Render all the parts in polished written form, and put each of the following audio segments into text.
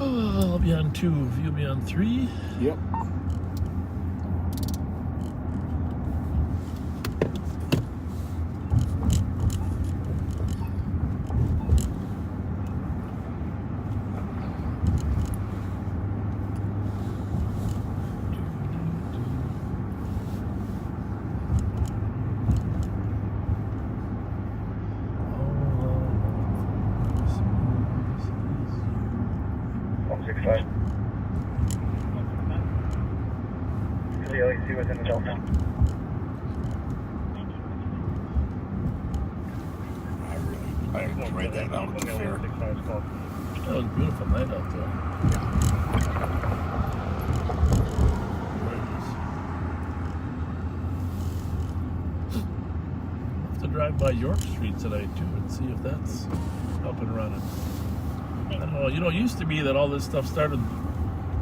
Oh, I'll be on 2. You'll be on 3. Yep. Within the Delta. I enjoyed that out at the fair. That was a beautiful night out there. I'll have to drive by York Street tonight too and see if that's up and running. I don't know. You know, it used to be that all this stuff started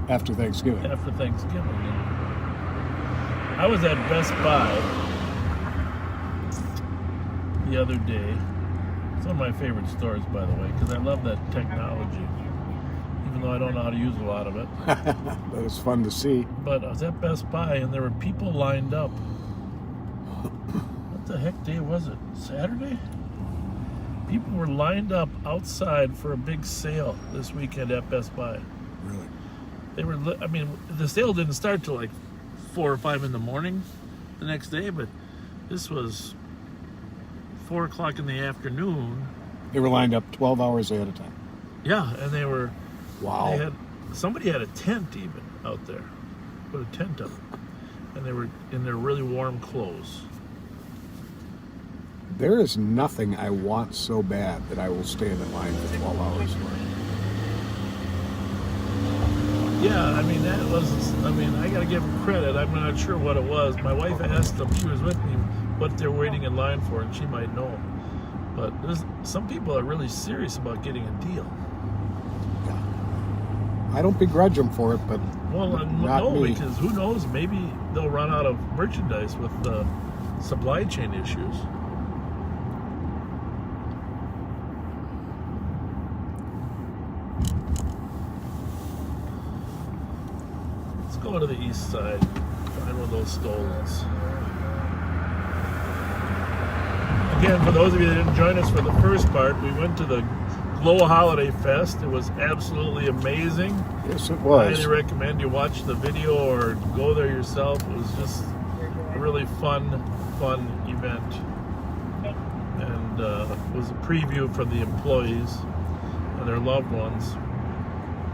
After Thanksgiving. after Thanksgiving. And I was at Best Buy the other day. It's one of my favorite stores, by the way, because I love that technology, even though I don't know how to use a lot of it. That was fun to see. But I was at Best Buy, and there were people lined up. What the heck day was it? Saturday? People were lined up outside for a big sale this weekend at Best Buy. Really? They were, I mean, the sale didn't start till like 4 or 5 in the morning the next day, but this was 4 o'clock in the afternoon. They were lined up 12 hours ahead of time. Yeah, and they were. Wow. Somebody had a tent even out there, put a tent up, and they were in their really warm clothes. There is nothing I want so bad that I will stand in line for 12 hours for. Yeah, I mean, I gotta give them credit. I'm not sure what it was. My wife asked them, she was with me, what they're waiting in line for, and she might know. But some people are really serious about getting a deal. Yeah. I don't begrudge them for it, but not no, me. because who knows, maybe they'll run out of merchandise with the supply chain issues. Go to the east side, find one of those stolens. Again, for those of you that didn't join us for the first part, we went to the Glow Holiday Fest. It was absolutely amazing. Yes, it I was. highly recommend you watch the video or go there yourself. It was just a really fun event. And it was a preview for the employees and their loved ones.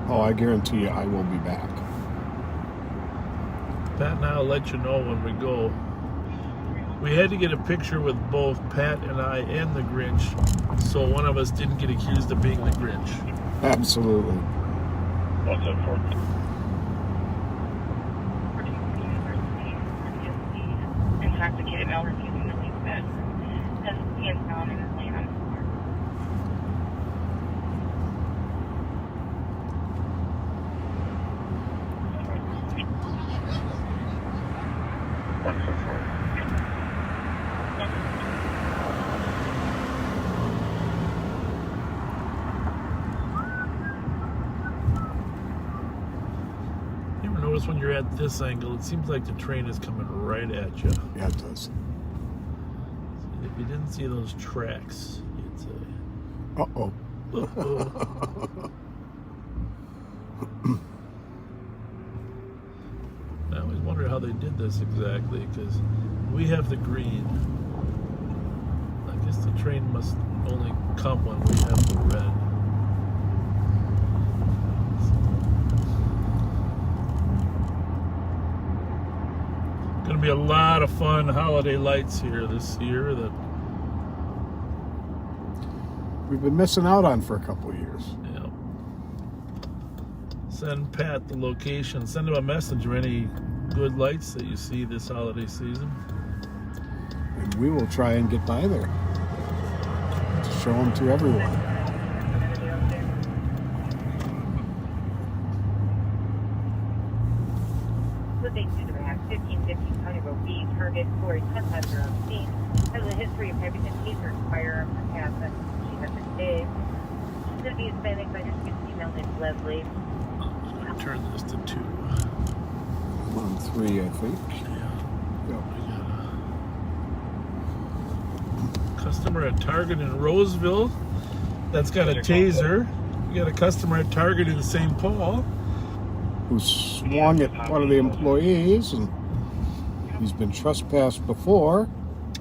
Oh, I guarantee you I will be back. Pat and I'll let you know when we go. We had to get a picture with both Pat and I and the Grinch, so one of us didn't get accused of being the Grinch. Absolutely. What's up for? Intoxicated male refusing to leave bed. Has hands down and is laying on the floor. Notice when you're at this angle, it seems like the train is coming right at you. Yeah, it does. If you didn't see those tracks, you'd say, Uh-oh. uh-oh. I always wonder how they did this exactly, because we have the green. I guess the train must only come when we have the red. Going to be a lot of fun holiday lights here this year that We've been missing out on for a couple of years. Yeah. Send Pat the location. Send him a message of any good lights that you see this holiday season. And we will try and get by there to show them to everyone. Flipping to the ramp, 1550 County Road B, target for a 10 passenger on scene. Has a history of having a taser firearm for past. She has been saved. She's going to be Hispanic, but just get female named Leslie. turn this to 2. I'm on 3, I think. Yep. Customer at Target in Roseville that's got a taser. We got a customer at Target in St. Paul Who swung at one of the employees, and he's been trespassed before.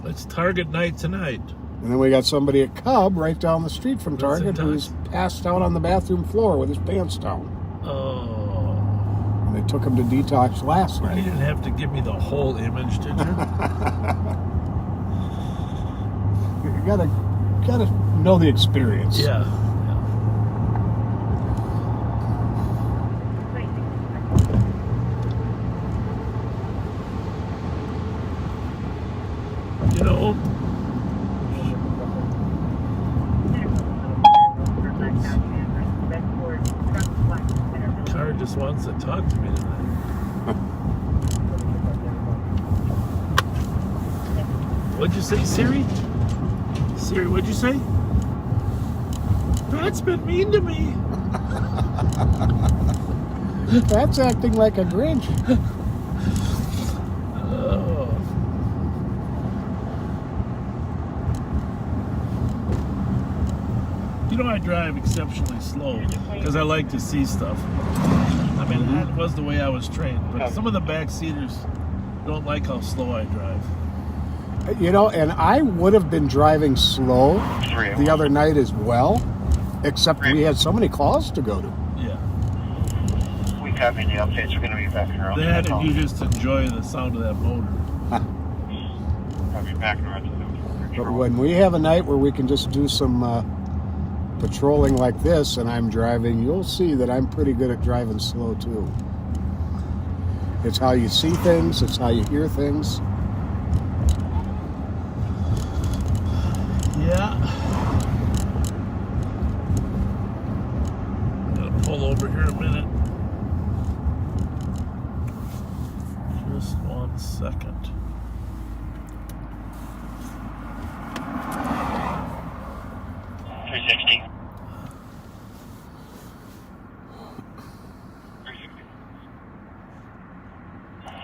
It's Target night tonight. And then we got somebody at Cub right down the street from Target Vincent who's passed out on the bathroom floor with his pants down. Oh, And they took him to detox last you night. didn't have to give me the whole image, did you? You gotta know the experience. Yeah. You know, car just wants to talk to me tonight. What'd you say, Siri? Siri, what'd you say? That's been mean to me. That's acting like a Grinch. Oh. You know, I drive exceptionally slow because I like to see stuff. I mean, that was the way I was trained. But some of the backseaters don't like how slow I drive. You know, and I would have been driving slow the other night as well, except we had so many calls to go to. Yeah. We copy the updates. We're going to be back here. That and you just enjoy the sound of that motor. I'll be back north. But when we have a night where we can just do some patrolling like this and I'm driving, you'll see that I'm pretty good at driving slow too. It's how you see things, it's how you hear things. Yeah. I'm gonna pull over here a minute. Just 1 second.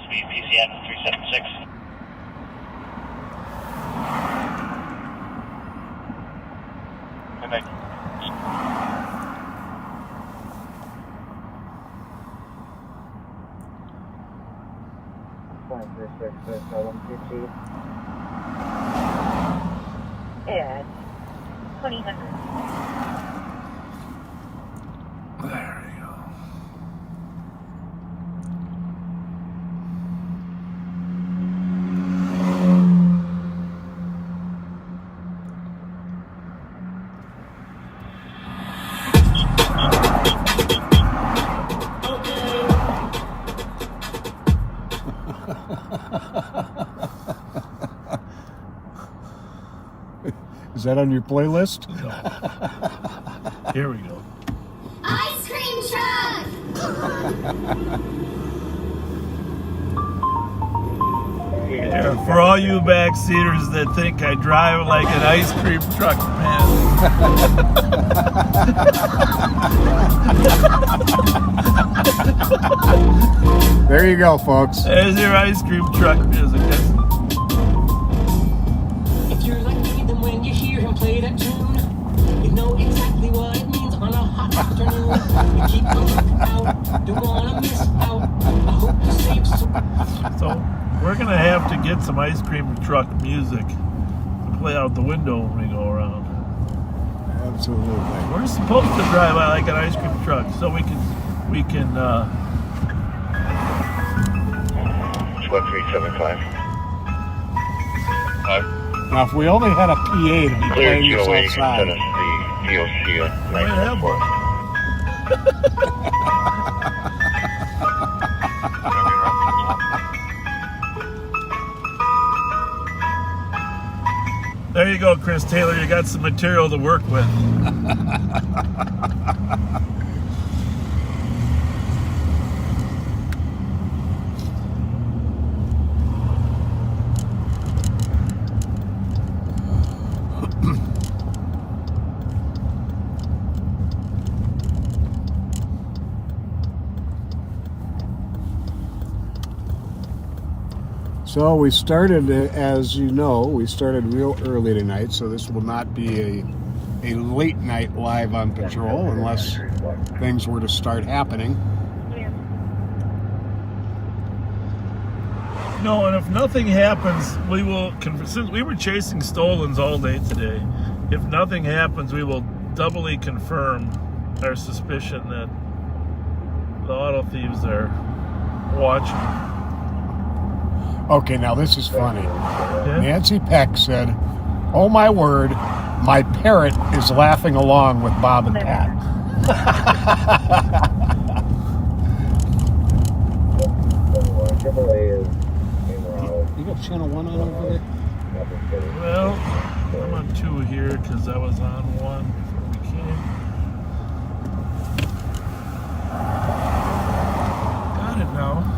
Speed PCN 376. Good night. At 2000. There you go. Is that on your playlist? No. Here we go. Ice cream truck! Yeah, for all you backseaters that think I drive like an ice cream truck, man. There you go, folks. There's your ice cream truck music. If you're like me, then when you hear him play that tune, you know exactly what it means on a hot afternoon. You keep a lookout, don't wanna miss out. I hope to save some. So we're gonna have to get some ice cream truck music to play out the window when we go around. Absolutely. We're supposed to drive like an ice cream truck, so we can. Squad 375. Now, if we only had a PA to be Clear playing this GOA, you can outside. send us the DOC at might have 994. There you go, Chris Taylor. You got some material to work with. So we started, as you know, we started real early tonight, so this will not be a late night live on patrol unless things were to start happening. No, and if nothing happens, we will, since we were chasing stolens all day today, if nothing happens, we will doubly confirm our suspicion that the auto thieves are watching. Okay, now this is funny. Okay? Nancy Peck said, "Oh my word, my parrot is laughing along with Bob and Pat." You got channel 1 on over there? Well, I'm on 2 here because I was on 1 before we came. Got it now.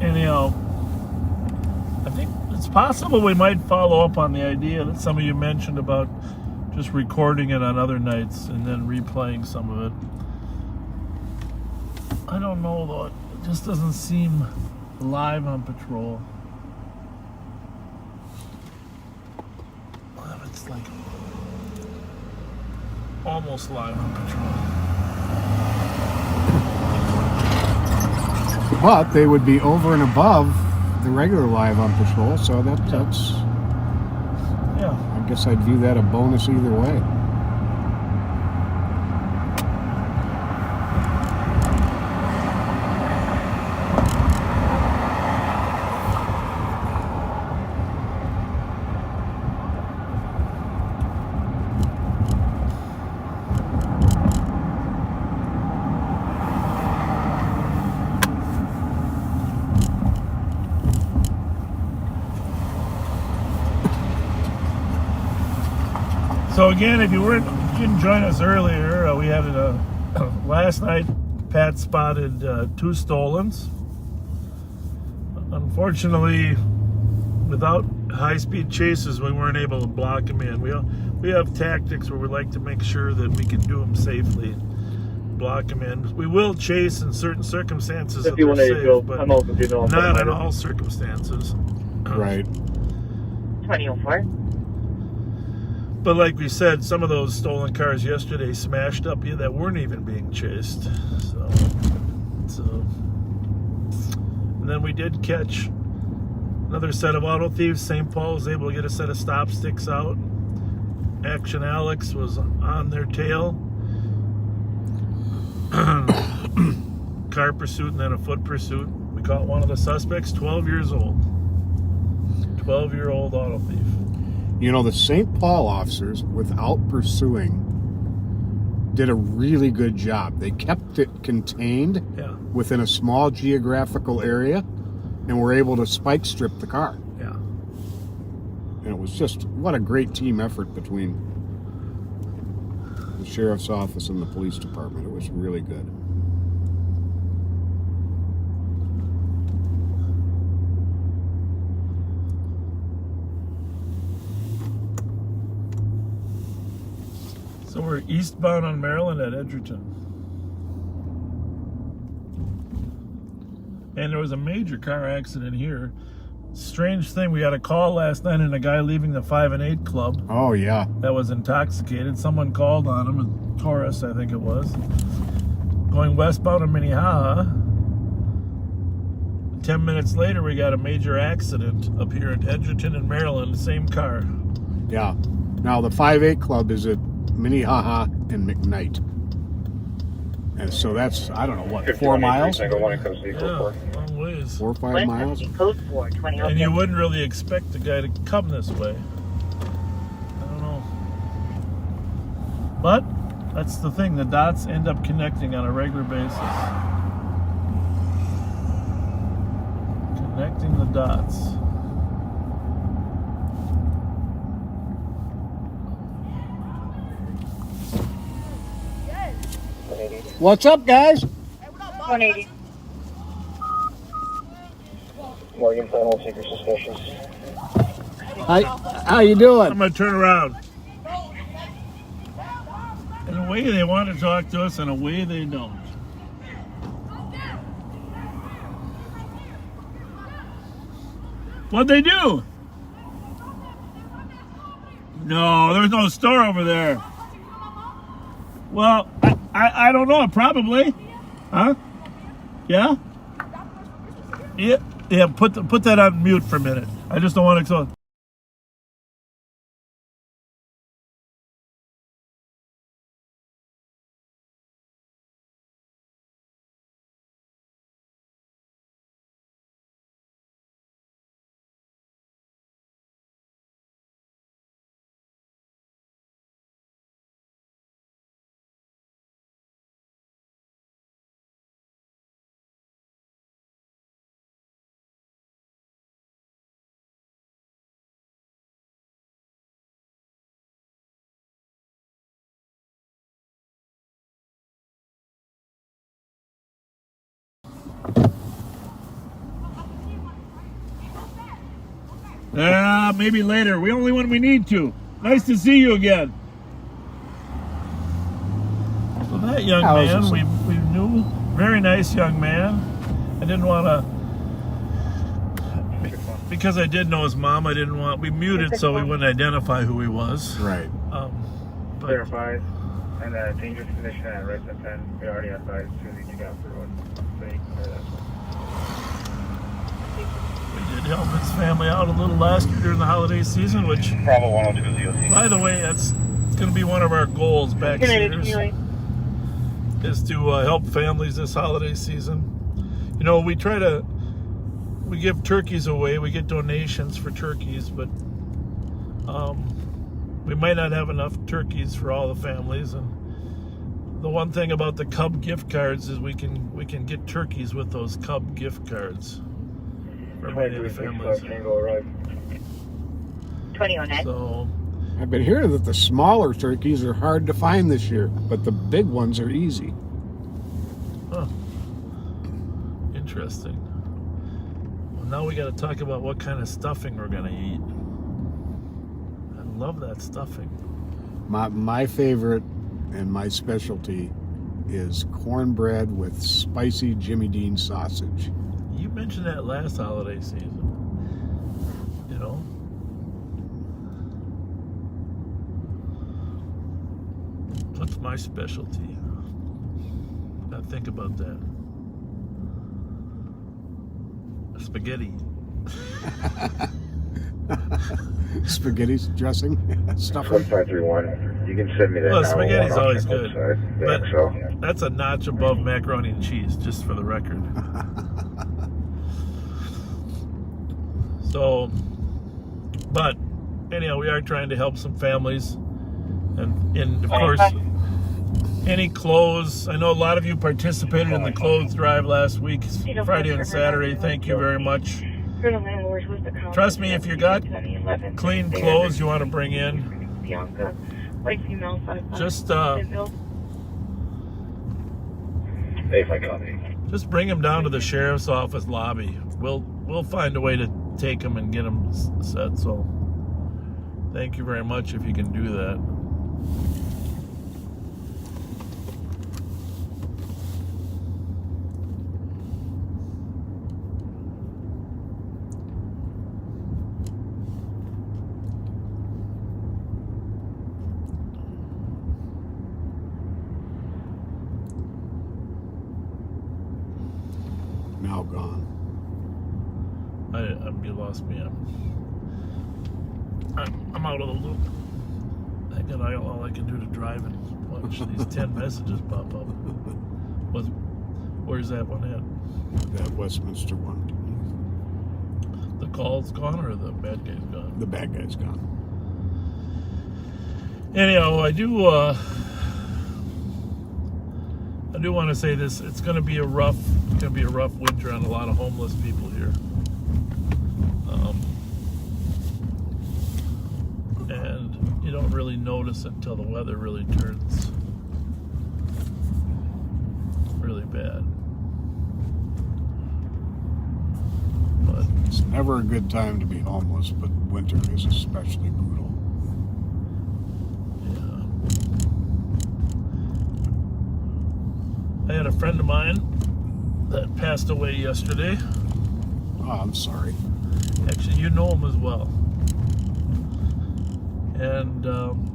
Anyhow, I think it's possible we might follow up on the idea that some of you mentioned about just recording it on other nights and then replaying some of it. I don't know though, it just doesn't seem live on patrol. Well, it's like almost live on patrol. But they would be over and above the regular live on patrol, so that's, Yeah. I guess I'd view that a bonus either way. So again, if you didn't join us earlier, we had last night. Pat spotted 2 stolens. Unfortunately, without high-speed chases, we weren't able to block them in. We have tactics where we like to make sure that we can do them safely, block them in. We will chase in certain circumstances if they're safe, but not in all circumstances. Right. 2004. But like we said, some of those stolen cars yesterday smashed up that weren't even being chased. So, and then we did catch another set of auto thieves. St. Paul was able to get a set of stop sticks out. Action Alex was on their tail. Car pursuit and then a foot pursuit. We caught one of the suspects, 12 years old. 12-year-old auto thief. You know, the St. Paul officers, without pursuing, did a really good job. They kept it contained within a small geographical area and were able to spike strip the car. Yeah. And it was just, what a great team effort between the sheriff's office and the police department. It was really good. So we're eastbound on Maryland at Edgerton. And there was a major car accident here. Strange thing, we had a call last night and a guy leaving the 5 and 8 club Oh, yeah. that was intoxicated. Someone called on him, a Taurus I think it was, going westbound in Minnehaha. 10 minutes later we got a major accident up here in Edgerton in Maryland, same car. Yeah. Now, the 5-8 club is at Minnehaha and McKnight. And so that's, I don't know, what, 4 miles? Yeah, long ways. 4 or 5 miles? Code 4, 20. And you wouldn't really expect the guy to come this way. I don't know. But that's the thing, the dots end up connecting on a regular basis. Connecting the dots. What's up, guys? 180. Morgan Tunnel, seeker suspicious. How you doing? I'm gonna turn around. And way they want to talk to us and a way they don't. What'd they do? No, there's no store over there. Well, I don't know. Probably. Huh? Yeah? Yeah. Put that on mute for a minute. I just don't want to. Maybe later. We only when we need to. Nice to see you again. So that young man, we knew, very nice young man. I didn't want to, because I did know his mom. I didn't want. We muted so we wouldn't identify who he was. Right. Clarified. And dangerous condition at resident 10. We already advised Susie to go through it. So you can clear that one. We did help his family out a little last year during the holiday season, which, Bravo 102 by the way, it's going to be one of our goals back here is to help families this holiday season. You know, we give turkeys away. We get donations for turkeys, but we might not have enough turkeys for all the families. And the one thing about the Cub gift cards is we can get turkeys with those Cub gift cards. For many of the families. 20 on that. So I've been hearing that the smaller turkeys are hard to find this year, but the big ones are easy. huh. Interesting. Well, now we got to talk about what kind of stuffing we're gonna eat. I love that stuffing. My favorite and my specialty is cornbread with spicy Jimmy Dean sausage. You mentioned that last holiday season. You know? What's my specialty? Gotta think about that. Spaghetti. Spaghetti dressing, stuffing. 1531. You can send me that. Well, now. spaghetti's I'll always check good. website. But Yeah, so. that's a notch above macaroni and cheese, just for the record. So, but anyhow, we are trying to help some families, and of course, any clothes. I know a lot of you participated in the clothes drive last week, Friday and Saturday. Thank you very much. Trust me, if you got clean clothes you want to bring in, just just bring them down to the sheriff's office lobby. We'll find a way to take them and get them set. So thank you very much if you can do that. Now gone. You lost me. I'm out of the loop. I got all I can do to drive and watch these 10 messages pop up. Where's that one at? That Westminster one. The call's gone or the bad guy's gone? The bad guy's gone. Anyhow, I do want to say this. It's going to be a rough winter on a lot of homeless people here. And you don't really notice it until the weather really turns really bad. But It's never a good time to be homeless, but winter is especially brutal. yeah. I had a friend of mine that passed away yesterday. Oh, I'm sorry. Actually, you know him as well. And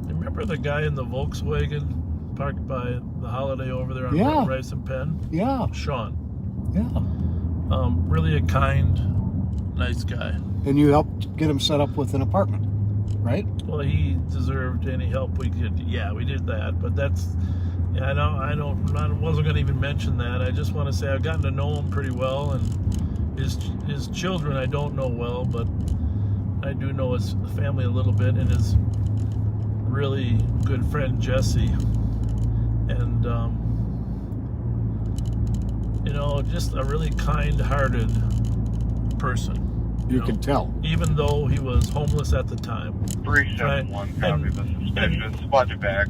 remember the guy in the Volkswagen parked by the Holiday over there on Yeah. Rice and Penn? Yeah, Sean. yeah. Really a kind, nice guy. And you helped get him set up with an apartment, right? Well, he deserved any help we could. Yeah, we did that. But that's, yeah, I wasn't going to even mention that. I just want to say I've gotten to know him pretty well, and his children I don't know well, but I do know his family a little bit, and his really good friend Jesse, and you know, just a really kind-hearted person. You can tell. Even though he was homeless at the time. 371, copy the suspicious. Squad back,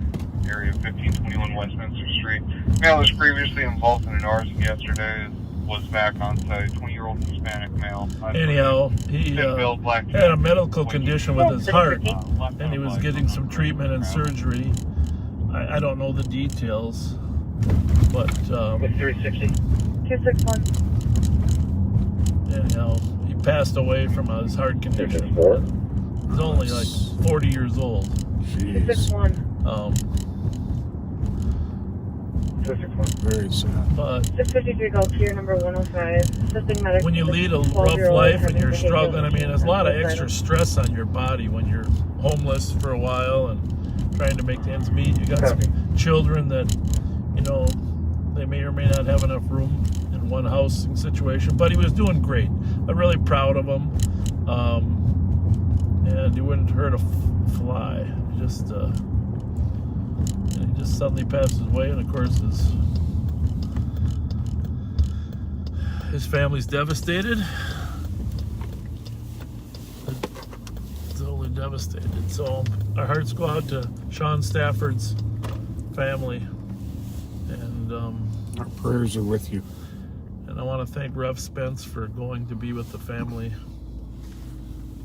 area 1521 Westminster Street. Male was previously involved in an arson yesterday. Was back on site. 20-year-old Hispanic male. Anyhow, he had a medical condition with his heart, and he was getting some treatment and surgery. I don't know the details, but 360. 261. anyhow, he passed away from his heart condition. He's only like 40 years old. Jeez. 261. Very sad. But 653 Gulf Pier, number 105. Assisting medical. when you lead a rough life and you're struggling, I mean, there's a lot of extra stress on your body when you're homeless for a while and trying to make ends meet. You got some children that, you know, they may or may not have enough room in one housing situation, but he was doing great. I'm really proud of him. And he wouldn't hurt a fly. He just suddenly passed away, and of course his family's devastated. Totally devastated. So our hearts go out to Sean Stafford's family, and Our prayers are with you. I want to thank Rev Spence for going to be with the family.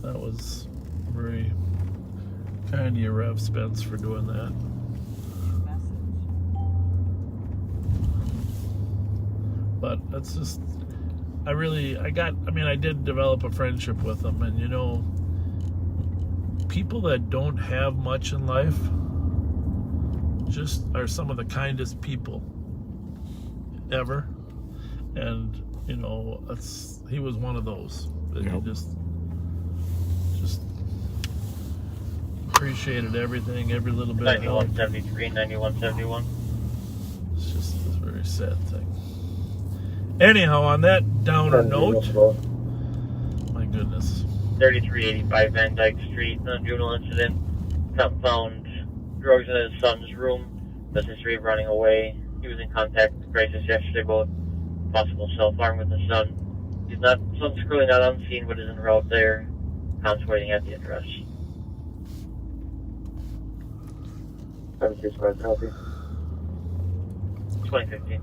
That was very kind of you, Rev Spence, for doing that. But that's just, I did develop a friendship with him, and you know, people that don't have much in life just are some of the kindest people ever. And you know, he was one of those that Yep. you just appreciated everything, every little bit of help. 9173, 9171. It's just a very sad thing. Anyhow, on that downer note, my goodness. 3385 Van Dyke Street, juvenile incident. Found drugs in his son's room. That's history of running away. He was in contact with crisis yesterday about possible self-harm with his son. Son's currently not on scene, but is en route there. Con's waiting at the address. 2015.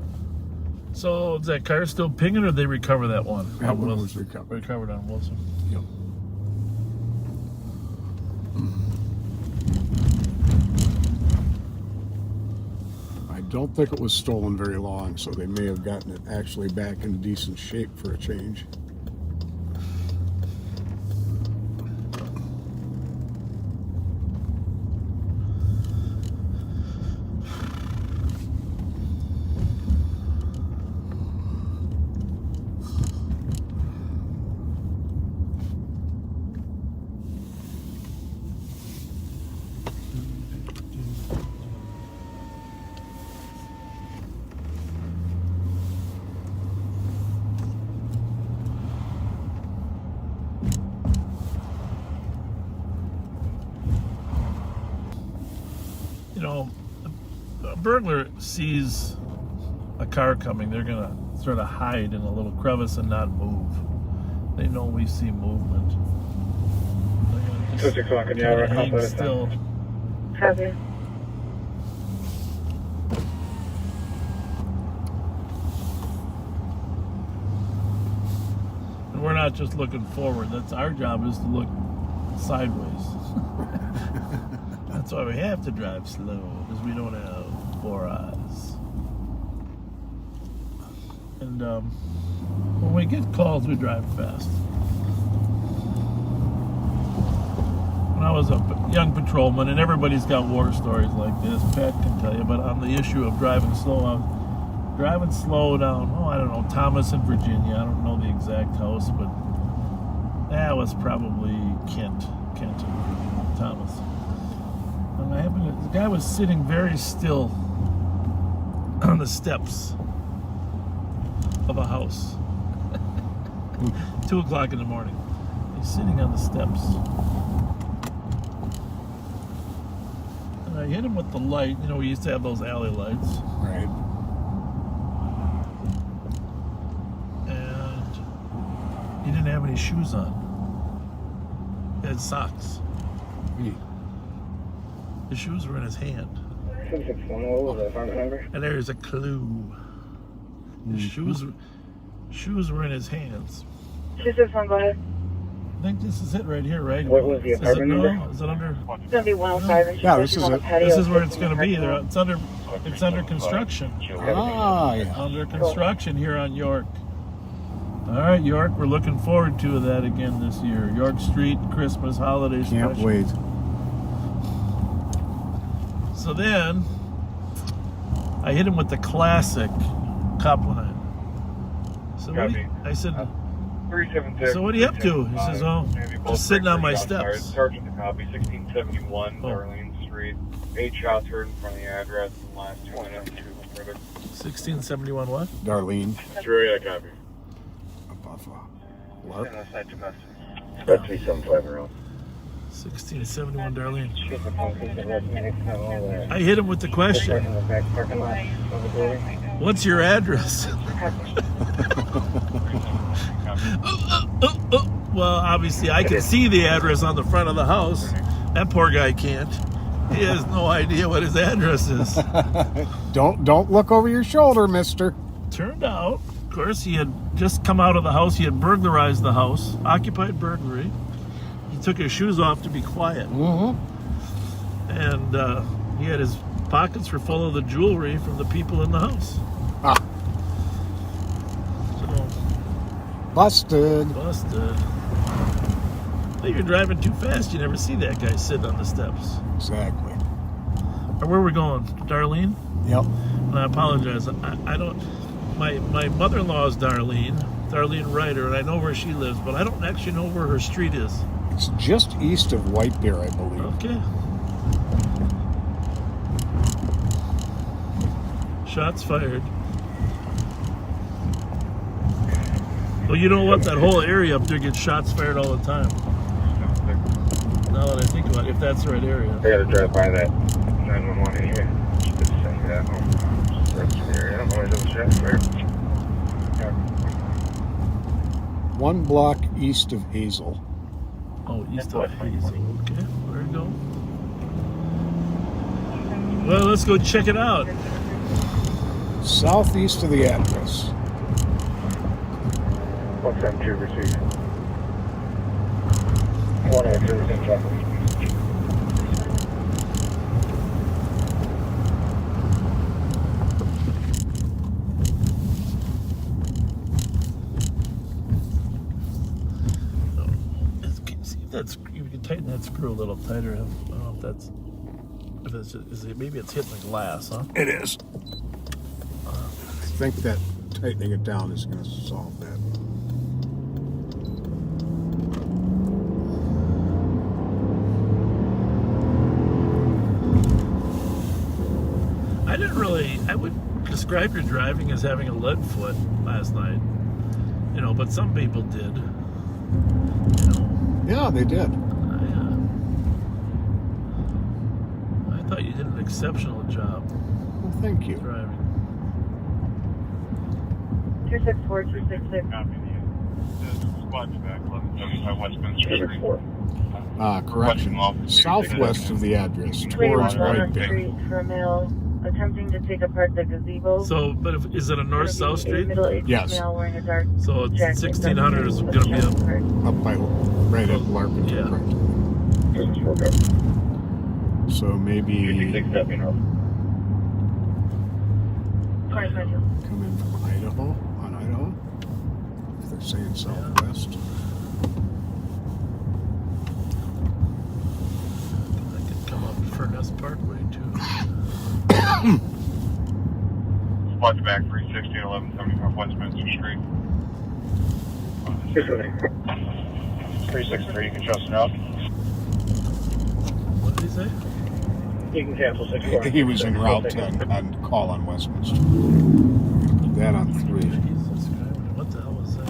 So is that car still pinging, or did they recover that one? That one was recovered. Recovered on Wilson. Yep. I don't think it was stolen very long, so they may have gotten it actually back in decent shape for a change. You know, a burglar sees a car coming, they're gonna sort of hide in a little crevice and not move. They know we see movement. They're gonna just 6 o'clock in the kinda hour. hang still. Copy. And we're not just looking forward. That's our job, is to look sideways. That's why we have to drive slow, because we don't have 4 eyes. And when we get calls, we drive fast. When I was a young patrolman, and everybody's got war stories like this, Pat can tell you, but on the issue of driving slow, I was driving slow down, I don't know, Thomas in Virginia. I don't know the exact house, but that was probably Kent and Thomas. And the guy was sitting very still on the steps of a house. 2 o'clock in the morning. He's sitting on the steps. And I hit him with the light. You know, we used to have those alley lights. Right. And he didn't have any shoes on. He had socks. The shoes were in his hand. 661 was the apartment number. And there's a clue. The shoes were in his hands. 261, go ahead. I think this is it right here, right? What was the apartment number? Is it under? It's going to be 105. And Yeah, this is on the it. patio. This is where it's going to be. It's under construction. Ah, yeah. Under construction here on York. All right, York. We're looking forward to that again this year. York Street Christmas holiday special. Can't wait. So then, I hit him with the classic cop line. So I said, 376. so what are you up to? He says, just sitting on my steps. Sergeant to copy, 1671 Darlene Street. 8 shots heard in front of the address in the last 2 minutes. 1671 what? Darlene. Sure, yeah, copy. Above Lark. That's 375 around. 1671 Darlene. Shoot the phone case and resident. I hit him with the question, In the back parking lot of the building. what's your address? Well, obviously I can see the address on the front of the house. That poor guy can't. He has no idea what his address is. Don't look over your shoulder, mister. Turned out, of course, he had just come out of the house. He had burglarized the house, occupied burglary. He took his shoes off to be quiet. Mm-hmm. And he had his pockets were full of the jewelry from the people in the house. Ah, So, busted. busted. I think you're driving too fast. You never see that guy sitting on the steps. Exactly. Or where are we going? Darlene? Yep. And I apologize. I don't... My mother-in-law is Darlene Ryder, and I know where she lives, but I don't actually know where her street is. It's just east of White Bear, I believe. Okay. Shots fired. Well, you know what? That whole area up there gets shots fired all the time. Now that I think about it, if that's the right area. I gotta drive by that 911 anyway. Just to send you that home. That's the area. I don't know where those shots were. 1 block east of Hazel. Oh, east of Hazel. Okay, there you go. Well, let's go check it out. Southeast of the address. What's that, two receive? 103 is in traffic. See if that's, you can tighten that screw a little tighter. I don't know if that's, maybe it's hitting the glass, huh? It is. I think that tightening it down is going to solve that. I would describe your driving as having a lead foot last night, you know, but some people did, you know. Yeah, they did. I thought you did an exceptional job Well, thank you. driving. 264, 266. Squad's back, 1175 Westminster Street. Correction. Southwest of the address, towards 21 White Walnut Bear. Street for a male attempting to take apart the gazebo. So, but is it a north-south street? Middle-aged Yes. male wearing a dark So it's jacket. 1600 is going to be Up by, right at Larpington. Yeah. Correct. So maybe 56 stepping up. Cars, come in from Idaho on a Idaho. If they're saying southwest. I could come up Furness Parkway too. Watch back 360 and 1175 Westminster Street. 363, you can trust it out. What did he say? You can cancel 64. He was in Route 10 on call on Westminster. That on 3. Jesus Christ, what the hell was that?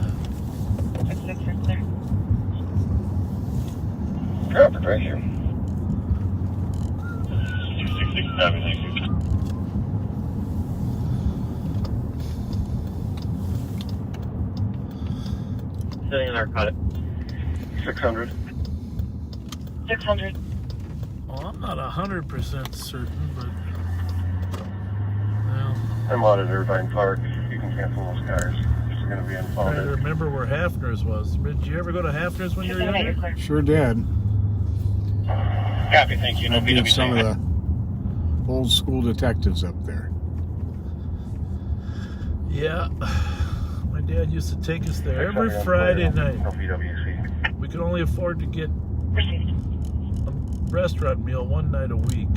Traffic right here. 2667, thank you. Sitting in narcotic. 600. 600. Well, I'm not 100% certain, but well, I'm out at Irvine Park. You can cancel those cars. It's going to be trying to impounded. remember where Hafner's was. Did you ever go to Hafner's when you were younger? Sure did. Copy, thank you. No I did BWC. some of the old school detectives up there. Yeah. My dad used to take us there every Friday night. No BWC. We could only afford to get a restaurant meal one night a week.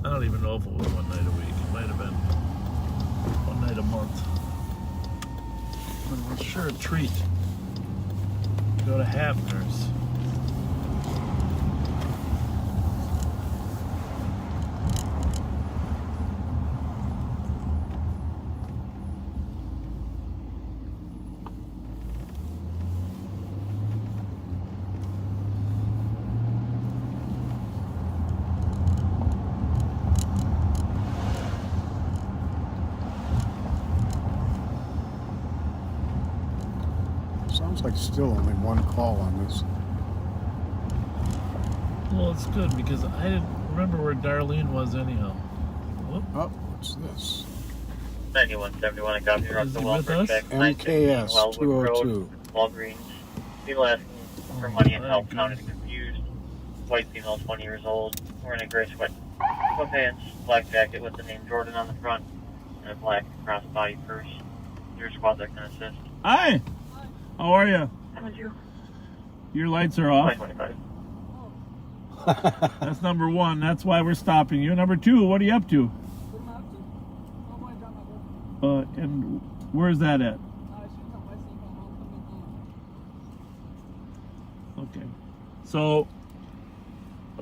I don't even know if it was one night a week. It might have been one night a month. But it was sure a treat to go to Hafner's. Sounds like still only one call on this. Well, it's good because I didn't remember where Darlene was anyhow. Whoop. Oh, what's this? 9171, I copy. You're up Is to he with Welfare us? Check. MKS 202. Walgreens. People asking for money and my help, goodness. counted and confused. White female, 20 years old, wearing a gray sweatpants, black jacket with the name Jordan on the front, and a black crossbody purse. Your squad that can assist. Hi. How are you? How would you? Your lights are off. 525. That's number one. That's why we're stopping you. Number two, what are you up to? And where's that at? Okay. So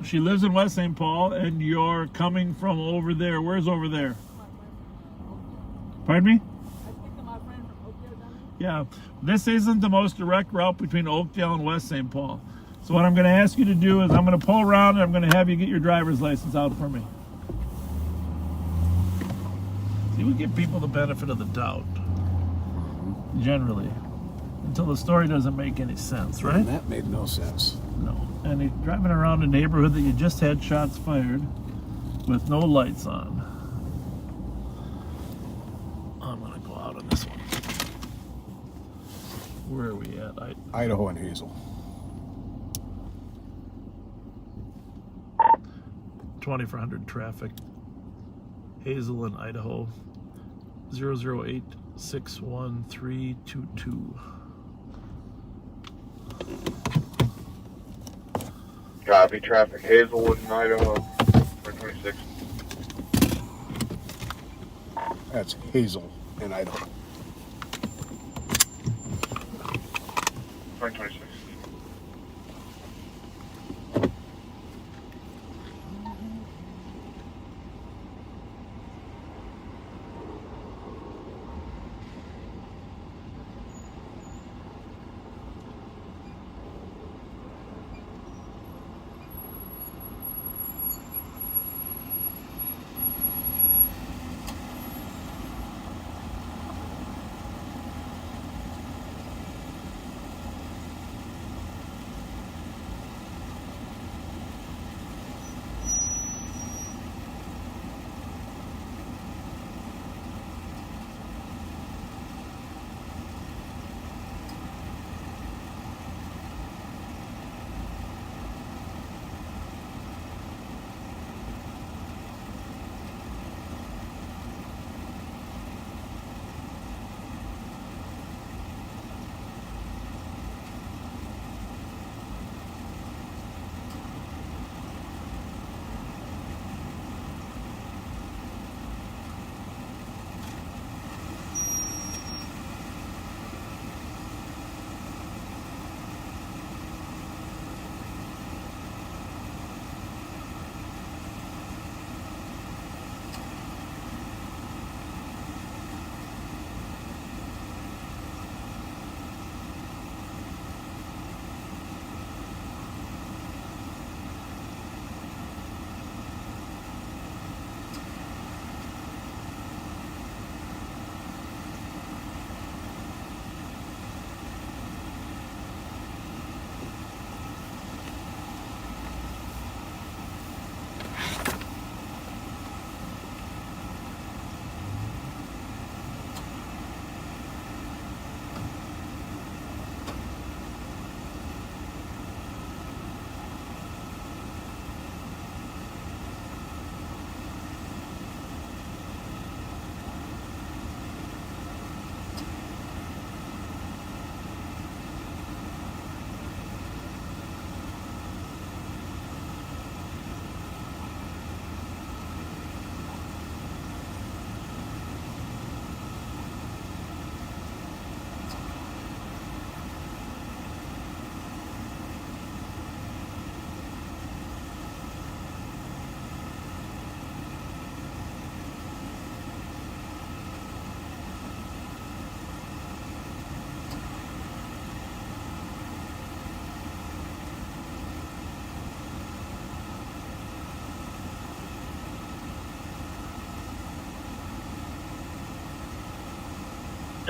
she lives in West St. Paul, and you're coming from over there. Where's over there? Pardon me? Yeah. This isn't the most direct route between Oakdale and West St. Paul. So what I'm going to ask you to do is I'm going to pull around and I'm going to have you get your driver's license out for me. See, we give people the benefit of the doubt, generally, until the story doesn't make any sense, right? And that made no sense. No. And you're driving around a neighborhood that you just had shots fired with no lights on. I'm going to go out on this one. Where are we at? Idaho and Hazel. 2400 traffic. Hazel in Idaho. 008-61322. Copy, traffic. Hazelwood in Idaho. 426. That's Hazel in Idaho. 426.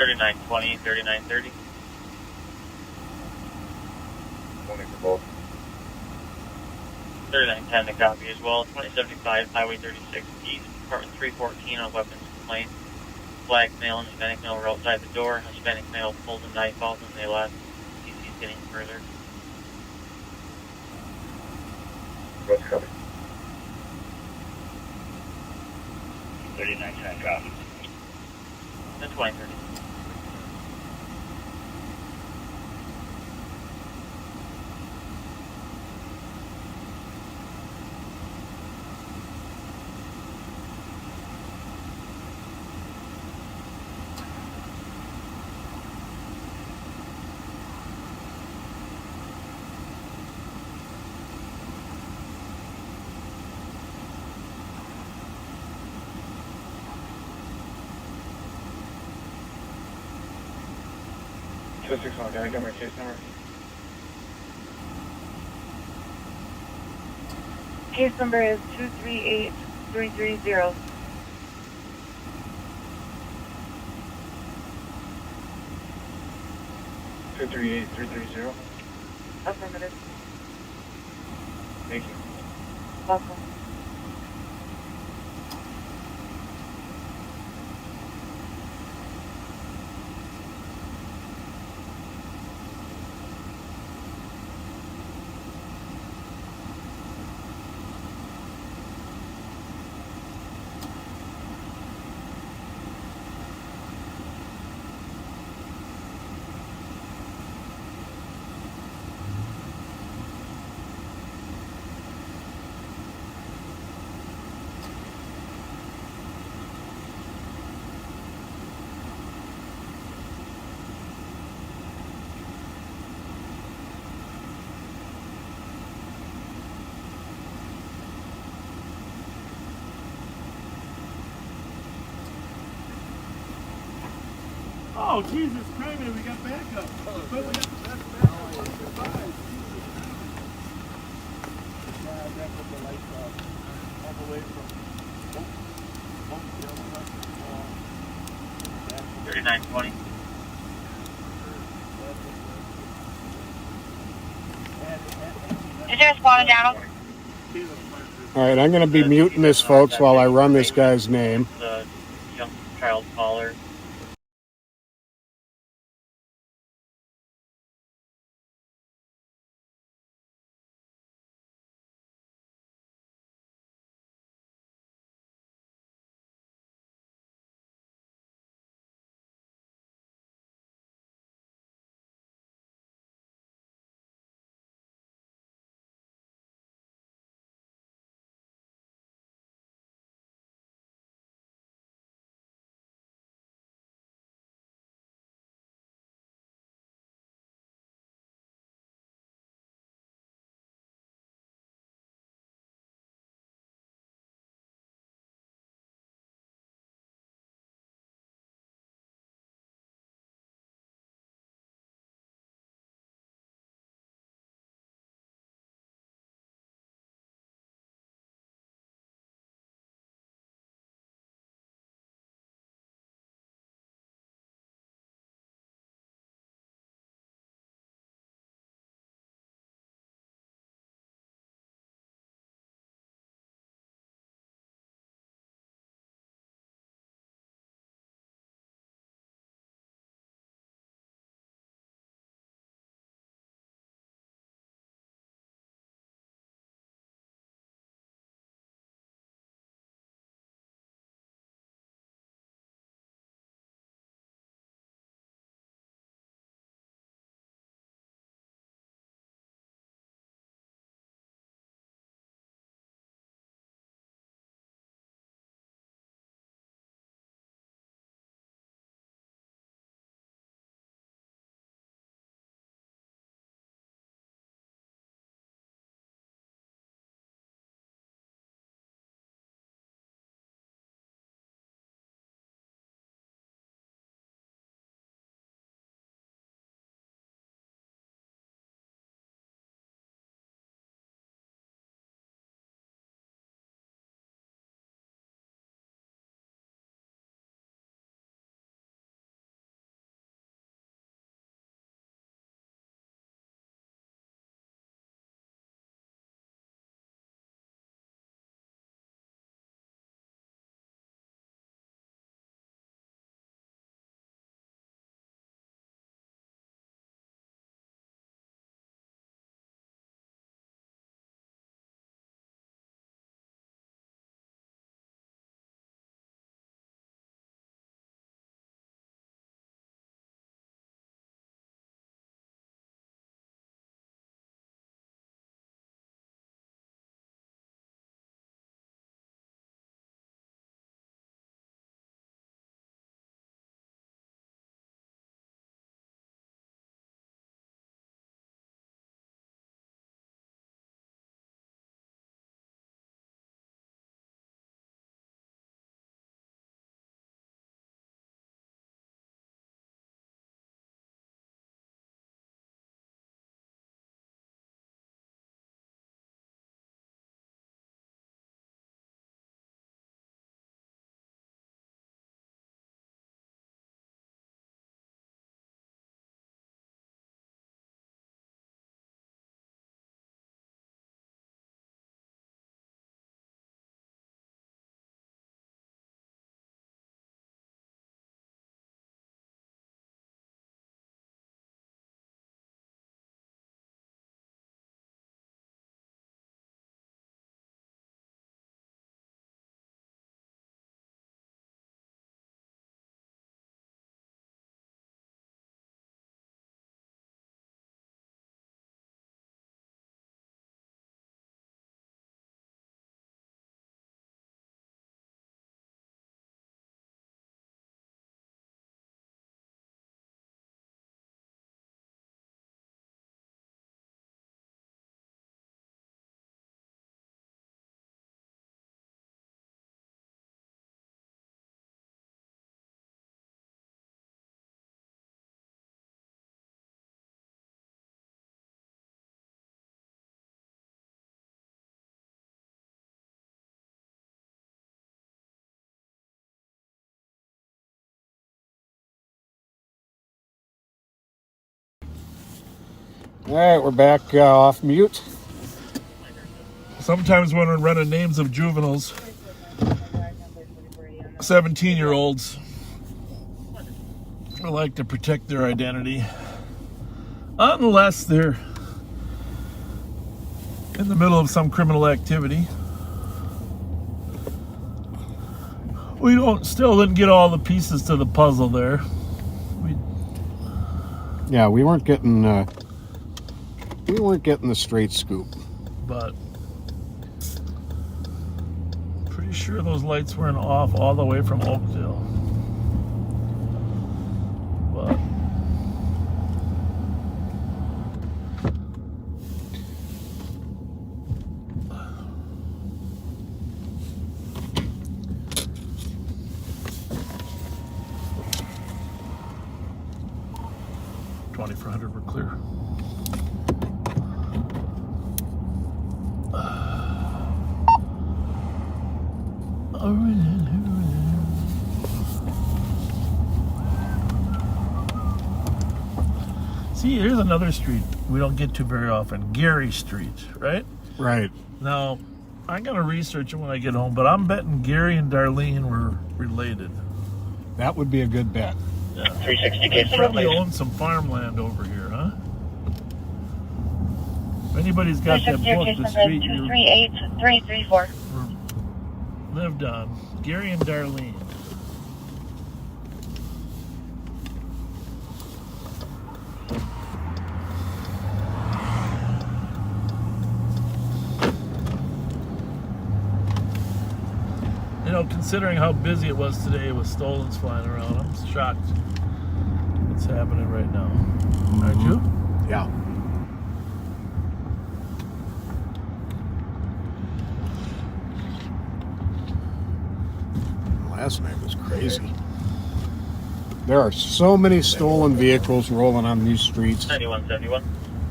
3920, 3930. 20 for both. 3910 to copy as well. 2075 Highway 36 East, Department 314 on weapons complaint. Black male and Hispanic male were outside the door. Hispanic male pulled a knife out when they left. CC's getting further. What's copy? 3910 copy. Then 2030. Two 6-1, can I get my case number? Case number is 238330. 238330. Affirmative. Thank you. Welcome. Oh, Jesus Christ, man, we got backup. But we got the best backup. Yeah, that put the lights all the way from the other side. 3920. Is there a spot down? All right, I'm going to be muting this, folks, while I run this guy's name. The young child caller. All right, we're back off mute. Sometimes when we're running names of juveniles, 17-year-olds, I like to protect their identity. Unless they're in the middle of some criminal activity. We still didn't get all the pieces to the puzzle there. Yeah, we weren't getting the straight scoop. But pretty sure those lights weren't off all the way from Oakdale. But $2,400 were clear. See, here's another street we don't get to very often. Gary Street, right? Right. Now, I'm going to research it when I get home, but I'm betting Gary and Darlene were related. That would be a good bet. Yeah. 360 They case probably own some farmland over here, huh? If anybody's got that book, the street you 238334. lived on, Gary and Darlene. You know, considering how busy it was today with stolens flying around, I'm shocked what's happening right now. Aren't you? Yeah. Last night was crazy. There are so many stolen vehicles rolling on these streets, 9171.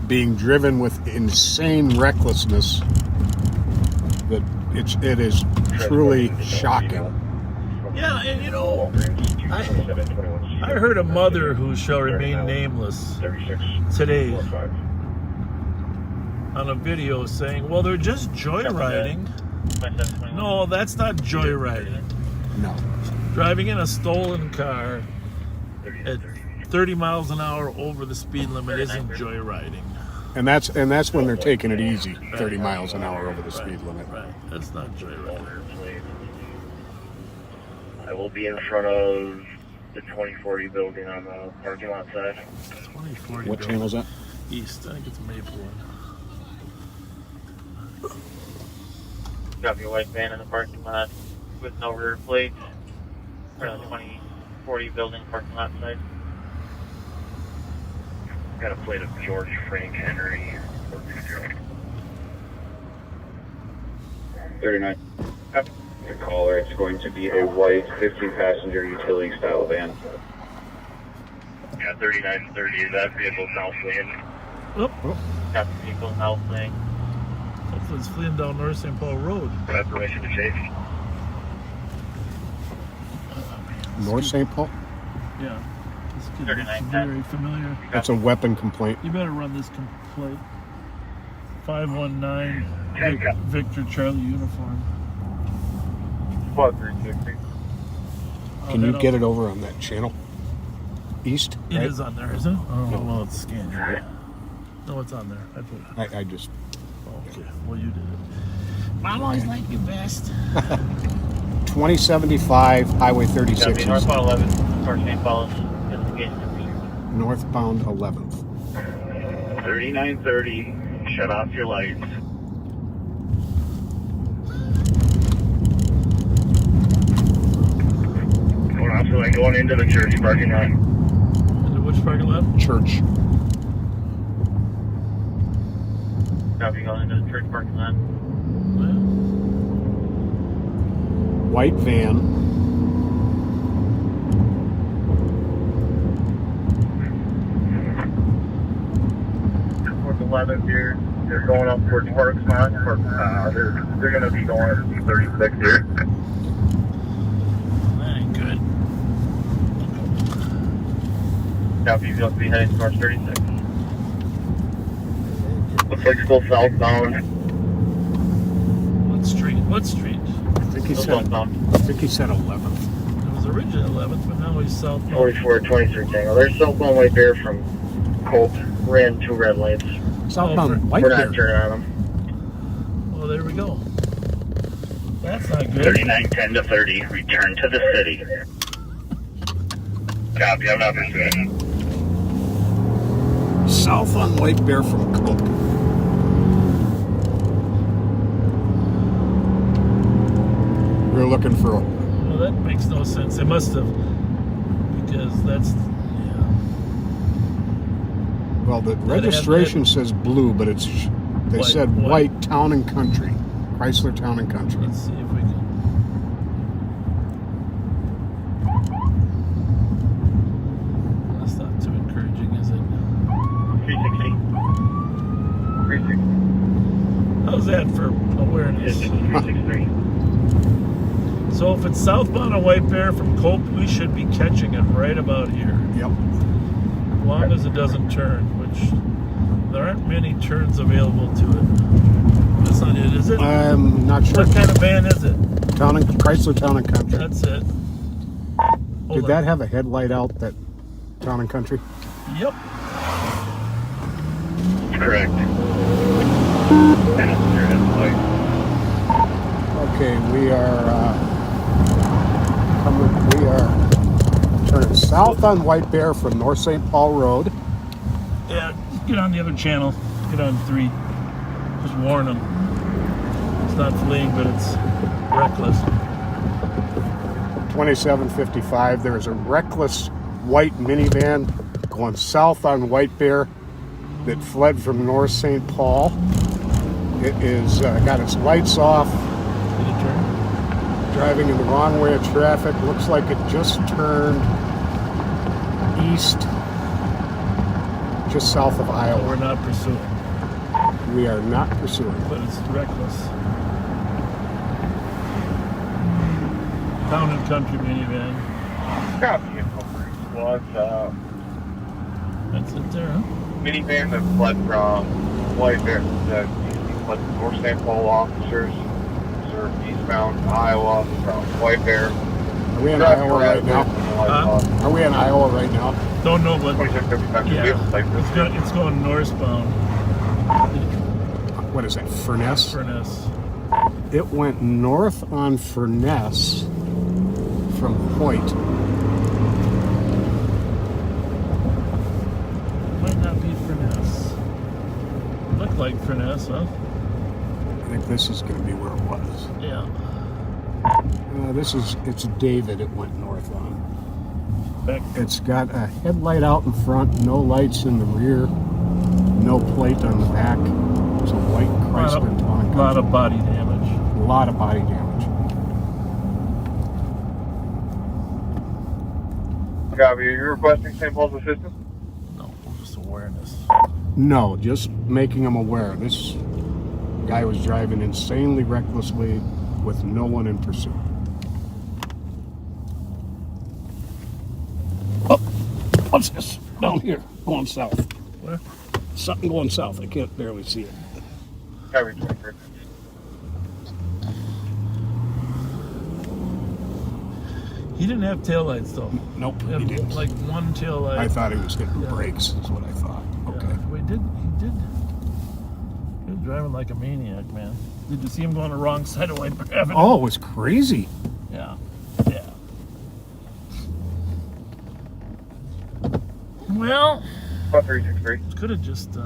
being driven with insane recklessness, that it is truly shocking. Yeah, and you know, I heard a mother who shall remain nameless today on a video saying, well, they're just joyriding. No, that's not joyriding. No. Driving in a stolen car at 30 miles an hour over the speed limit isn't joyriding. And that's when they're taking it easy, 30 miles an hour over the speed limit. Right, that's not joyriding. I will be in front of the 2040 building on the parking lot side. 2040. What channel is that? East, I think it's Maplewood. Drop your white van in the parking lot with no rear plate. We're on the 2040 building parking lot side. Got a plate of George Frank Henry. 39. The caller, it's going to be a white 50-passenger utility style van. Yeah, 3930. That vehicle's now fleeing. Oh, Got the vehicle now fleeing. hopefully it's fleeing down North St. Paul Road. I have permission to chase. North St. Paul? Yeah. This kid looks 3910. very familiar. That's a weapon complaint. You better run this complaint. 519 Victor Charlie uniform. Squad 360. Can you get it over on that channel? East? It right? is on there, is it? Oh, No. well, it's scanned. No, it's on there. I put it. I just... Oh, okay. Well, you did it. Mom always liked you best. 2075 Highway Got 36 me is northbound 11, Park St. Paul's, investigation. northbound 11th. 3930. Shut off your lights. Going off, so like going into the church parking lot. Into which parking lot? Church. Got me going into the church parking lot. White van. Towards 11 here. They're going up towards Parksmont. They're going to be going up 36 here. That ain't good. Got me going to be heading towards 36. Looks like still southbound. What street? What street? I think he Still said. southbound. I think he said 11th. It was originally 11th, but now he's southbound. 4423 Tango. There's southbound White Bear from Colt. Ran 2 red lights. Southbound White We're Bear. not turning on them. Oh, there we go. That's not good. 3910 to 30. Return to the city. Copy. I'm not pursuing. South on White Bear from Coke. We're looking for a. Well, that makes no sense. They must have, because that's, yeah. Well, the registration says blue, but it's. They White, said white. white Town and Country. Chrysler Town and Country. Let's see if we can. That's not too encouraging, is it? 360. 360. How's that for awareness? 363. So if it's southbound on White Bear from Cope, we should be catching it right about here. Yep. As long as it doesn't turn, which there aren't many turns available to it. That's not it, is it? I'm not sure. What kind of van is it? Chrysler Town and Country. That's it. Did that have a headlight out, that Town and Country? Yep. Correct. Okay, we are turning south on White Bear from North St. Paul Road. Yeah, get on the other channel. Get on 3. Just warn them. It's not fleeing, but it's reckless. 2755. There is a reckless white minivan going south on White Bear that fled from North St. Paul. It is got its lights off, Did it turn? driving in the wrong way of traffic. Looks like it just turned east, just south of We're Iowa. not pursuing, We are not pursuing. but it's reckless. Town and Country minivan. Copy. Was That's it there, huh? minivan that fled from White Bear. That fled from North St. Paul officers served eastbound Iowa from White Bear. Are we in Iowa right now? Are we in Iowa right now? Don't know, but 2655 yeah, it's going northbound. What is that, Furness? Furness. It went north on Furness from Hoyt. Might not be Furness. Looked like Furness, huh? I think this is going to be where it was. Yeah. It's David it went north on. Back. It's got a headlight out in front, no lights in the rear, no plate on the back. It's a white Chrysler Town and A lot Country. of body damage. A lot of body damage. Copy. Are you requesting St. Paul's assistance? No, just awareness. No, just making them aware. This guy was driving insanely recklessly with no one in pursuit. Oh, what's this? Down here, going south. Where? Something going south. I can't barely see it. Copy. 23. He didn't have taillights though. Nope, He had he didn't. like one taillight. I thought he was hitting Yeah. brakes, is what I thought. Okay. Yeah. He was driving like a maniac, man. Did you see him go on the wrong side of White Bear Avenue? Oh, it was crazy. Yeah. Yeah. Well, 363. could have just, Go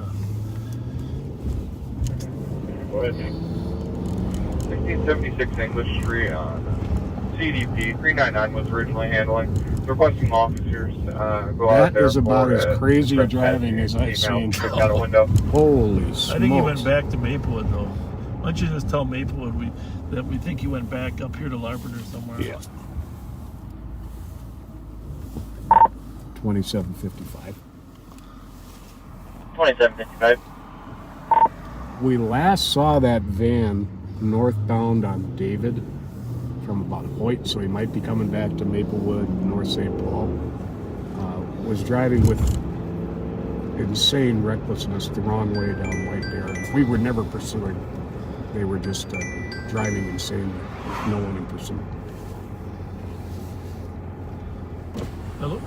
ahead, Nick. 1676 English Street on CDP 399 was originally handling. Requesting officers go out That there. is about for, as crazy press driving as I've email, seen. check out a window. Holy smokes. I think he went back to Maplewood, though. Why don't you just tell Maplewood that we think he went back up here to Larpenteur somewhere? Yeah. 2755. 2755. We last saw that van northbound on David from about Hoyt, so he might be coming back to Maplewood, North St. Paul. Was driving with insane recklessness the wrong way down White Bear. We were never pursuing. They were just driving insanely with no one in pursuit. Hello?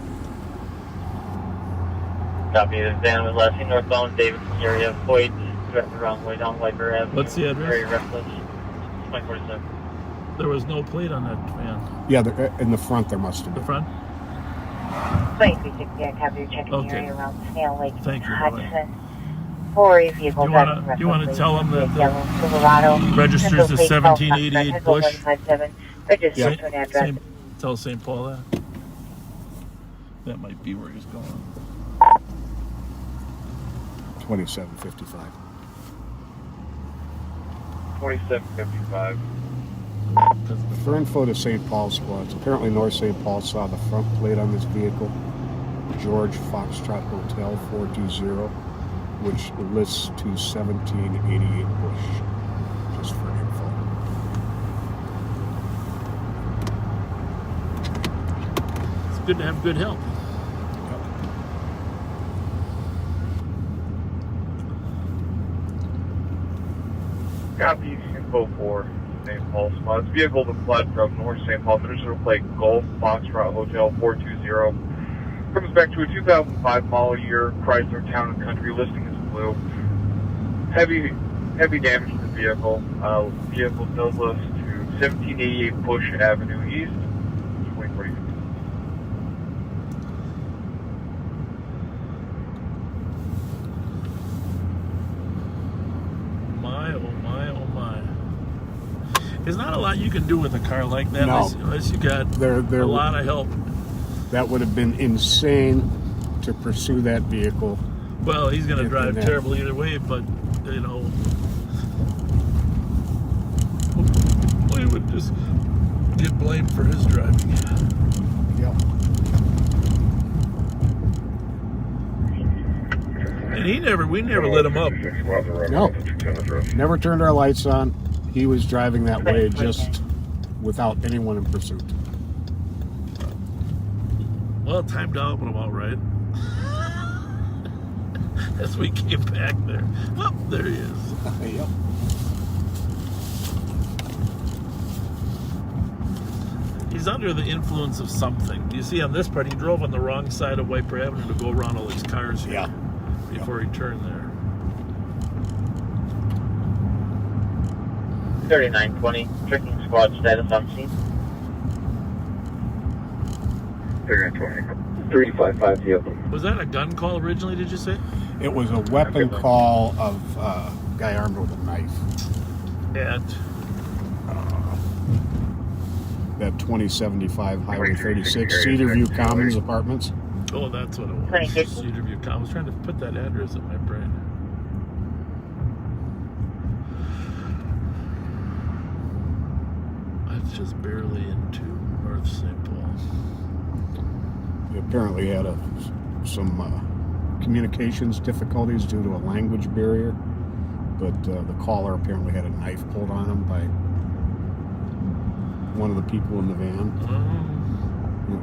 Copy. This van was last seen northbound Davidson area. Void. Driving the wrong way down White Bear Avenue. What's the address? Very reckless. 2047. There was no plate on that van. Yeah, in the front there must have The been. front? 2360, I have your checking Okay. area around Snail Lake, Thank you, Hudson. For a vehicle You wanna- driving you wanna recklessly, tell 'em that the yellow Silverado, registers Central the State 1788 Health Bush. 157, registered Yeah. to an address. Tell St. Paul that. That might be where he's going. 2755. 2755. For info to St. Paul squads, apparently North St. Paul saw the front plate on this vehicle, George Foxtrot Hotel 420, which lists to 1788 Bush. Just for info. It's good to have good help. Copy info for St. Paul spots. Vehicle that fled from North St. Paul, Minister Plate Golf Foxtrot Hotel 420. Comes back to a 2005 model year Chrysler Town and Country, listing is blue. Heavy damage to the vehicle. Vehicle does list to 1788 Bush Avenue East, 2040. My, oh my, oh my. There's not a lot you can do with a car like that No. unless you got There a lot of help. That would have been insane to pursue that vehicle. Well, he's going to Yeah, drive yeah. terrible either way, but, you know, we would just get blamed for his driving. Yep. And we never lit him up. No. Never turned our lights on. He was driving that way just without anyone in pursuit. Well, it timed out about right. As we came back there. Oh, there he is. Yep. He's under the influence of something. You see on this part, he drove on the wrong side of White Bear Avenue to go around all these cars here Yeah. before he turned there. 3920. Tracking squad status on scene. 3920. 355 vehicle. Was that a gun call originally, did you say? It was a weapon call of a guy armed with a knife. At That 2075 Highway 36, 26 Cedarview area, Commons Apartments. oh, that's what it was. 26. Cedarview. I was trying to put that address in my brain. That's just barely into North St. Paul. He apparently had some communications difficulties due to a language barrier, but the caller apparently had a knife pulled on him by one of the people in the van.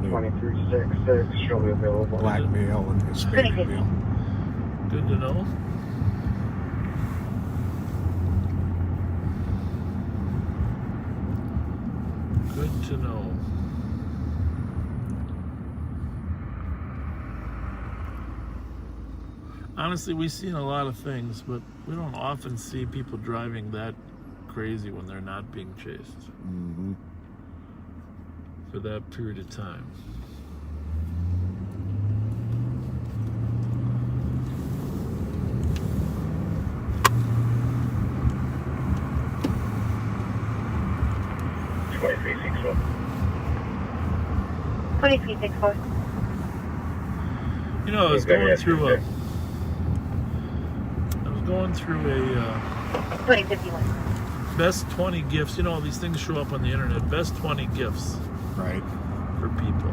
They 2366, show me available. blackmail and Hispanic male. Good to know. Good to know. Honestly, we've seen a lot of things, but we don't often see people driving that crazy when they're not being chased Mm-hmm. for that period of time. Facing so. 2364. You know, I was going through a 2051. best 20 gifts. You know, these things show up on the internet. Best 20 gifts Right. for people.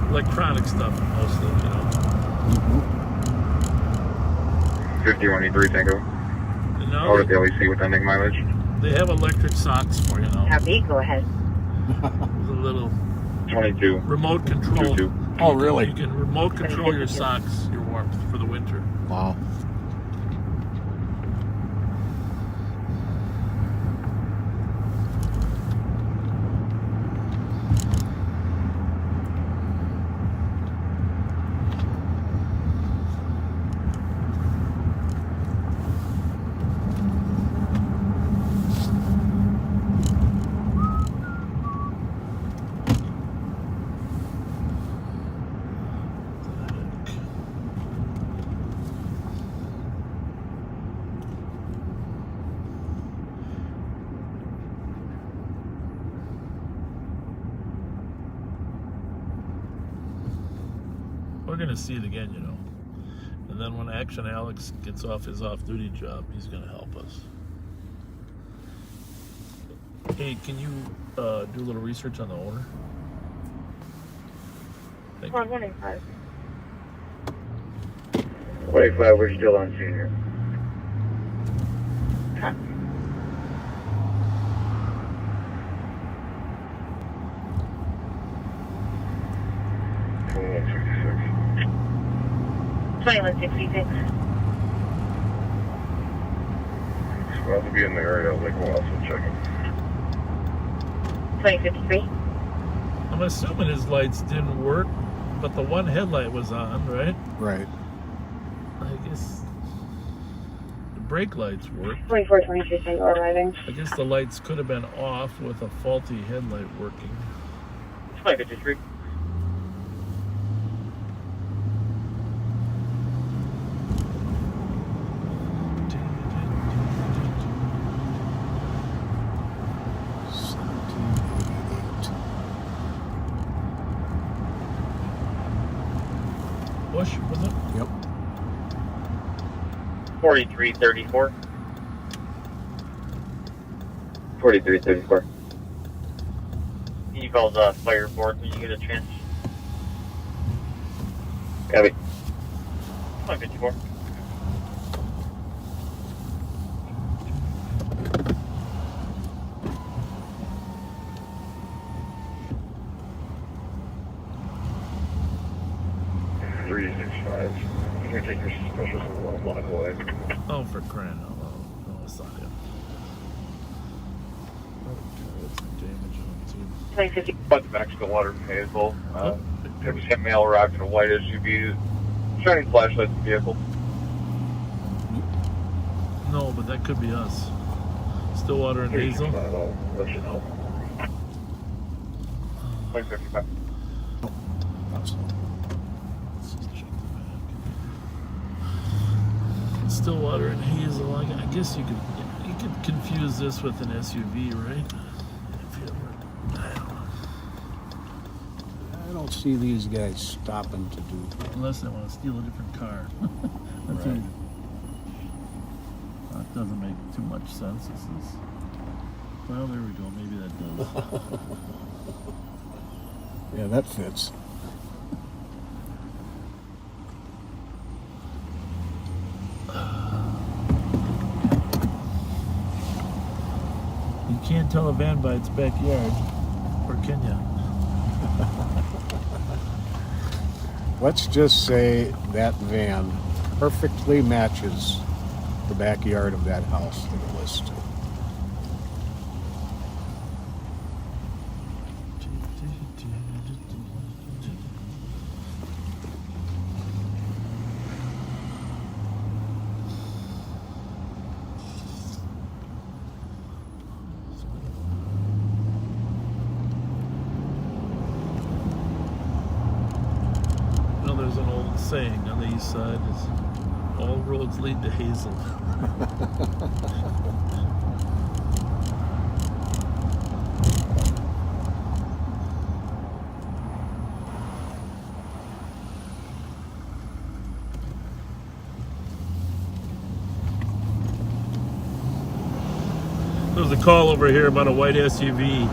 Electronic stuff mostly, you know. Mm-hmm. 5183 Tango. You know, Out at the LEC with ending mileage. they have electric socks for you know. Copy, go ahead. With a little 22. remote control. 22. Oh, really? You can remote control your socks, your warmth for the winter. Wow. We're gonna see it again, you know. And then when Action Alex gets off his off-duty job, he's gonna help us. Hey, can you do a little research on the owner? Thank you. 185. 25, we're still on senior. Silent 66. About to be in the area, like we'll also check it. 2053. I'm assuming his lights didn't work, but the one headlight was on, right? Right. I guess the brake lights worked. 2423 arriving. I guess the lights could have been off with a faulty headlight working. 2053. Bush, was it? Yep. 4334. 4334. You call the fire board when you get a chance. Copy. 154. You're gonna take your special a little block away. Oh, for crying out loud. No, it's not him. Oh, that's some damage on it, too. 2050. But back to the water in Hazel. There was a male rock in a white SUV. Shining flashlights in the vehicle. No, but that could be us. Stillwater and Hazel. I'll let you know. 2055. Let's just check the back. Stillwater and Hazel. I guess you could confuse this with an SUV, right? If you ever, I don't know. I don't see these guys stopping to do that. Unless they want to steal a different car. That's Right. it. That doesn't make too much sense. This is. Well, there we go. Maybe that does. Yeah, that fits. You can't tell a van by its backyard, or can you? Let's just say that van perfectly matches the backyard of that house to the list. You know, there's an old saying on the east side is all roads lead to Hazel. There was a call over here about a white SUV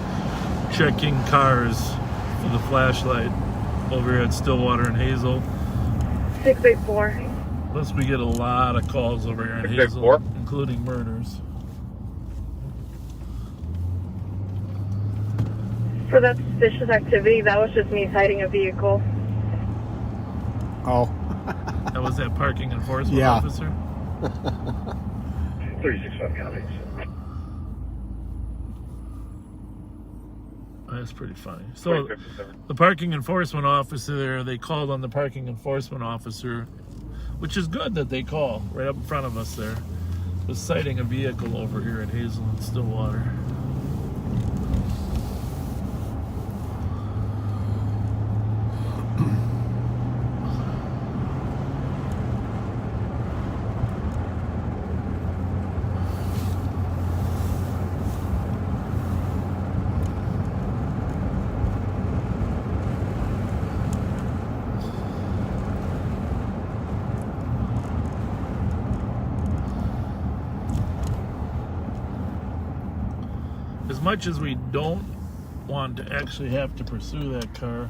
checking cars for the flashlight over here at Stillwater and Hazel. 684. Plus, we get a lot of calls over here in Hazel, 684. including murders. For that suspicious activity, that was just me citing a vehicle. Oh. That was that parking enforcement Yeah. officer? 36.5 counties. That's pretty funny. So the parking enforcement officer there, they called on the parking enforcement officer, which is good that they call right up in front of us there, was citing a vehicle over here at Hazel and Stillwater. As much as we don't want to actually have to pursue that car,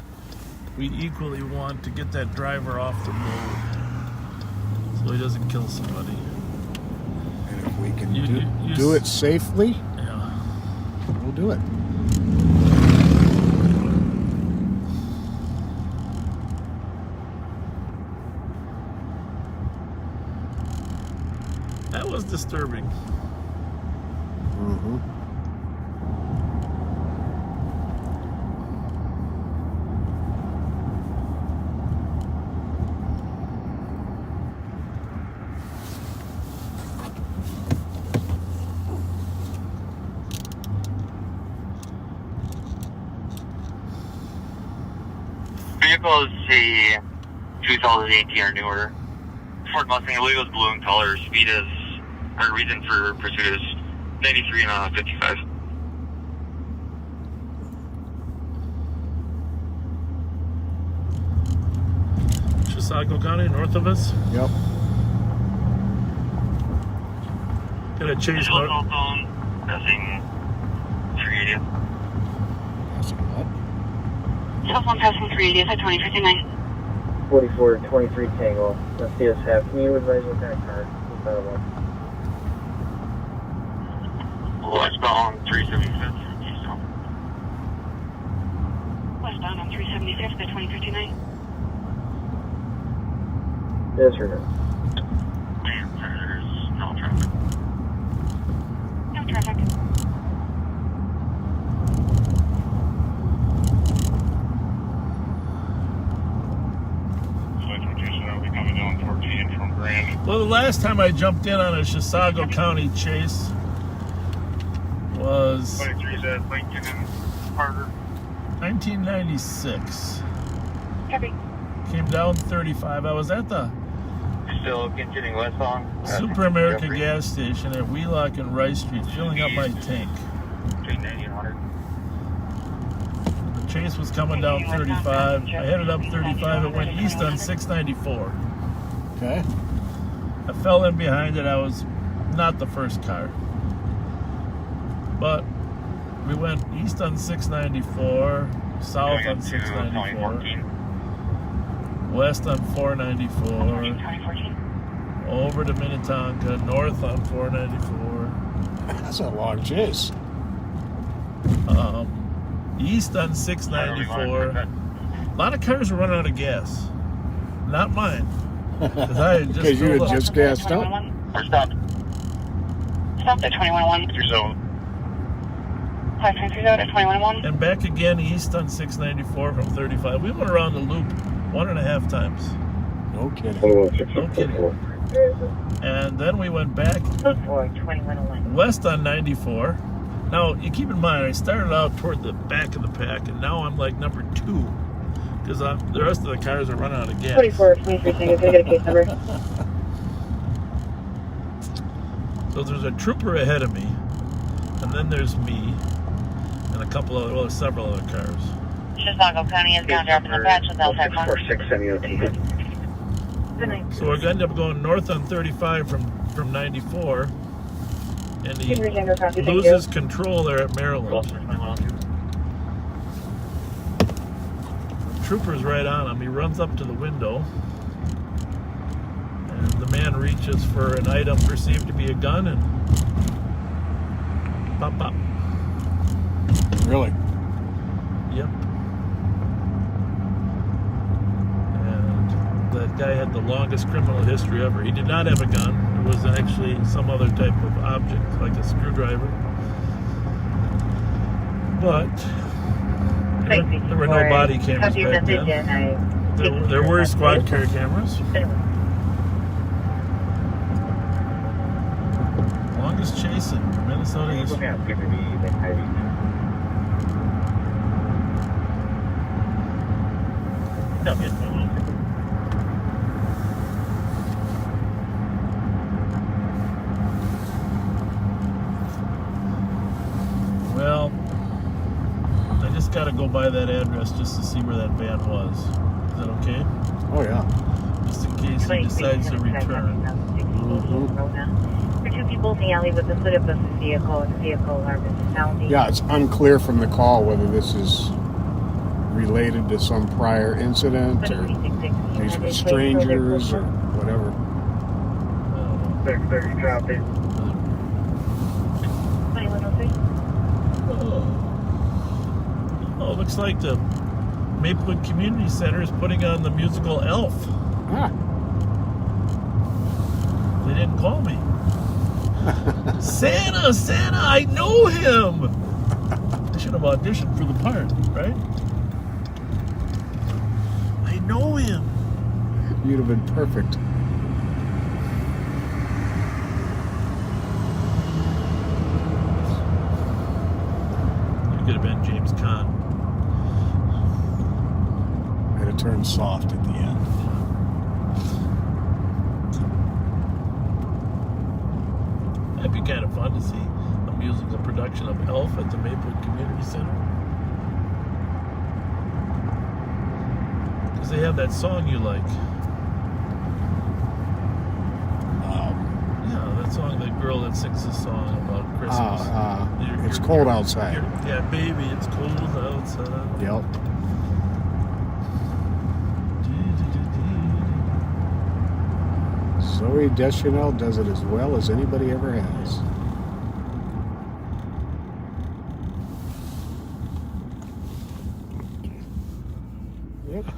we equally want to get that driver off the road so he doesn't kill somebody. And if we can do it safely, Yeah. we'll do it. That was disturbing. Mm-hmm. Vehicle is a 2018 or newer Ford Mustang. I believe it was blue in color. Speed is, or reason for pursuit is 93 and 55. Chisago County, north of us. Yep. Got a chase Cell north. phone, passing 380. Passing what? Cell phone passing 380 at 2059. 4423 Tango. Let's see us have. Can you advise what kind of car? Westbound 375th, eastbound. Westbound on 375th at 2059. Yes, sir. And there's no traffic. No traffic. I'll be coming down 14 from Grand. Well, the last time I jumped in on a Chisago County chase was 23's at Lincoln and Carter. 1996. Copy. Came down 35. I was at the Still continuing westbound. Super America gas station at Wheelock and Rice Street, filling up my tank. Between 90 and 100. The chase was coming down 35. I headed up 35. It went east on 694. Okay. I fell in behind it. I was not the first car. But we went east on 694, south on 694, west on 494, 2014. over to Minnetonka, north on 494, That's a long chase. east on 694. A lot of cars were running out of gas. Not mine. Because I had just Because you filled had up. just gassed up. Or stop. Stopped at 2101. Your zone. 5330 at 2101. And back again east on 694 from 35. We went around the loop 1.5 times. No kidding. No kidding. And then we went back For 2101. west on 94. Now, you keep in mind, I started out toward the back of the pack, and now I'm like number 2. Because the rest of the cars are running out of gas. 2423 Tango. Can I get a case number? So there's a trooper ahead of me, and then there's me, and a couple other, well, several other cars. Chisago County is now dropping the patch with L-type 1. 646 MEOT. So we're going to end up going north on 35 from 94, and he Tango, copy. Thank you. loses control there at Maryland. Trooper's right on him. He runs up to the window, and the man reaches for an item perceived to be a gun, and pop, pop. Really? Yep. And that guy had the longest criminal history ever. He did not have a gun. It was actually some other type of object, like a screwdriver. But there were no body cameras back then. There were squad car cameras. Longest chase in Minnesota history. Well, I just got to go by that address just to see where that van was. Is that okay? Oh, yeah. Just in case he decides to return. There are two people in the alley with the hood of a vehicle and vehicle alarm is sounding. Yeah, it's unclear from the call whether this is related to some prior incident or these were strangers or whatever. 630 copy. 2103. Oh, looks like the Maplewood Community Center is putting on the musical Elf. Ah. They didn't call me. Santa, I know him. I should have auditioned for the part, right? I know him. You'd have been perfect. You could have been James Caan. And it turned soft at the end. That'd be kind of fun to see a musical production of Elf at the Maplewood Community Center. Because they have that song you like. Yeah, that song, that girl that sings the song about Christmas. It's cold outside. Yeah, baby, it's cold outside. Yep. Zoe Deschanel does it as well as anybody ever has.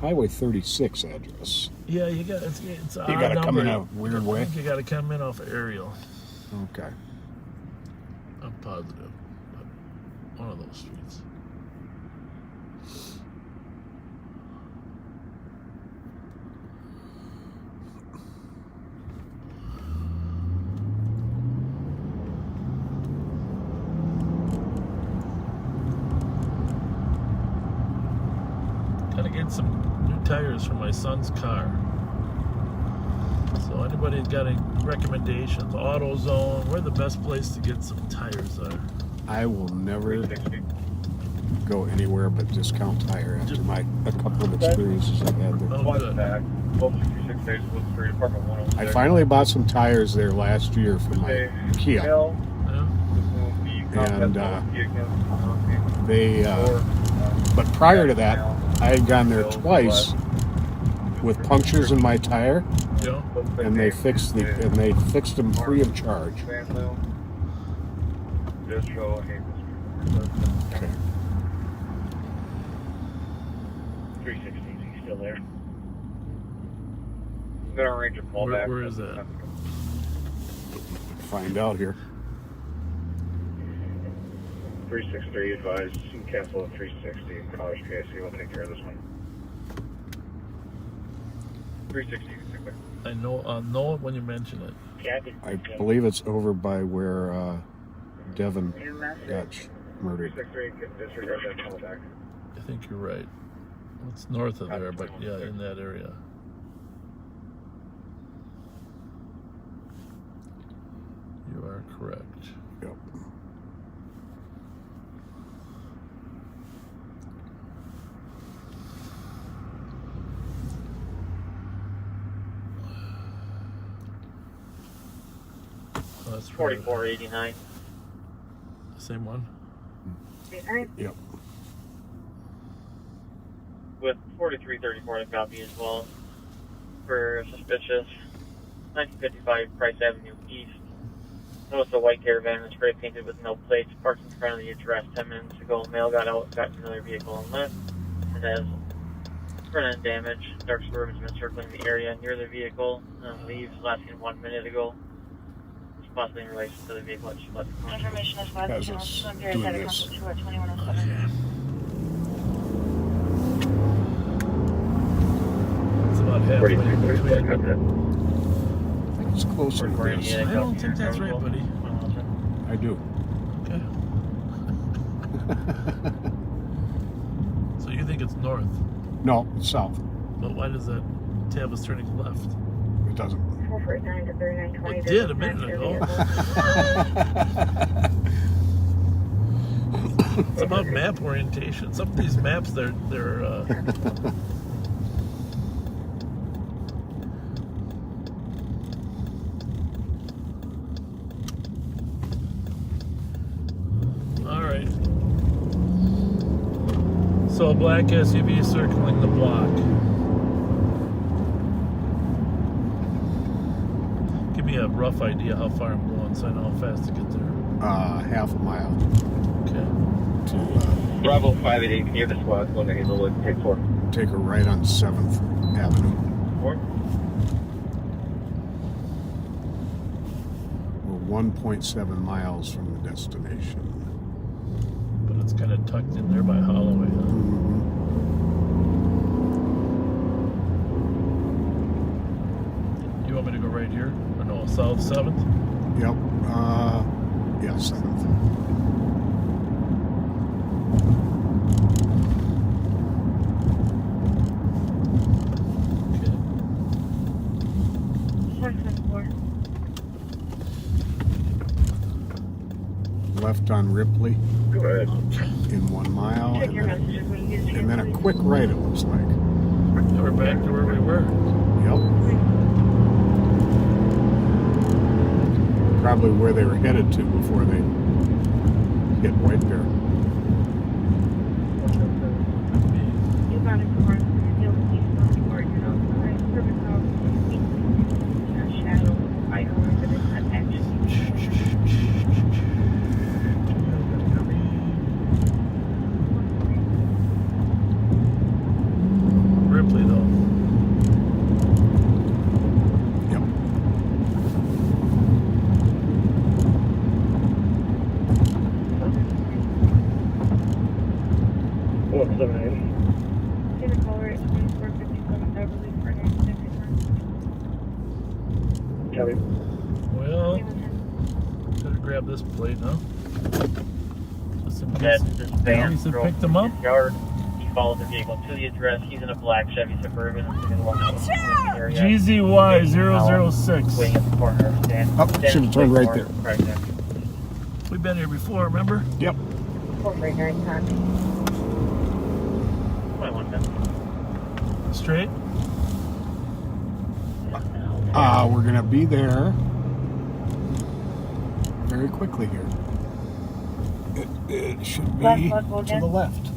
Highway 36 address. Yeah, you got it's an You odd gotta come in number. a weird way. I think you got to come in off of Ariel. Okay. I'm positive, but one of those streets. Gotta get some new tires for my son's car. So anybody's got any recommendations? AutoZone, where the best place to get some tires are? I will never go anywhere but Discount Tire after a couple of experiences I've had there. Oh, good. I finally bought some tires there last year for my Kia. Yeah. And they, but prior to that, I had gone there twice with punctures in my tire, Yeah. and they fixed them free of charge. Okay. 360, he's still there. I'm gonna arrange a call back. Where is that? Find out here. 363 advised. You can cancel at 360. College PSC will take care of this one. 360, you can take it. I know it when you mention it. I believe it's over by where Devin got murdered. 363, can disregard that call back. I think you're right. It's north of there, but yeah, in that area. You are correct. Yep. Oh, that's 4489. Same one. Yep. With 4334 to copy as well. For suspicious. 1955 Price Avenue East. Notice a white caravan was spray painted with no plates, parked in front of the address 10 minutes ago. Mail got out, got in another vehicle and left. And as Front end damage. Dark Suburban's been circling the area near the vehicle. Leaves lasting 1 minute ago. It's possibly in relation to the vehicle that she left. Information is Has last us channel. doing this. 2107. It's about halfway between. I think it's closer to this. I don't think that's right, buddy. I do. Okay. So you think it's north, No, it's south. but why does that tab us turning left? It doesn't. 449 to 3920. It did a minute ago. It's about map orientation. Some of these maps, they're all right. So a black SUV circling the block. Give me a rough idea how far I'm going so I know how fast to get there. Half a mile Okay. to Bravo 588, can you have the squad go to Hazelwood, take 4. take a right on 7th Avenue. 4. We're 1.7 miles from the destination. But it's kind of tucked in there by Holloway, huh? You want me to go right here? Or no, South 7th? Yep. Yeah, 7th. Okay. 474. Left on Ripley Go ahead. in 1 mile, Check and your then, messages when you use and then a quick right, it looks like. Now we're back to where we were. Yep. Probably where they were headed to before they hit White Bear. You got it for us. You'll see some report, you know, service house, shadow, I don't know, but it's not actually. Ripley, though. Yep. Oh, 78. See the caller at 2457 Beverly for an accident. Copy. Well, better grab this plate, huh? Just in case. That's this van. He said drove pick them up? his yard. He followed the vehicle to the address. He's in a black Chevy Suburban. GZY 006. Waiting at the corner. Oh, should have turned right there. Right there. We've been here before, remember? Yep. 439 copy. 21 minutes. Straight? We're gonna be there very quickly here. It should be Left, to again. the left.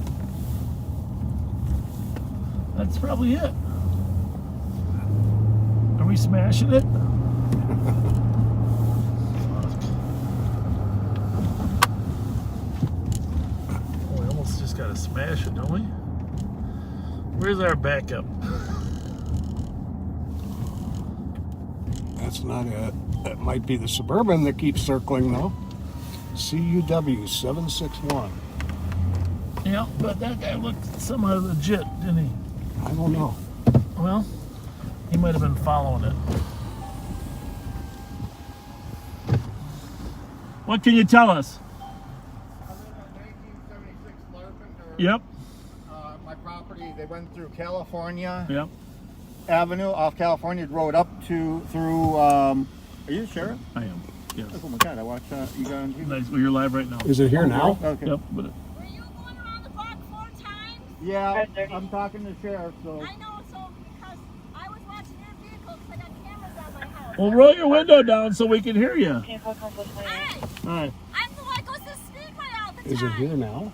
That's probably it. Are we smashing it? Fuck. Oh, we almost just gotta smash it, don't we? Where's our backup? That's not it. That might be the Suburban that keeps circling though. CUW 761. Yeah, but that guy looked somehow legit, didn't he? I don't know. Well, he might have been following it. What can you tell us? I live on 1976 Larpin. Yep. My property, they went through California Yep. Avenue, off California Road, up to, through, are you the sheriff? I am. Yes. Oh my God, I watched, you got on TV. Nice. Well, you're live right now. Is it here now? Okay. Yep. But Were you going around the block 4 times? Yeah, I'm talking to the sheriff, so. I know, so because I was watching your vehicle because I got cameras on my house. well, roll your window down so we can hear you. Hey, All right. I'm the one that goes to the speedway all the time. Is it here now?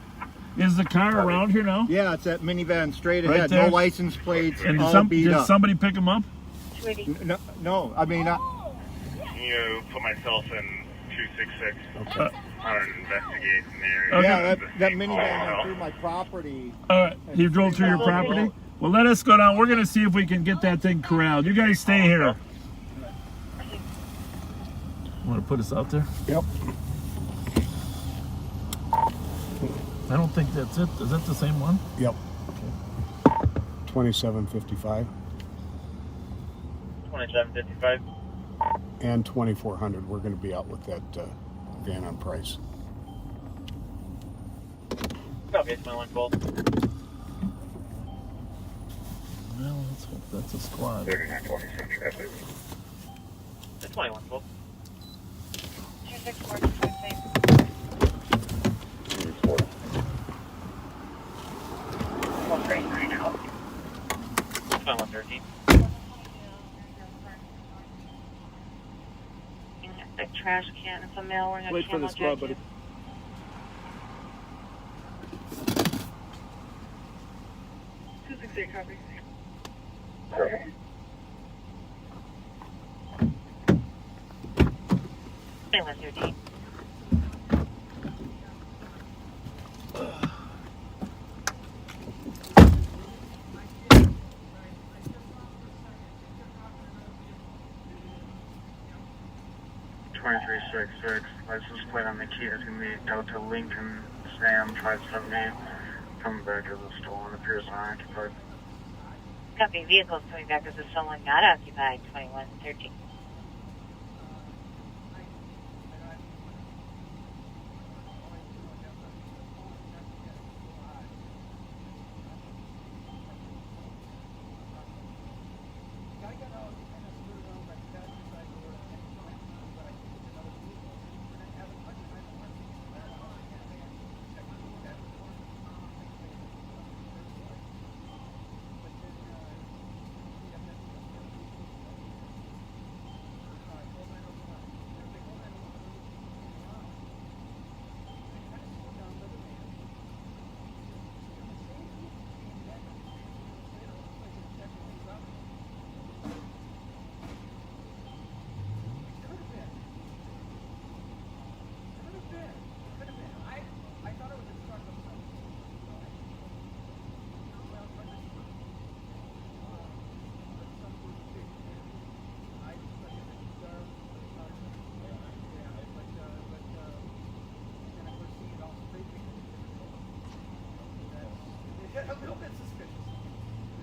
Is the car around here now? Yeah, it's that minivan straight Right ahead, there? no license plates, And all beat did up. somebody pick him up? No, I mean, Oh, Can you put myself in 266? Uh, I don't investigate in the area. Okay. yeah, that minivan went through my property. all right. He drove through your property? Well, let us go down. We're going to see if we can get that thing corralled. You guys stay here. Want to put us out there? Yep. I don't think that's it. Is that the same one? Yep. 2755 2755. and 2400. We're going to be out with that van on price. Copy, 2112. Well, let's hope that's a squad. 3926, that's it. The 2112. 264, 256. 139 out. 2113. A trash can and some mail. We're gonna Wait for the squad, buddy. 268 copy. Okay. Stay with your team. License plate on the key is going to be Delta Lincoln Sam 578. Coming back as a stolen, appears unoccupied. Copy. Vehicles coming back as a someone not occupied. 2113. A little bit suspicious.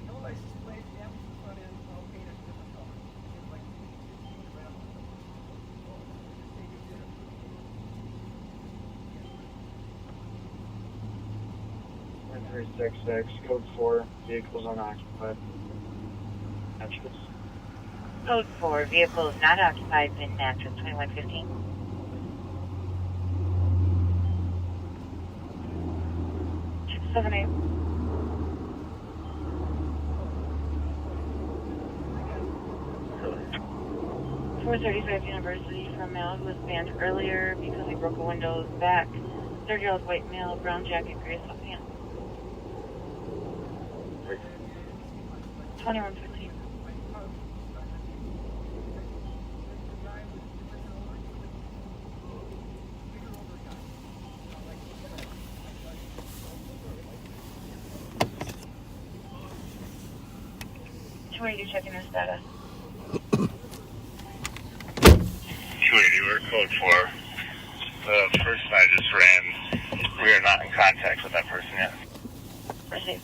No license plate, the ambulance in front end, all painted a different color. It's like 16 around. Just take it to 366, code 4, vehicles unoccupied. Matches. Code 4. Vehicles not occupied. VIN matches. 2115. Seven eight. 435 University from male who was banned earlier because he broke a window's back. 30-year-old white male, brown jacket, gray sweatpants. 2115. Where are you checking your status? 280, we're code 4. The person I just ran, we are not in contact with that person yet. Received.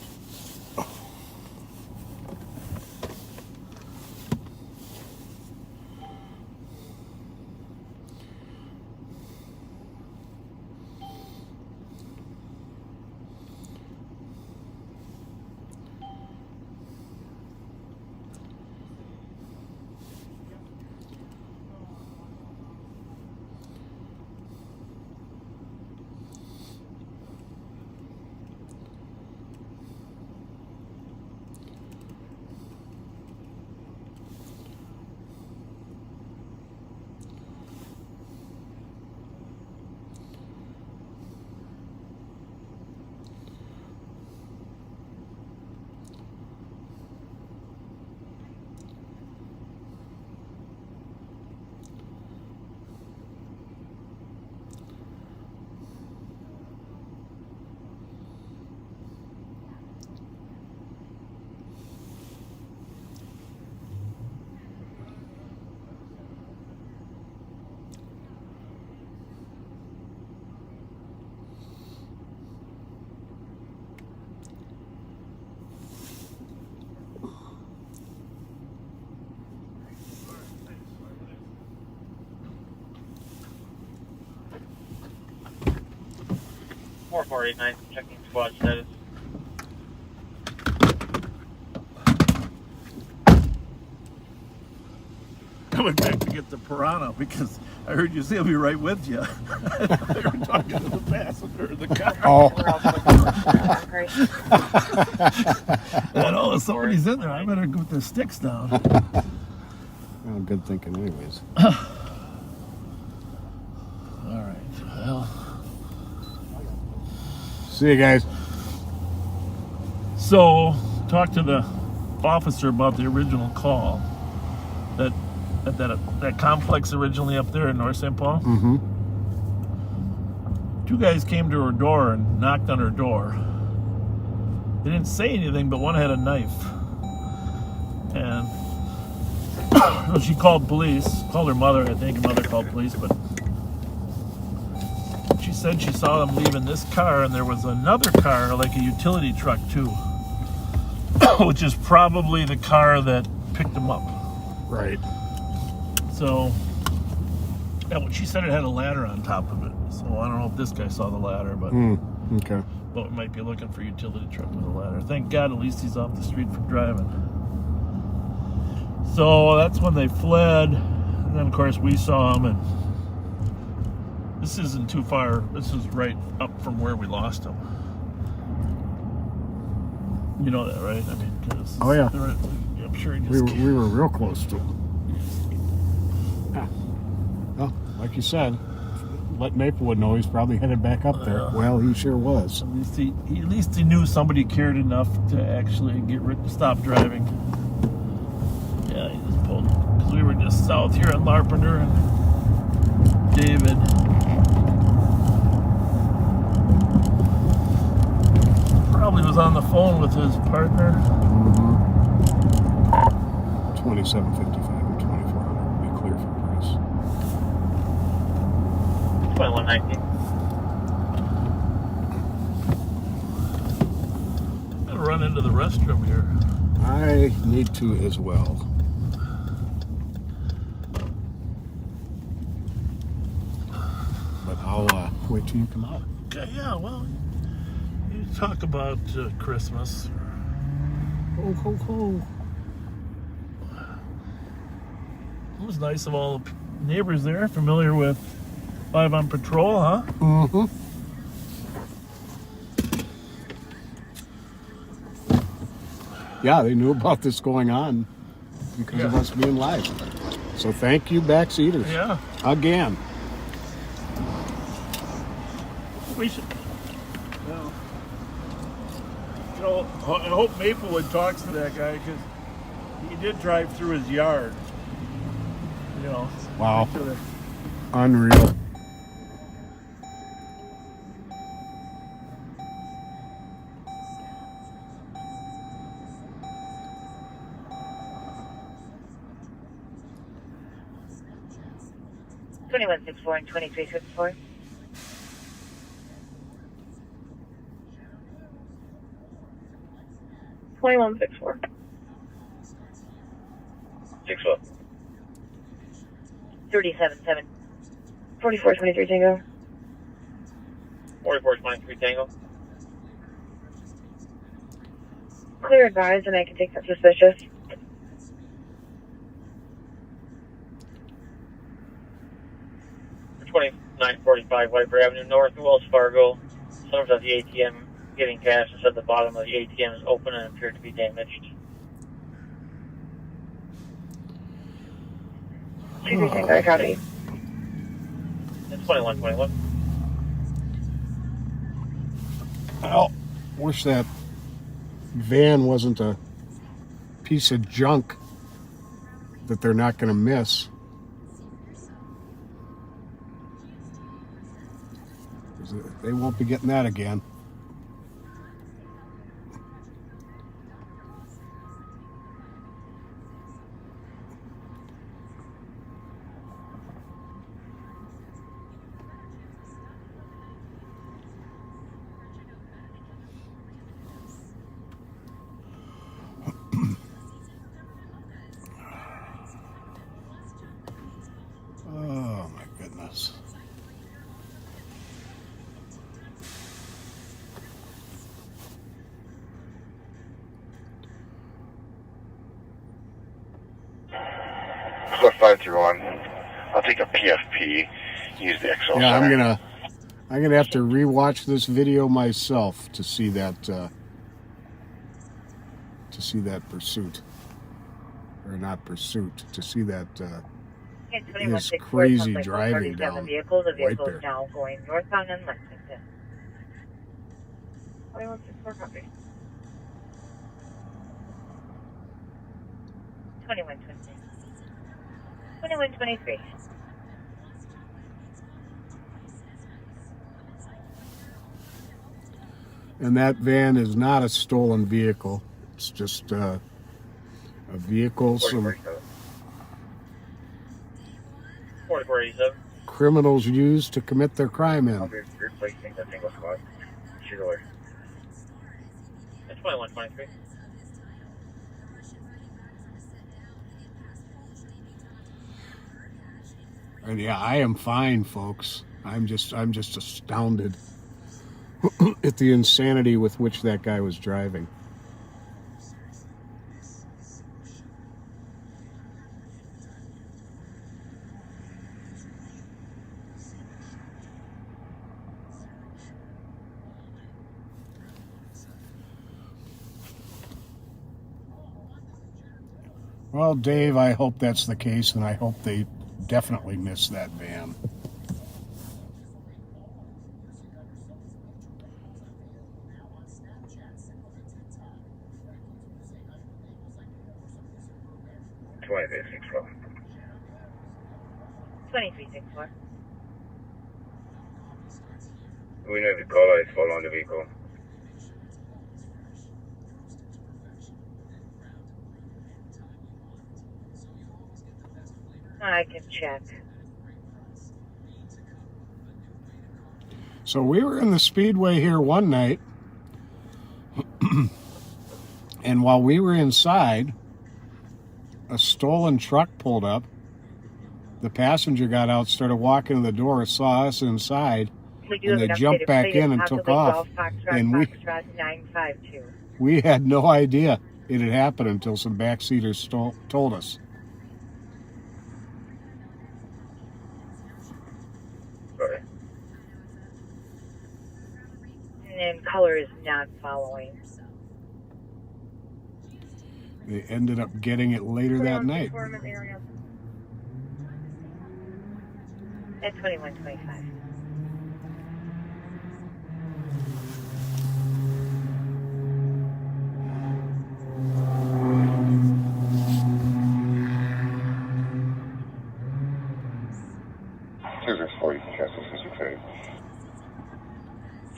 4489, checking squad status. I went back to get the piranha because I heard you say I'll be right with you. They were talking to the passenger in the car. Oh. And oh, somebody's in there. I better put the sticks down. Well, good thinking anyways. All right. Well, See you guys. so talk to the officer about the original call. That complex originally up there in North St. Paul. Mm-hmm. Two guys came to her door and knocked on her door. They didn't say anything, but one had a knife. And so she called police, called her mother. I think her mother called police, but she said she saw them leaving this car, and there was another car, like a utility truck too, which is probably the car that picked them up. Right. So, yeah, she said it had a ladder on top of it. So I don't know if this guy saw the ladder, but Okay. we might be looking for a utility truck with a ladder. Thank God, at least he's off the street from driving. So that's when they fled, and then of course we saw him. And this isn't too far. This is right up from where we lost him. You know that, right? I mean, 'cause Oh, yeah. I'm sure he We just. were real close to him. Yeah. Well, like you said, let Maplewood know he's probably headed back up there. Well, he sure was. At least he knew somebody cared enough to actually stop driving. Yeah, he just pulled, because we were just south here on Larpenter and David. Probably was on the phone with his partner. 2755 and 2400 would be clear for price. 2119. I'm gonna run into the restroom here. I need to as well. But I'll wait till you come out. Okay, yeah, well, you talk about Christmas. Ho, ho, ho. It was nice of all the neighbors there, familiar with Live on Patrol, huh? Mm-hmm. Yeah, they knew about this going on because of us being live. So thank you, backseaters. Yeah. Again. We should. Well, you know, I hope Maplewood talks to that guy because he did drive through his yard. You know. Wow. Make sure that- Unreal. $21.64 and $23.54. $21.64. 6 up. 37.7. 44.23 Tango. 4423 Tango. Clear advised, and I can take that suspicious. For 2945 Viper Avenue North, Wells Fargo. Someone's at the ATM getting cash and said the bottom of the ATM is open and appeared to be damaged. 23 Tango, I copy. It's 2121. Well, wish that van wasn't a piece of junk that they're not going to miss. They won't be getting that again. Oh my goodness. 531. I'll take a PFP. Use the XL. Yeah, I'm gonna have to rewatch this video myself to see that pursuit, or not pursuit, to see that his crazy driving down The vehicle right is there. now going northbound in Lexington. 2164 copy. 2120. 2123. And that van is not a stolen vehicle. It's just a vehicle some 4487. criminals use to commit their crime I'll in. be replacing the single spot. Shoot alert. That's 2123. And yeah, I am fine, folks. I'm just astounded at the insanity with which that guy was driving. Well, Dave, I hope that's the case, and I hope they definitely miss that van. $2364. 2364. We know the caller is following the vehicle. I can check. So we were in the Speedway here one night, and while we were inside, a stolen truck pulled up. The passenger got out, started walking to the door, saw us inside, and they jumped back in and took off. And we had no idea it had happened until some backseaters told us. Sorry. And color is not following. They ended up getting it later that night. At 2125.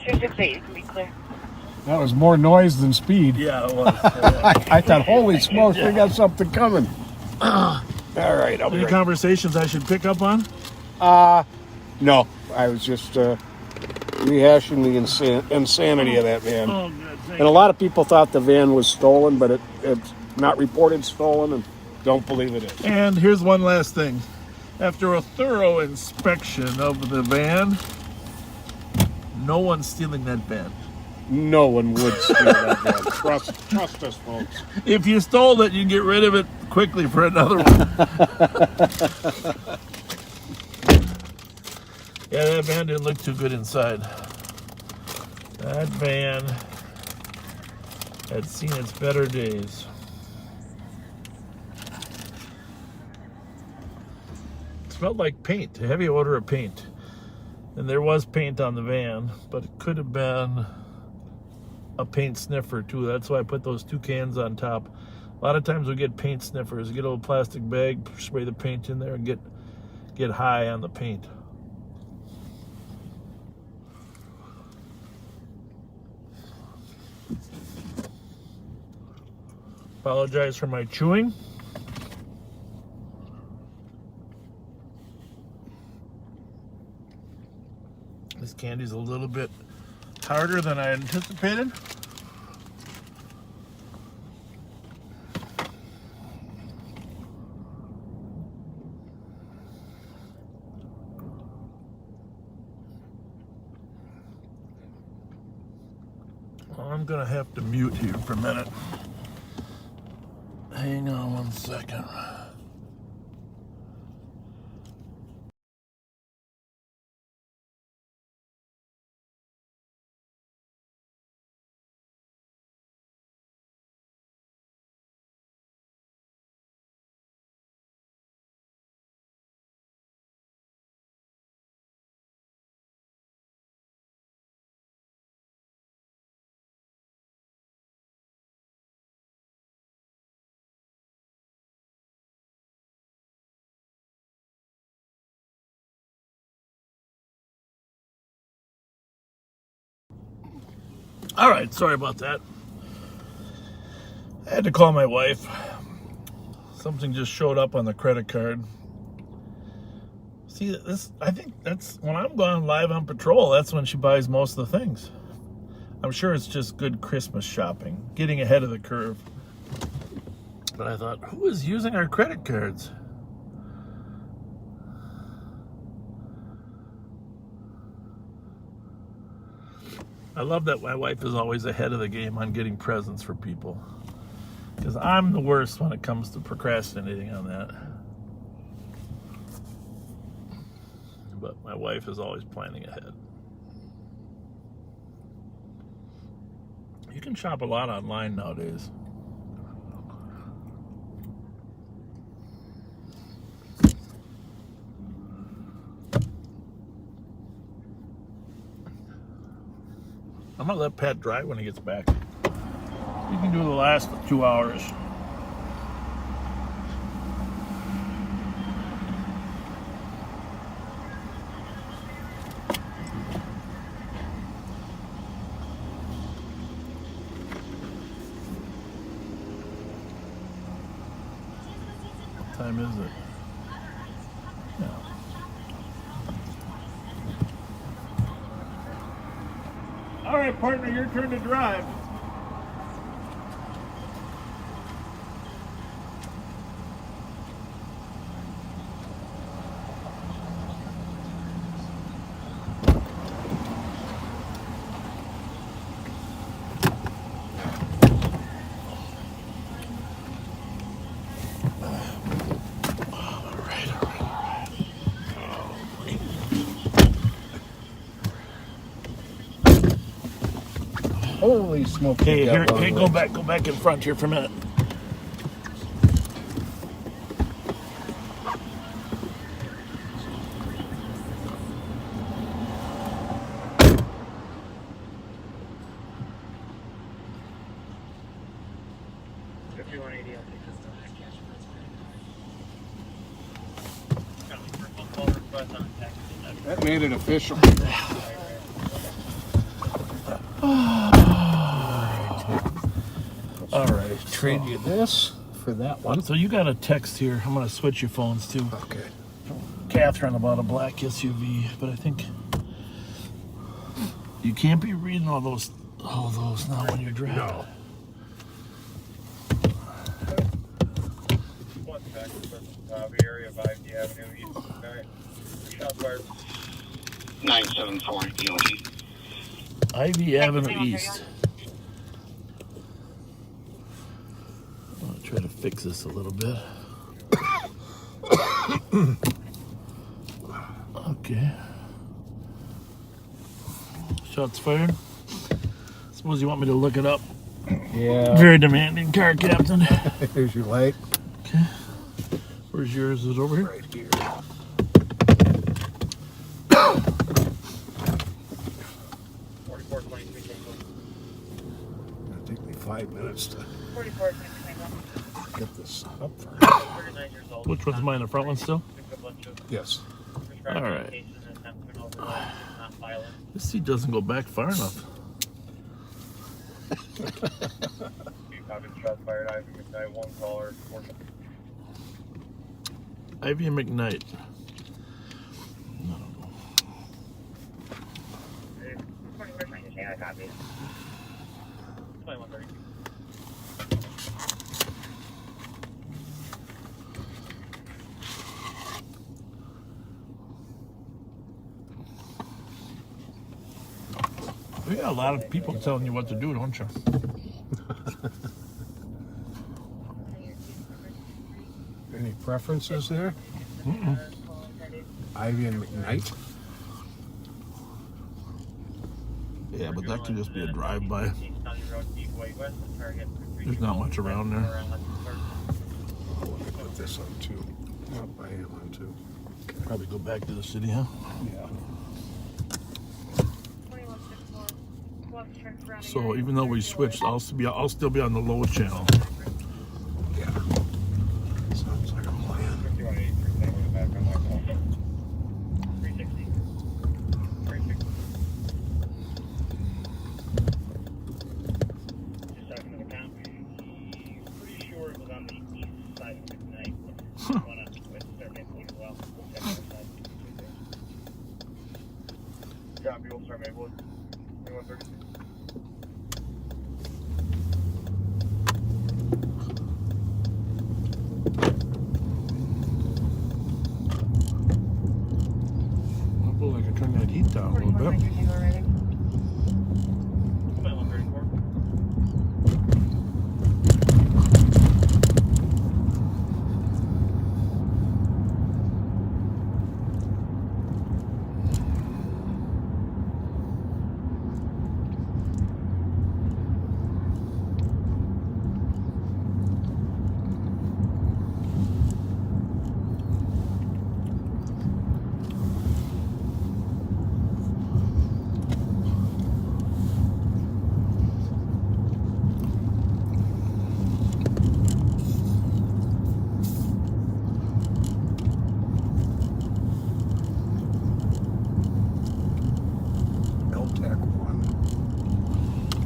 You can be clear. That was more noise than speed. Yeah, it was. I thought, holy smokes, we got something coming. All right, I'll be Any right. conversations I should pick up on? No, I was just rehashing the insanity of that van. Oh, good. Thank And a lot of people thought the van was stolen, but it's not reported stolen, and don't believe it is. And here's one last thing. After a thorough inspection of the van, no one's stealing that van. No one would steal that van. Trust us, folks. If you stole it, you can get rid of it quickly for another one. Yeah, that van didn't look too good inside. That van had seen its better days. It smelled like paint, a heavy odor of paint. And there was paint on the van, but it could have been a paint sniffer too. That's why I put those 2 cans on top. A lot of times we get paint sniffers. Get a little plastic bag, spray the paint in there, and get high on the paint. Apologize for my chewing. This candy's a little bit harder than I anticipated. I'm gonna have to mute here for a minute. Hang on one second. All right, sorry about that. I had to call my wife. Something just showed up on the credit card. See, this, I think that's when I'm going live on patrol, that's when she buys most of the things. I'm sure it's just good Christmas shopping, getting ahead of the curve. But I thought, who is using our credit cards? I love that my wife is always ahead of the game on getting presents for people. Because I'm the worst when it comes to procrastinating on that. But my wife is always planning ahead. You can shop a lot online nowadays. I'm gonna let Pat drive when he gets back. You can do the last 2 hours. What time is it? Yeah. All right, partner, your turn to drive. Holy smoke! Hey, here, go back in front here for a minute. That made it official. All right, Trade you this for that one. So you got a text here. I'm gonna switch your phones too. Okay. Catherine about a black SUV, but I think you can't be reading all those now when you're driving. No. Area of Ivy Avenue East. 974 EOT. Ivy Avenue East. I'm gonna try to fix this a little bit. Okay. Shots fired. Suppose you want me to look it up. Yeah. Very demanding car captain. Here's your light. Okay. Where's yours? Is it over here? Right here. It'll take me 5 minutes to get this up first. Which one's mine? The front one still? Yes. All right. This seat doesn't go back far enough. Shots fired, Ivy McKnight, one caller. Ivy and McKnight. We got a lot of people telling you what to do, don't you? Any preferences there? Mm-mm. Ivy and McKnight. Yeah, but that could just be a drive-by. There's not much around there. I want to put this on too. Yep, I am on too. Okay. Probably go back to the city, huh? Yeah. So even though we switched, I'll still be on the low channel. Yeah. Sounds like a plan. 360. 360. 2136. Well, I can turn that heat down a little bit. 4100 Tango Ready. LTAC 1.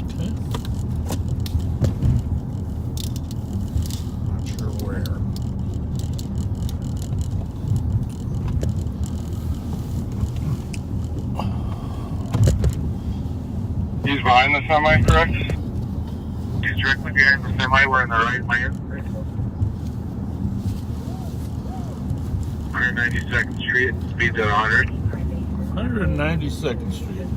Okay. Not sure where. He's behind the semi, correct? He's directly behind the semi. We're in the right lane. 192nd Street, speeds at 100. 192nd Street.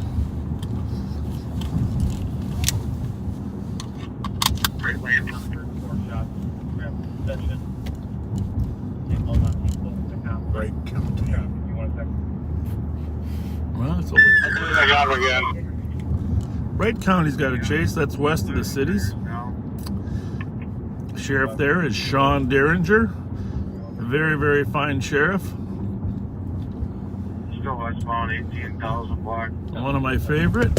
Right lane. Right county. Well, it's over. I got him again. Wright County's got a chase. That's west of the cities. Sheriff there is Sean Derringer. A very, very fine sheriff. Still westbound 18,000 block. One of my favorite.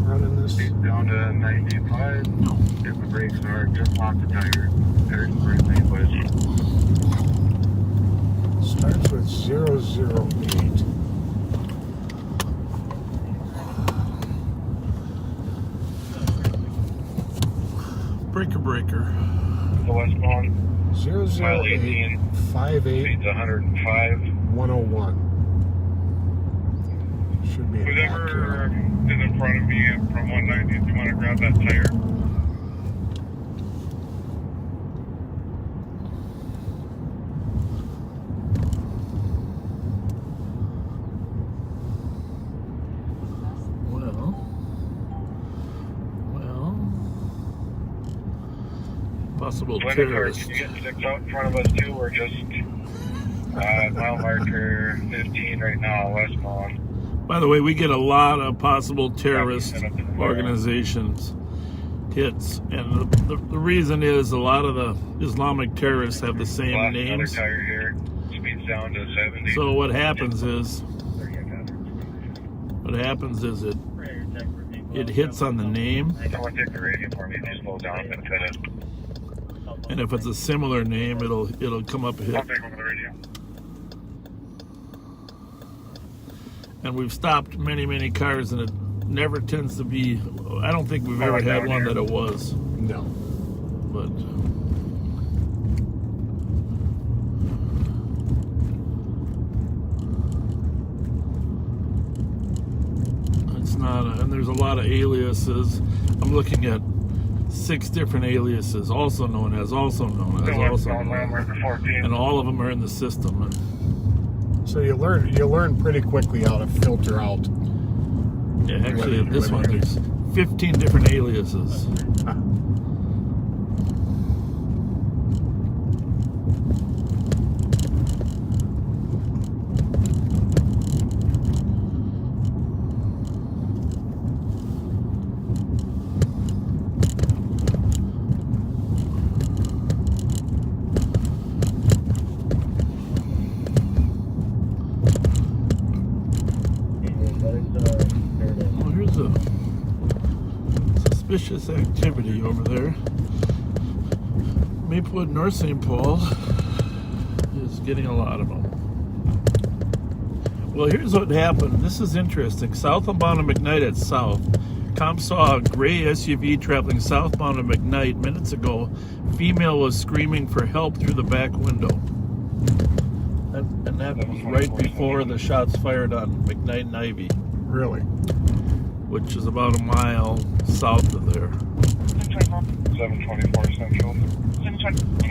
Running this. Speed down to 95. No. If the brakes are just locked the tire. There's the right lane, but Starts with 008. Breaker. the westbound. 008 58 Speed's 105. 101. Should be an Whoever accurate. is in front of me from 190, if you want to grab that tire. Well, possible Linda, terrorist. can you get 6 out in front of us too? We're just mile marker 15 right now, westbound. By the way, we get a lot of possible terrorist organizations hits, and the reason is a lot of the Islamic terrorists have the same Another names. tire here. Speed's down to 70. So what happens is it hits on the name, Someone take the radio for me. Just slow down and fit it. and if it's a similar name, it'll come up a hit. I'll take over the radio. And we've stopped many cars, and it never tends to be. I don't think we've ever had one that it was. No. But it's not. And there's a lot of aliases. I'm looking at 6 different aliases, also known as, and all of them are in the system. And So you learn pretty quickly how to filter out. yeah, actually, this one there's 15 different aliases. Well, here's a suspicious activity over there. Maplewood, North St. Paul is getting a lot of them. Well, here's what happened. This is interesting. Southbound of McKnight at South, Cops saw a gray SUV traveling southbound of McKnight minutes ago. Female was screaming for help through the back window. And that was right before the shots fired on McKnight and Ivy. Really? Which is about a mile south of there. 724 Central. 720. We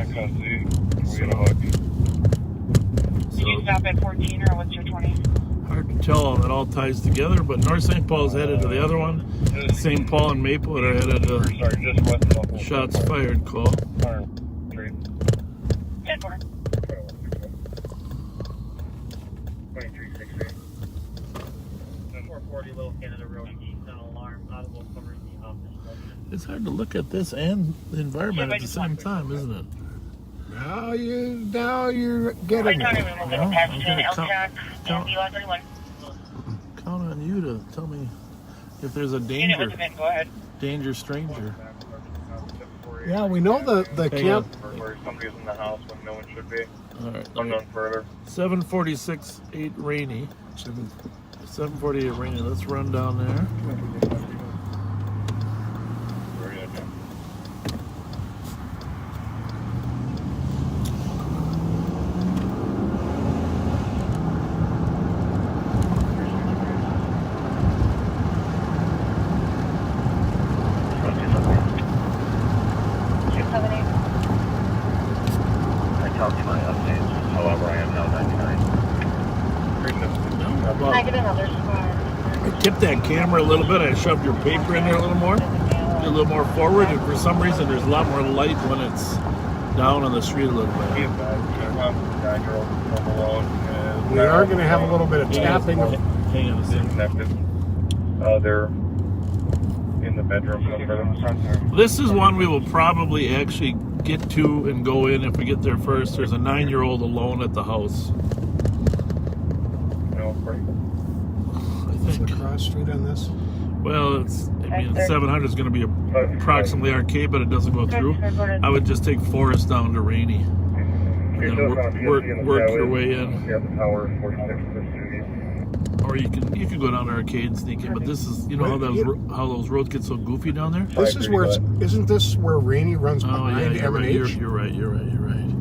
had a hook. Did you stop at 14 or what's your 20? Hard to tell how it all ties together, but North St. Paul's headed to the other one. St. Paul and Maplewood are headed to Just west of shots fired call. 10-4. 2368. 440 Little Canada Road, east on alarm, audible covering the office building. It's hard to look at this and the environment at the same time, isn't it? Now you're getting it. Count on you to tell me if there's a danger stranger. Yeah, we know the camp. Where somebody's in the house when no one should be. All right. Unknown further. 746-8 Rainy. 748 Rainy. Let's run down there. Where are you at now? I talked to my updates. However, I am now 99. I get another squad. I tipped that camera a little bit. I shoved your paper in there a little more. A little more forward. And for some reason, there's a lot more light when it's down on the street a little bit. We are going to have a little bit of tapping. Hang on a second. They're in the bedroom. This is one we will probably actually get to and go in if we get there first. There's a 9-year-old alone at the house. I think. Cross street on this? Well, it's 700 is going to be approximately arcade, but it doesn't go through. I would just take Forest down to Rainy. And then work your way in. Or you can go down to arcade and sneak in, but this is how those roads get so goofy down there. This is where isn't this where Rainy runs behind you're right. M&H? You're right.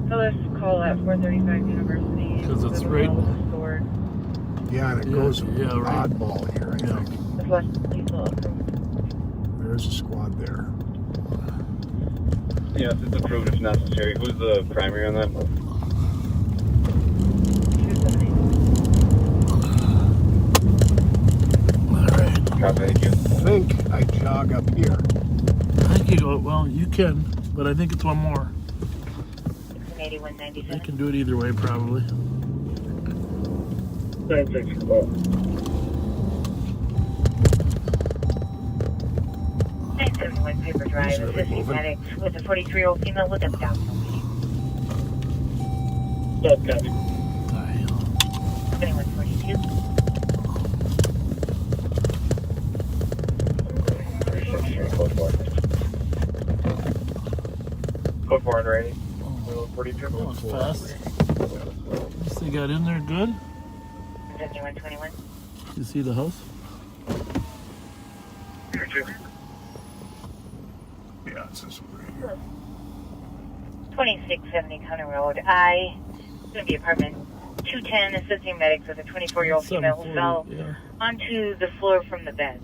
So let's call at 435 University. Because it's right. Yeah, and it goes oddball here, I think. There's a squad there. Yeah, if it's approved, if necessary. Who's the primary on that? Thank you. I think I jog up here. I think you go, well, you can, but I think it's one more. 8197. You can do it either way, probably. Paper Drive, assisting medics with a 43-year-old female with abdominal pain. 2142. Code 4 and Rainy. 42. That was fast. Guess they got in there good. 7121. You see the house? Yeah, it's this one right here. 2670 County Road. It's going to be apartment 210, assisting medics with a 24-year-old female who fell onto the floor from the bed.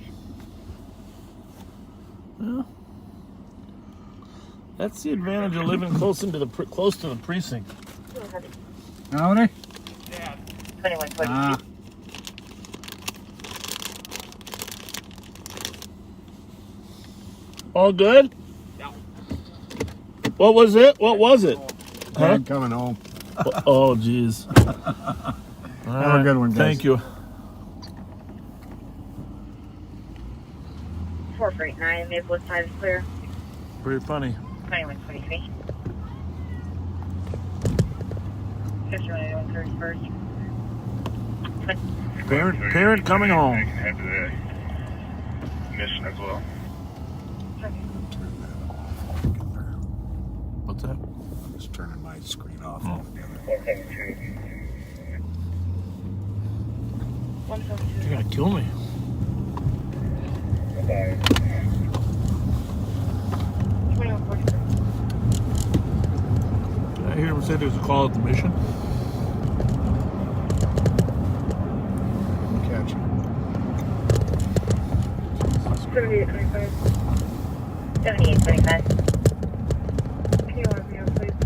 Well, that's the advantage of living close to the precinct. Howdy. 2142. All good? Yeah. What was it? Huh? Coming home. Oh, jeez. Have a good one, guys. Thank you. 449, Maplewood 5 is clear. Very funny. 2123. 5131 first. Parent coming home. Head to the mission as well. What's that? I'm just turning my screen off. You're gonna kill me. Did I hear him say there's a call at the mission? Catch it. 7825. 7825. Can you want me on, please?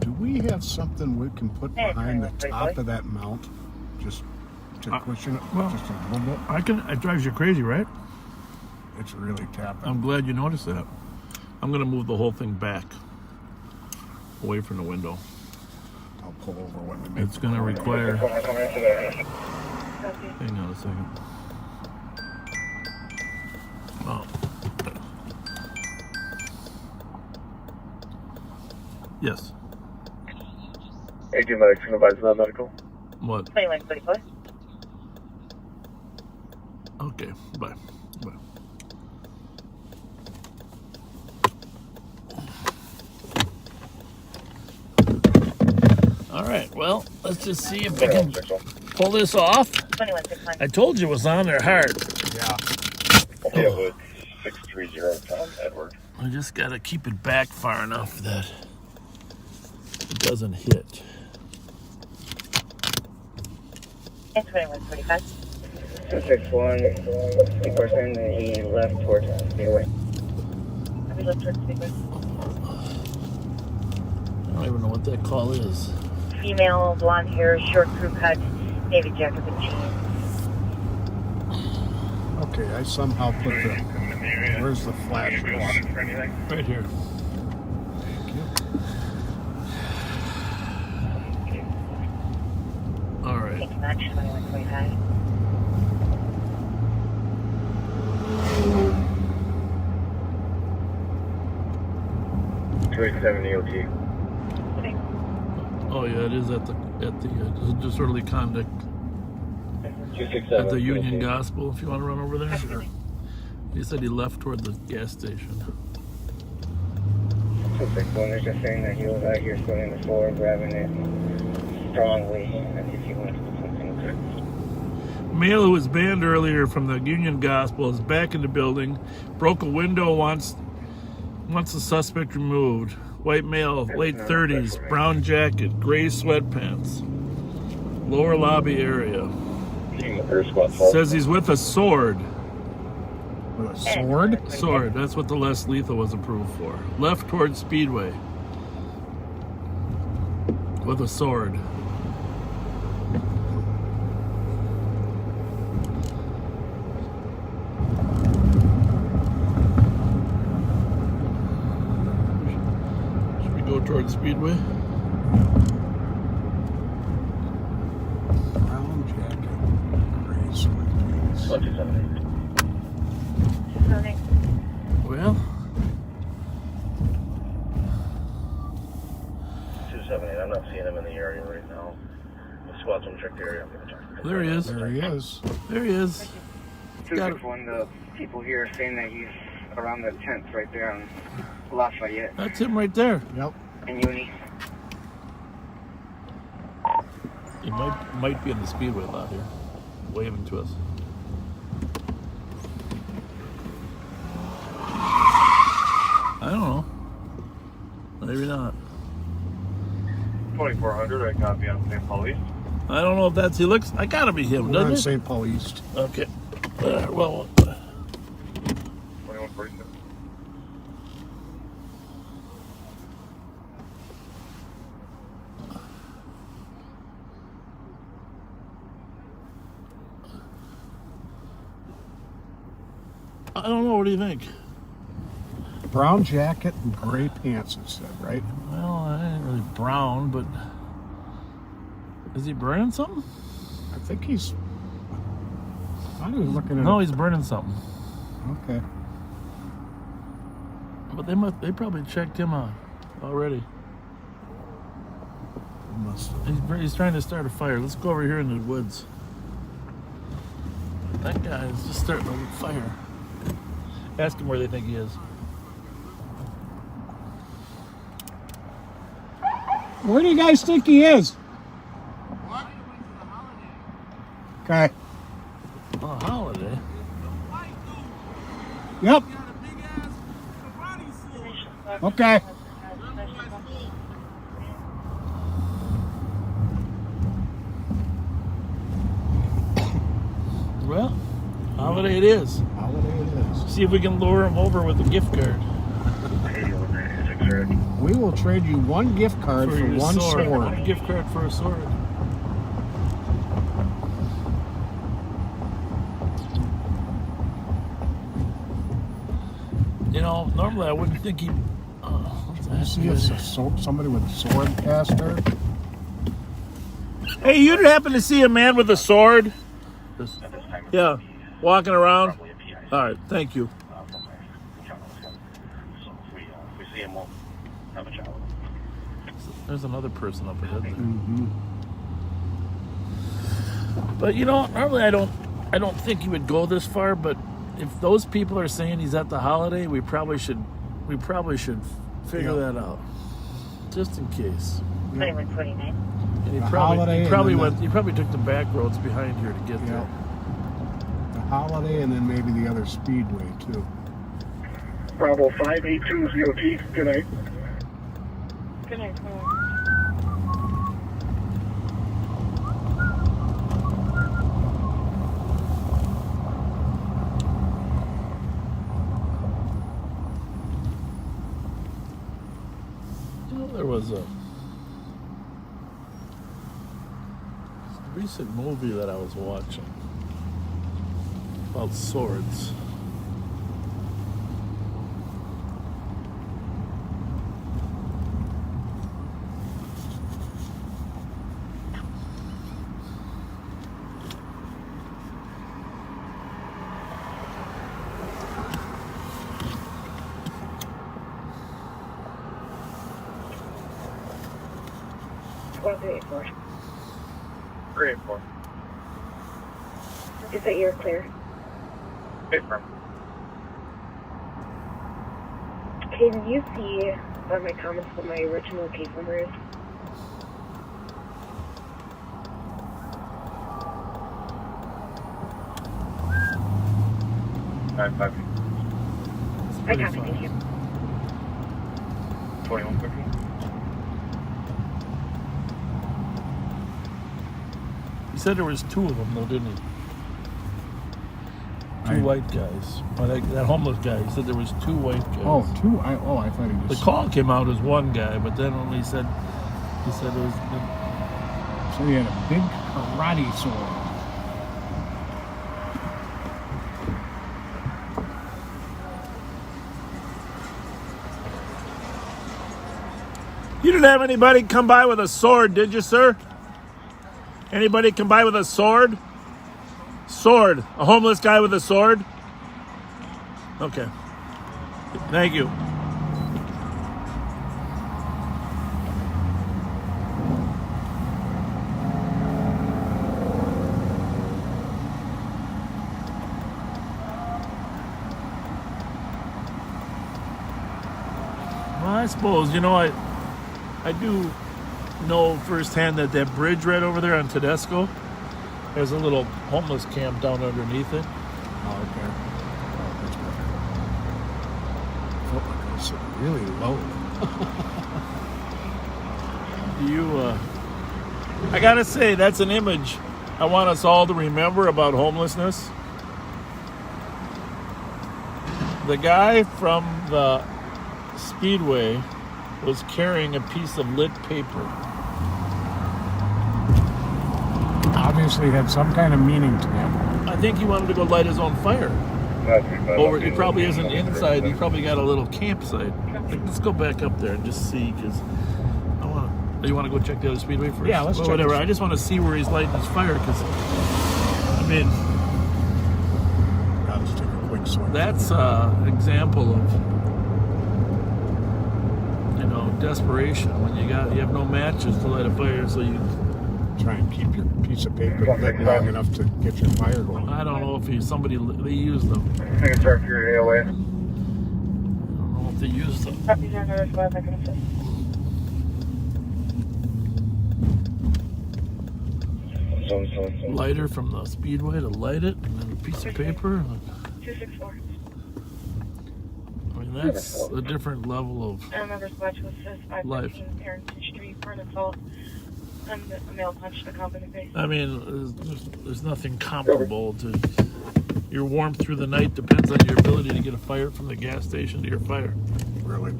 Do we have something we can put behind the top of that mount? Just to cushion it just a little bit? It drives you crazy, right? It's really tapping. I'm glad you noticed that. I'm going to move the whole thing back, away from the window. I'll pull over when we make It's going to require... Hang on a second. Oh. Yes. Hey, do medics can advise about medical? What? 2124. Okay. Bye. Bye. All right. Well, let's just see if we can pull this off. 2161. I told you it was on there hard. Yeah. Yeah, with 630 pound Edward. I just got to keep it back far enough that it doesn't hit. And 2145. 261, the person, he left towards Speedway. We look towards Speedway. I don't even know what that call is. Female, blonde hair, short crew cut, navy jacket with jeans. Okay, I somehow put the... Where's the flash? Right here. All right. Thank you much. 2145. EOT. Oh yeah, it is at the disorderly conduct 267. at the Union Gospel. If you want to run over there. Sure. He said he left toward the gas station. 261, they're just saying that he was out here swinging the floor, grabbing it strongly, and if he wanted to do something with it. Male who was banned earlier from the Union Gospel is back in the building. Broke a window, wants the suspect removed. White male, late 30s, brown jacket, gray sweatpants. Lower lobby area. Says he's with a sword. With a sword? Sword. That's what the less lethal was approved for. Left towards Speedway. With a sword. Should we go towards Speedway? Brown jacket, gray sweatpants. 278. Well, 278. I'm not seeing him in the area right now. The SWAT's gonna check the area. I'm gonna check. there he is. There he is. There he is. 261. The people here are saying that he's around the 10th right there on Lafayette That's him right there. Yep. and Uni. He might be in the Speedway lot here, waving to us. I don't know. Maybe not. 2400, I copy on St. Paul East. I don't know if that's, he looks, I gotta be him, We're on doesn't it? St. Paul East. Okay. Well, 2146. I don't know, what do you think? Brown jacket and gray pants, it said, right? Well, I ain't really brown, but is he burning something? I think he's... I thought he was looking at No, he's burning something. Okay. But they probably checked him out already. Must He's trying to start a fire. Let's go over here in the woods. That guy is just starting a fire. Ask him where they think he is. Where do you guys think he is? What? Okay. On a holiday? Yep. Okay. Well, holiday it is. Holiday it is. See if we can lure him over with a gift card. We will trade you one gift card for your one sword. One gift card for a sword. You know, normally I wouldn't think he'd. I see somebody with a sword past her. Hey, you didn't happen to see a man with a sword? Yeah, walking around. All right, thank you. There's another person up ahead there. Mm-hmm. But you know, normally I don't think he would go this far. But if those people are saying he's at the holiday, we probably should figure that out, just in case. 2129. And he probably took the back roads behind here to get there. The holiday, and then maybe the other speedway too. Bravo 582 ZOT. Good night. Good night. There was a recent movie that I was watching about swords. Great for. Is that you're clear? Confirm. Can you see my comments what my original case number is? I copy, thank you. 2115. He said there was two of them, though, didn't he? Two white guys. Well, that homeless guy. He said there was two white guys. Oh, two? I thought he was. The call came out as one guy, but then when he said it was. So he had a big karate sword. You didn't have anybody come by with a sword, did you, sir? Anybody come by with a sword? Sword. A homeless guy with a sword? Okay. Thank you. Well, I suppose, you know, I do know firsthand that bridge right over there on Tedesco, there's a little homeless camp down underneath it. Oh, okay. Oh, that's better. Felt like I was sitting really low. I gotta say, that's an image I want us all to remember about homelessness. The guy from the Speedway was carrying a piece of lit paper. Obviously had some kind of meaning to him. I think he wanted to go light his own fire. Over, he probably isn't inside. He probably got a little campsite. Let's go back up there and just see, because I want to. You want to go check the other Speedway first? Yeah, let's check. Whatever. I just want to see where he's lighting his fire, because I mean, I'll just take a quick sword. That's an example of, you know, desperation when you have no matches to light a fire, so you try and keep your piece of paper lit long enough to get your fire going. I don't know if they use them. I think it's right for your AOA. I don't know if they use them. Copy 005, I can assist. Lighter from the Speedway to light it, and then a piece of paper. 264. mean, that's a different level of Member's watch was says life. 513 Harrington Street for an assault. And a male punched the cop in the face. I mean, there's nothing comparable to your warmth through the night. Depends on your ability to get a fire from the gas station to your fire. Really?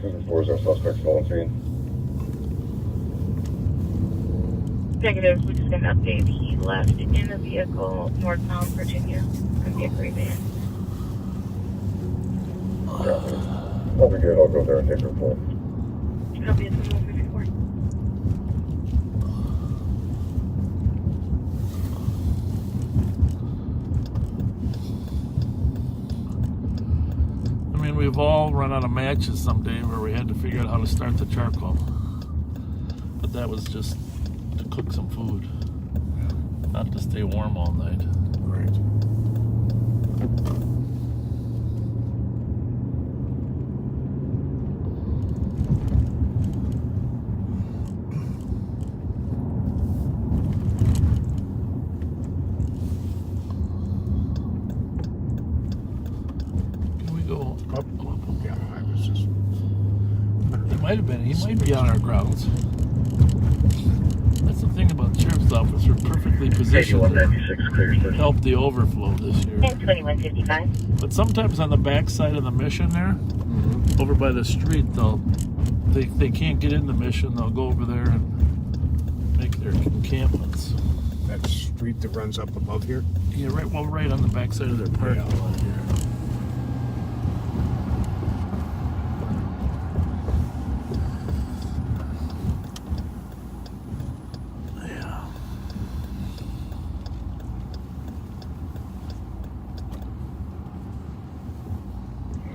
204 is our suspect still on scene. Negative, we just got an update. He left in a vehicle northbound Virginia from the Hickory van. I'll be good. I'll go there and take a report. Copy, it's 154. I mean, we've all run out of matches someday where we had to figure out how to start the charcoal. But that was just to cook some food, not to stay warm all night. Right. Can we go up? Yeah, I was just. He might be on our grounds. That's the thing about the sheriff's office. We're perfectly positioned to help the overflow this year. 2155. But sometimes on the back side of the mission there, over by the street, they can't get in the mission. They'll go over there and make their encampments. That street that runs up above here? Yeah, right on the back side of their parking lot here.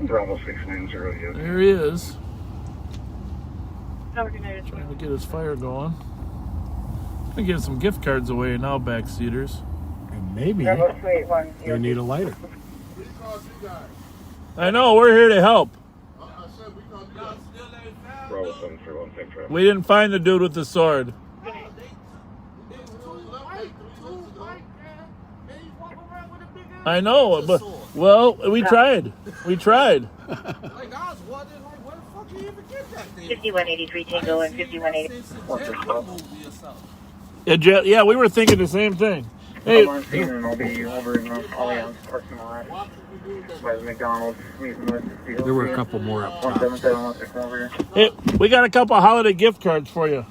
Bravo 690, yes. There he is, Have a good night. trying to get his fire going. We get some gift cards away now, backseaters. And maybe Bravo 281. you need a lighter. I know, we're here to help. Bravo 731, We didn't find the dude with the sword. I know, but well, we tried. We tried. 5183 Tango and 5180. Yeah, we were thinking the same thing. Hey, I'm on scene and I'll be over in Allianz parking lot by the McDonald's. There were a couple more up top. 177 over here. hey, we got a couple holiday gift cards for you.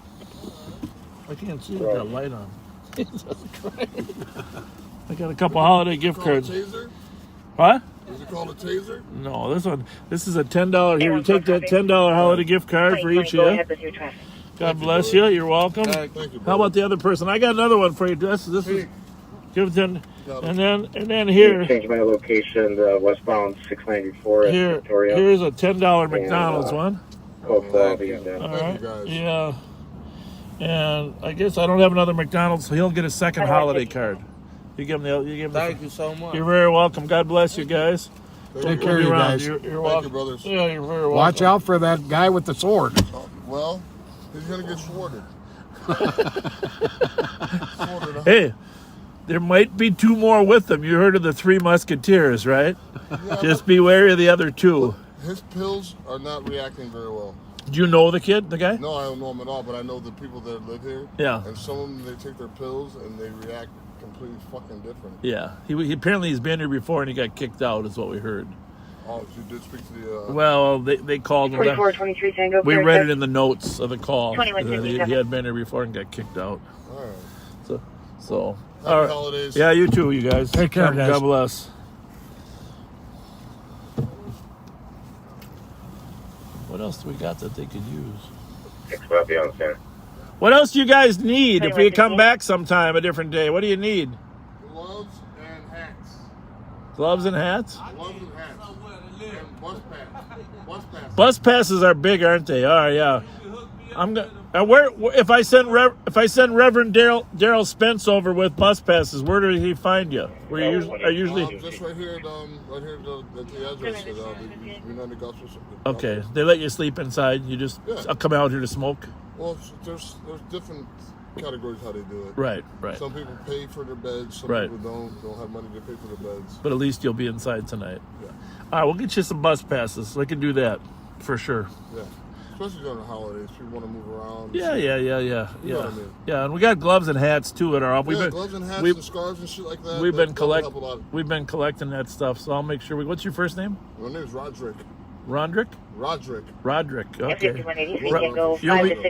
I can't see with that light on. Jesus Christ. I got a couple holiday gift cards. What? Is it called a taser? No, this is a $10. Here, you take that $10 holiday gift card for each of you. God bless you. You're welcome. Thank you, How about the other person? I got another one for you. This is give it to, and then here. Change my location to westbound 694 at Here, Victoria. here's a $10 McDonald's one. Code quality and All Thank right. you, guys. Yeah. And I guess I don't have another McDonald's, so he'll get a second holiday card. You give him Thank you so much. You're very welcome. God bless you guys. Take care of you guys. You're Thank welcome. you, brothers. Yeah, you're very welcome. Watch out for that guy with the sword. Well, he's going to get sworded. Sworded, huh? Hey, there might be two more with them. You heard of the Three Musketeers, right? Yeah, Just be wary of the other two. his pills are not reacting very well. Do you know the kid, the guy? No, I don't know him at all, but I know the people that live here. Yeah. And some of them, they take their pills and they react completely fucking different. Yeah. He apparently he's been here before and he got kicked out, is what we heard. Oh, you did speak to the... Well, they called him. 4423 Tango. We read it in the notes of the call. 2157. He had been here before and got kicked out. All right. So Happy all right. holidays. Yeah, you too, you guys. Take care, guys. God bless. What else do we got that they could use? 650 on scene. What else do you guys need if we come back sometime a different day? What do you need? Gloves and hats. Gloves and hats? Gloves and hats. And bus pass. Bus pass. Bus passes are big, aren't they? All right, yeah. I'm gonna. Where if I send Reverend Daryl Spence over with bus passes, where does he find you? Where you usually? Just right here at the address at the United Gospel. Okay, they let you sleep inside. You just come out here to smoke. Well, there's different categories how they do it. Right. Some people pay for their beds. Some Right. people don't have money to pay for their beds. But at least you'll be inside tonight. Yeah. All right, we'll get you some bus passes. We can do that for sure. Yeah. Especially during the holidays, people want to move around. Yeah. You know what I mean? Yeah, and we got gloves and hats too at our office. Gloves and hats and scarves and shit like that. We've been that would help a lot. We've been collecting that stuff, so I'll make sure. What's your first name? My name is Roderick. Roderick. Okay.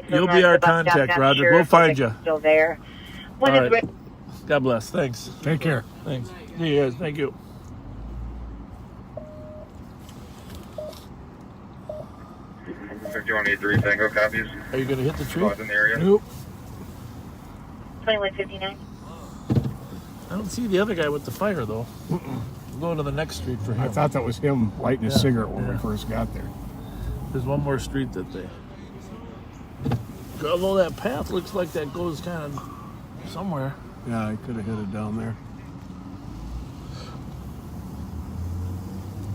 You'll be our contact, Roderick. We'll find you. Still there. All right. God bless. Thanks. Take care. Thanks. See you guys. Thank you. Tango copies. Are you going to hit the tree? Squad's in the area. Nope. 2159. I don't see the other guy with the fire though. We'll go to the next street for him. I thought that was him lighting his cigarette when we first got there. There's one more street that they. Although that path looks like that goes kind of somewhere. Yeah, I could have hit it down there.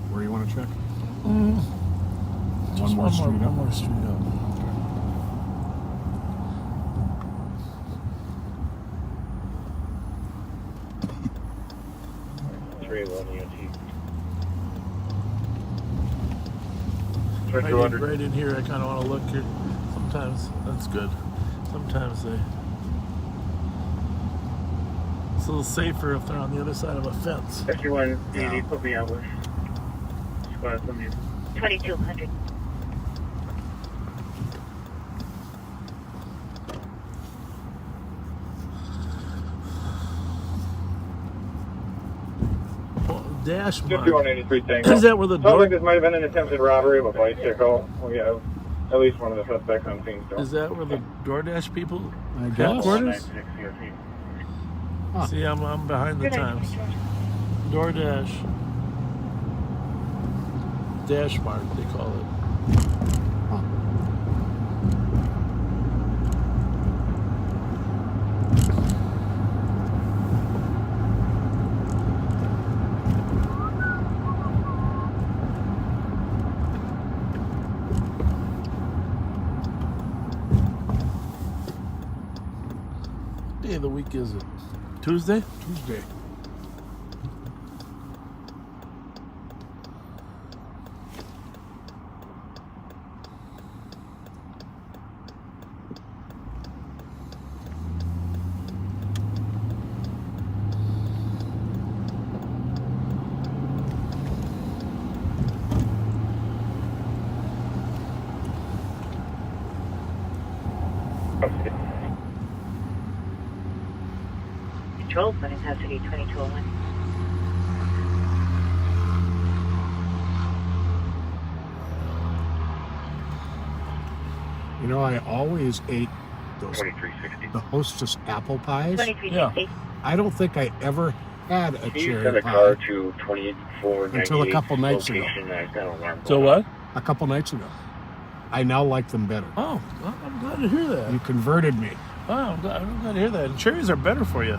Where do you want to check? Just one more street up. Right in here, I kind of want to look here. Sometimes that's good. Sometimes it's a little safer if they're on the other side of a fence. 5180, put me out with squad from you. 2200. Dash mark. 5183 Tango. Is that where the Sounds door? like this might have been an attempted robbery of a bicycle. We have at least one of the suspects on scene still. Is that where the DoorDash people I guess. headquarters? 996 Huh. See, I'm behind the times. DoorDash. Dash mark, they call it. Huh. What day of the week is it? Tuesday? Tuesday. Control, Running Capacity 2201. You know, I always ate those 2360. the Hostess apple pies. 2360. I don't think I ever had a Can you cherry send a pie car to 2498 until a couple nights ago. location? I've got an alarm So going what? A couple nights ago. I now like them better. Oh, well, I'm glad to hear that. You converted me. Oh, I'm glad to hear that. And cherries are better for you.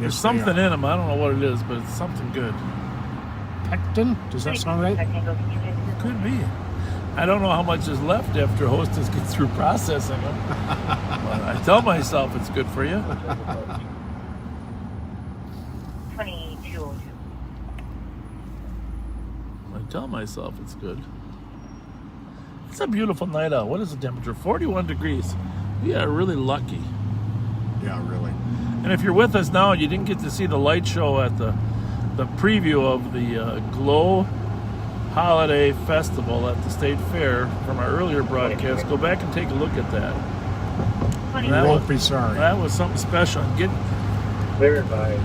There's Yes, they something in are. them. I don't know what it is, but it's something good. Pectin? Does that sound right? Could be. I don't know how much is left after Hostess gets through processing them. But I tell myself it's good for you. 2202. I tell myself it's good. It's a beautiful night out. What is the temperature? 41 degrees. We are really lucky. Yeah, really. And if you're with us now and you didn't get to see the light show at the preview of the Glow Holiday Festival at the State Fair from our earlier broadcast, go back and take a look at that. You won't be sorry. That was something special. Get Verified.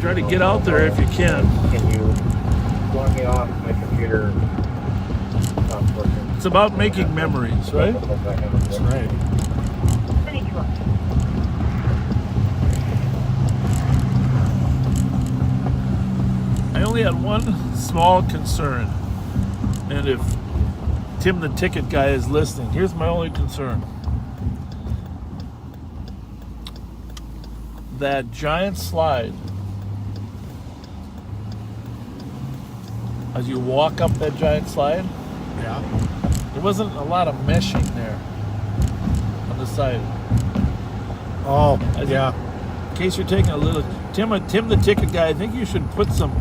try to get out there if you can. Can you log me off my computer? Not working. It's about making memories, right? That's right. 2202. I only had one small concern, and if Tim the ticket guy is listening, here's my only concern. That giant slide, as you walk up that giant slide, Yeah. there wasn't a lot of meshing there on the side. Oh, think, yeah. in case you're taking a little... Tim, the ticket guy, I think you should put some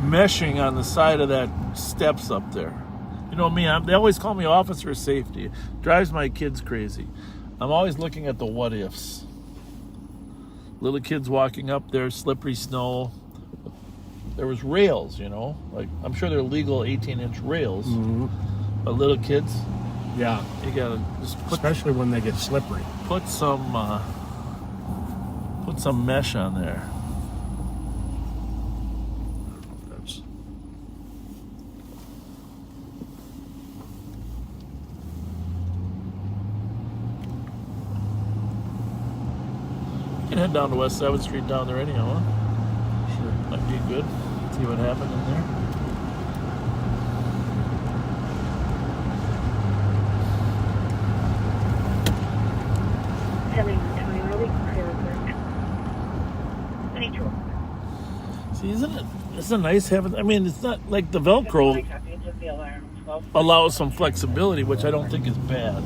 meshing on the side of that steps up there. You know me, they always call me officer of safety. It drives my kids crazy. I'm always looking at the what ifs. Little kids walking up there, slippery snow. There was rails, you know. Like, I'm sure they're legal 18-inch rails. Mm-hmm. But little kids, Yeah. you gotta just Especially when they get slippery. put some mesh on there. That's... You can head down to West 7th Street down there anyhow, huh? Sure. Might be good. See what happened in there. See, isn't it nice having, I mean, it's not like the Velcro allows some flexibility, which I don't think is bad.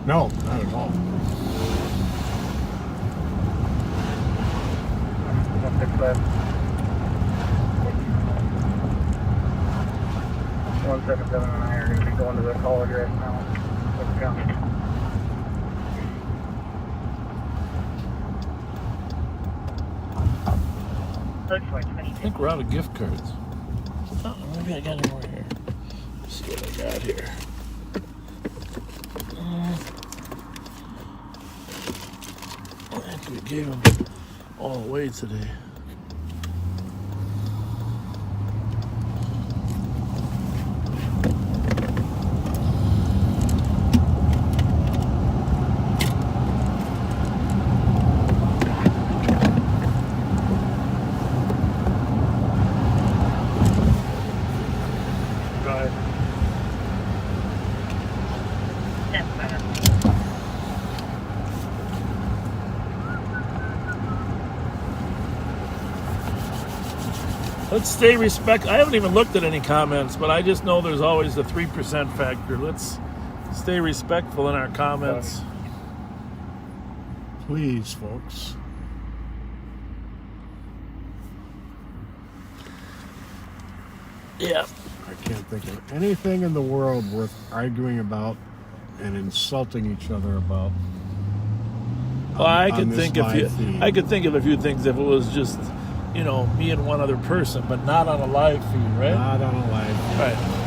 No, not at all. One 177 and I are going to be going to the college right now. Let's go. I think we're out of gift cards. Oh, maybe I got any more here. Let's see what I got here. I think we gave them all away today. Let's stay respect. I haven't even looked at any comments, but I just know there's always the 3% factor. Let's stay respectful in our comments. Please, folks. Yeah. I can't think of anything in the world worth arguing about and insulting each other about. Well, I could think of a few things if it was just, you know, me and one other person, but not on a live feed, right? Not on a live feed. Right.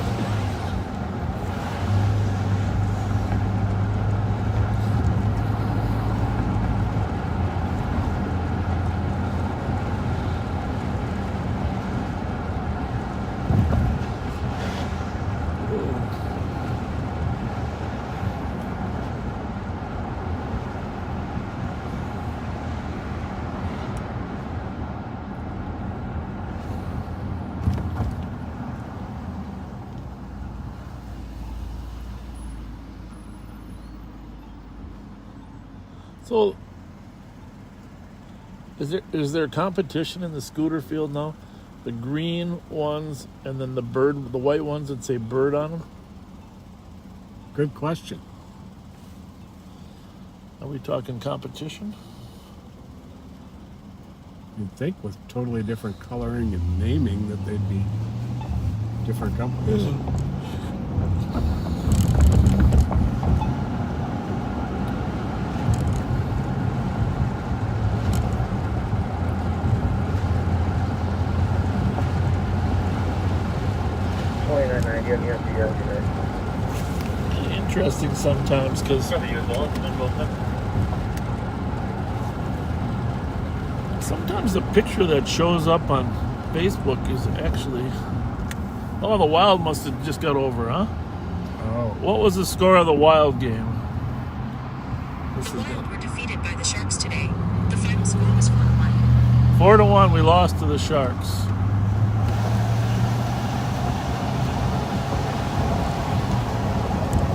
So, is there competition in the scooter field now? The green ones and then the white ones that say bird on them? Good question. Are we talking competition? You'd think with totally different coloring and naming that they'd be different companies. Interesting sometimes because sometimes the picture that shows up on Facebook is actually, oh, the Wild must have just got over, huh? Oh. What was the score of the Wild game? The Wild were defeated by the Sharks today. The final score was 4-1. 4-1, we lost to the Sharks.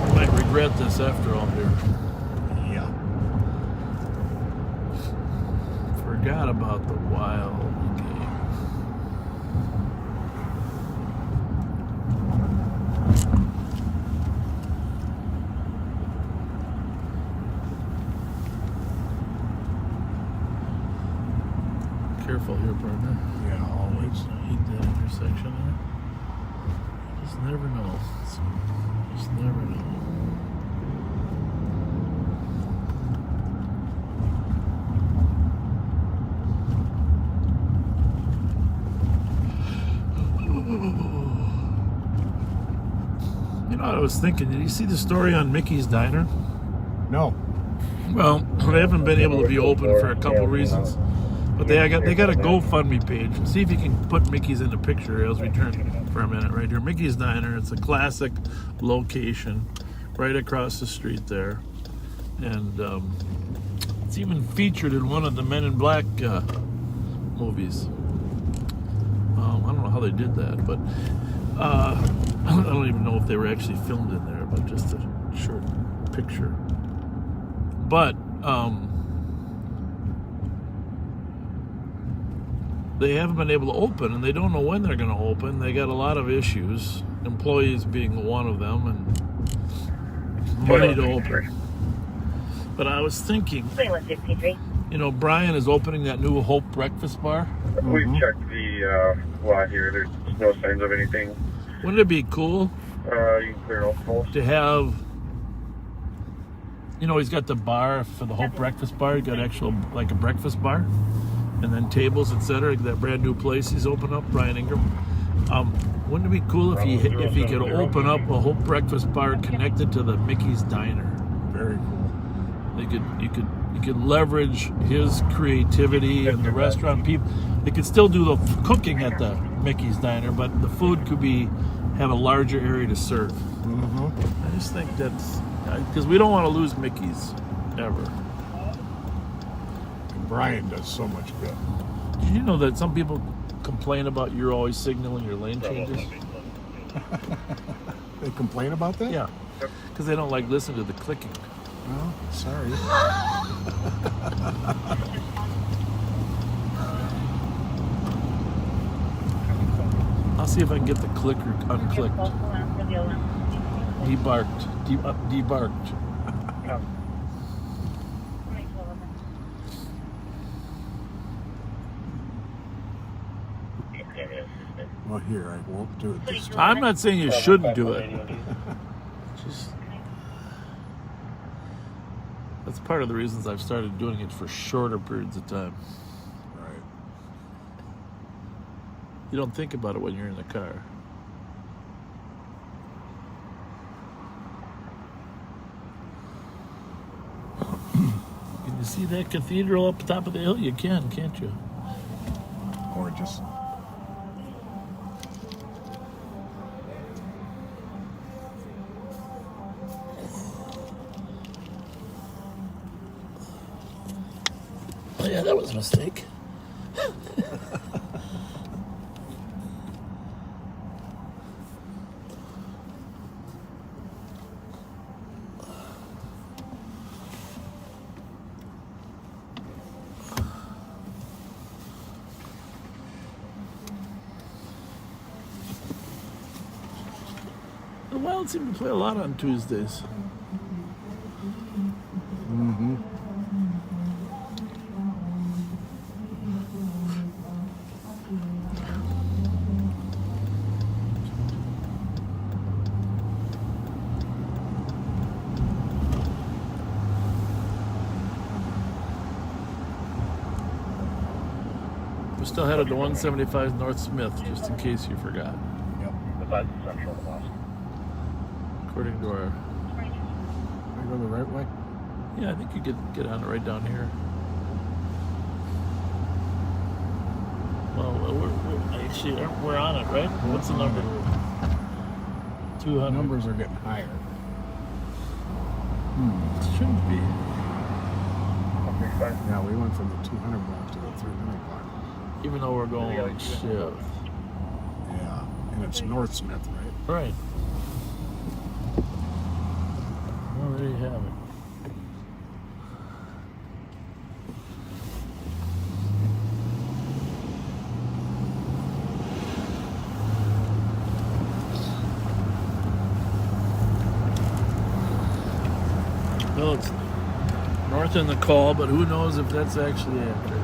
We might regret this after all here. Yeah. Forgot about the Wild game. Just never know. Just never know. You know what I was thinking? Did you see the story on Mickey's Diner? No. Well, they haven't been able to be open for a couple reasons. But they got a GoFundMe page. See if you can put Mickey's in the picture as we turn for a minute right here. Mickey's Diner. It's a classic location right across the street there. And it's even featured in one of the Men in Black movies. I don't know how they did that, but I don't even know if they were actually filmed in there, but just a short picture. But they haven't been able to open, and they don't know when they're going to open. They got a lot of issues, employees being one of them, and money to open. But I was thinking, you know, Brian is opening that new Hope Breakfast Bar. We've checked the lot here. There's no signs of anything. Wouldn't it be cool You can clear off both. to have, you know, he's got the bar for the Hope Breakfast Bar. He's got actual, like a breakfast bar, and then tables, etc. That brand new place he's opened up, Brian Ingram. Wouldn't it be cool if he could open up a Hope Breakfast Bar connected to the Mickey's Diner? Very cool. You could leverage his creativity and the restaurant people. They could still do the cooking at the Mickey's Diner, but the food could have a larger area to serve. Mm-hmm. I just think that's because we don't want to lose Mickey's ever. And Brian does so much good. Did you know that some people complain about you're always signaling your lane changes? They complain about that? Yeah, because they don't like listening to the clicking. Oh, sorry. I'll see if I can get the clicker unclicked. Debarked. Debarked. Well, here, I won't do it this time. I'm not saying you shouldn't do it. Just, that's part of the reasons I've started doing it for shorter periods of time. Right. You don't think about it when you're in the car. Can you see that cathedral up top of the hill? You can, can't you? Gorgeous. Oh yeah, that was a mistake. The Wild seem to play a lot on Tuesdays. Mm-hmm. We're still headed to 175 North Smith, just in case you forgot. Yep. Besides the central cost. According to our... Can I go the right way? Yeah, I think you could get on it right down here. Well, we're on it, right? What's the number? 200. Numbers are getting higher. It shouldn't be. Yeah, we went from the 200 block to the 300 block. Even though we're going shift. Yeah, and it's North Smith, right? Right. Well, there you have it. Well, it's north in the call, but who knows if that's actually accurate.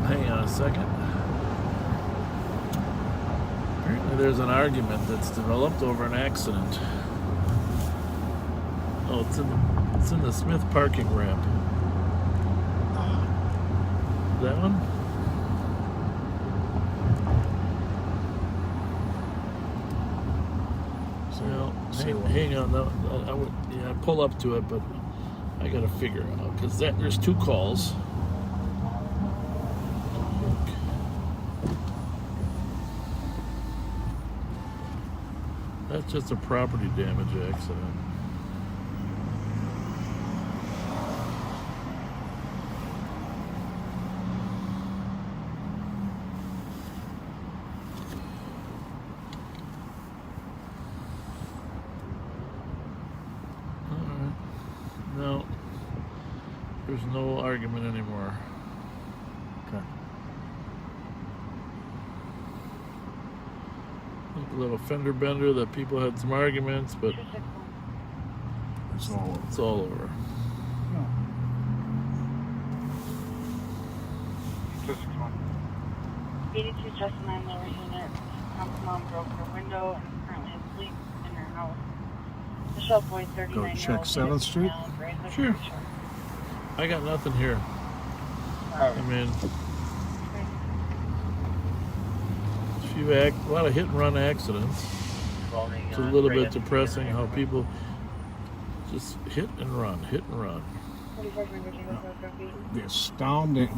Hang on a second. There's an argument that's developed over an accident. Oh, it's in the Smith parking ramp. That one? Hang on. I would pull up to it, but I gotta figure it out because there's two calls. That's just a property damage accident. No, there's no argument anymore. Okay. A little fender bender that people had some arguments, but it's all over. No. 82 Justin 9 lower unit. Mom broke her window and is currently asleep in her house. Michelle Boyd, 39 Go check 7th Street? Sure. I got nothing here. I mean, a lot of hit and run accidents. It's a little bit depressing how people just hit and run.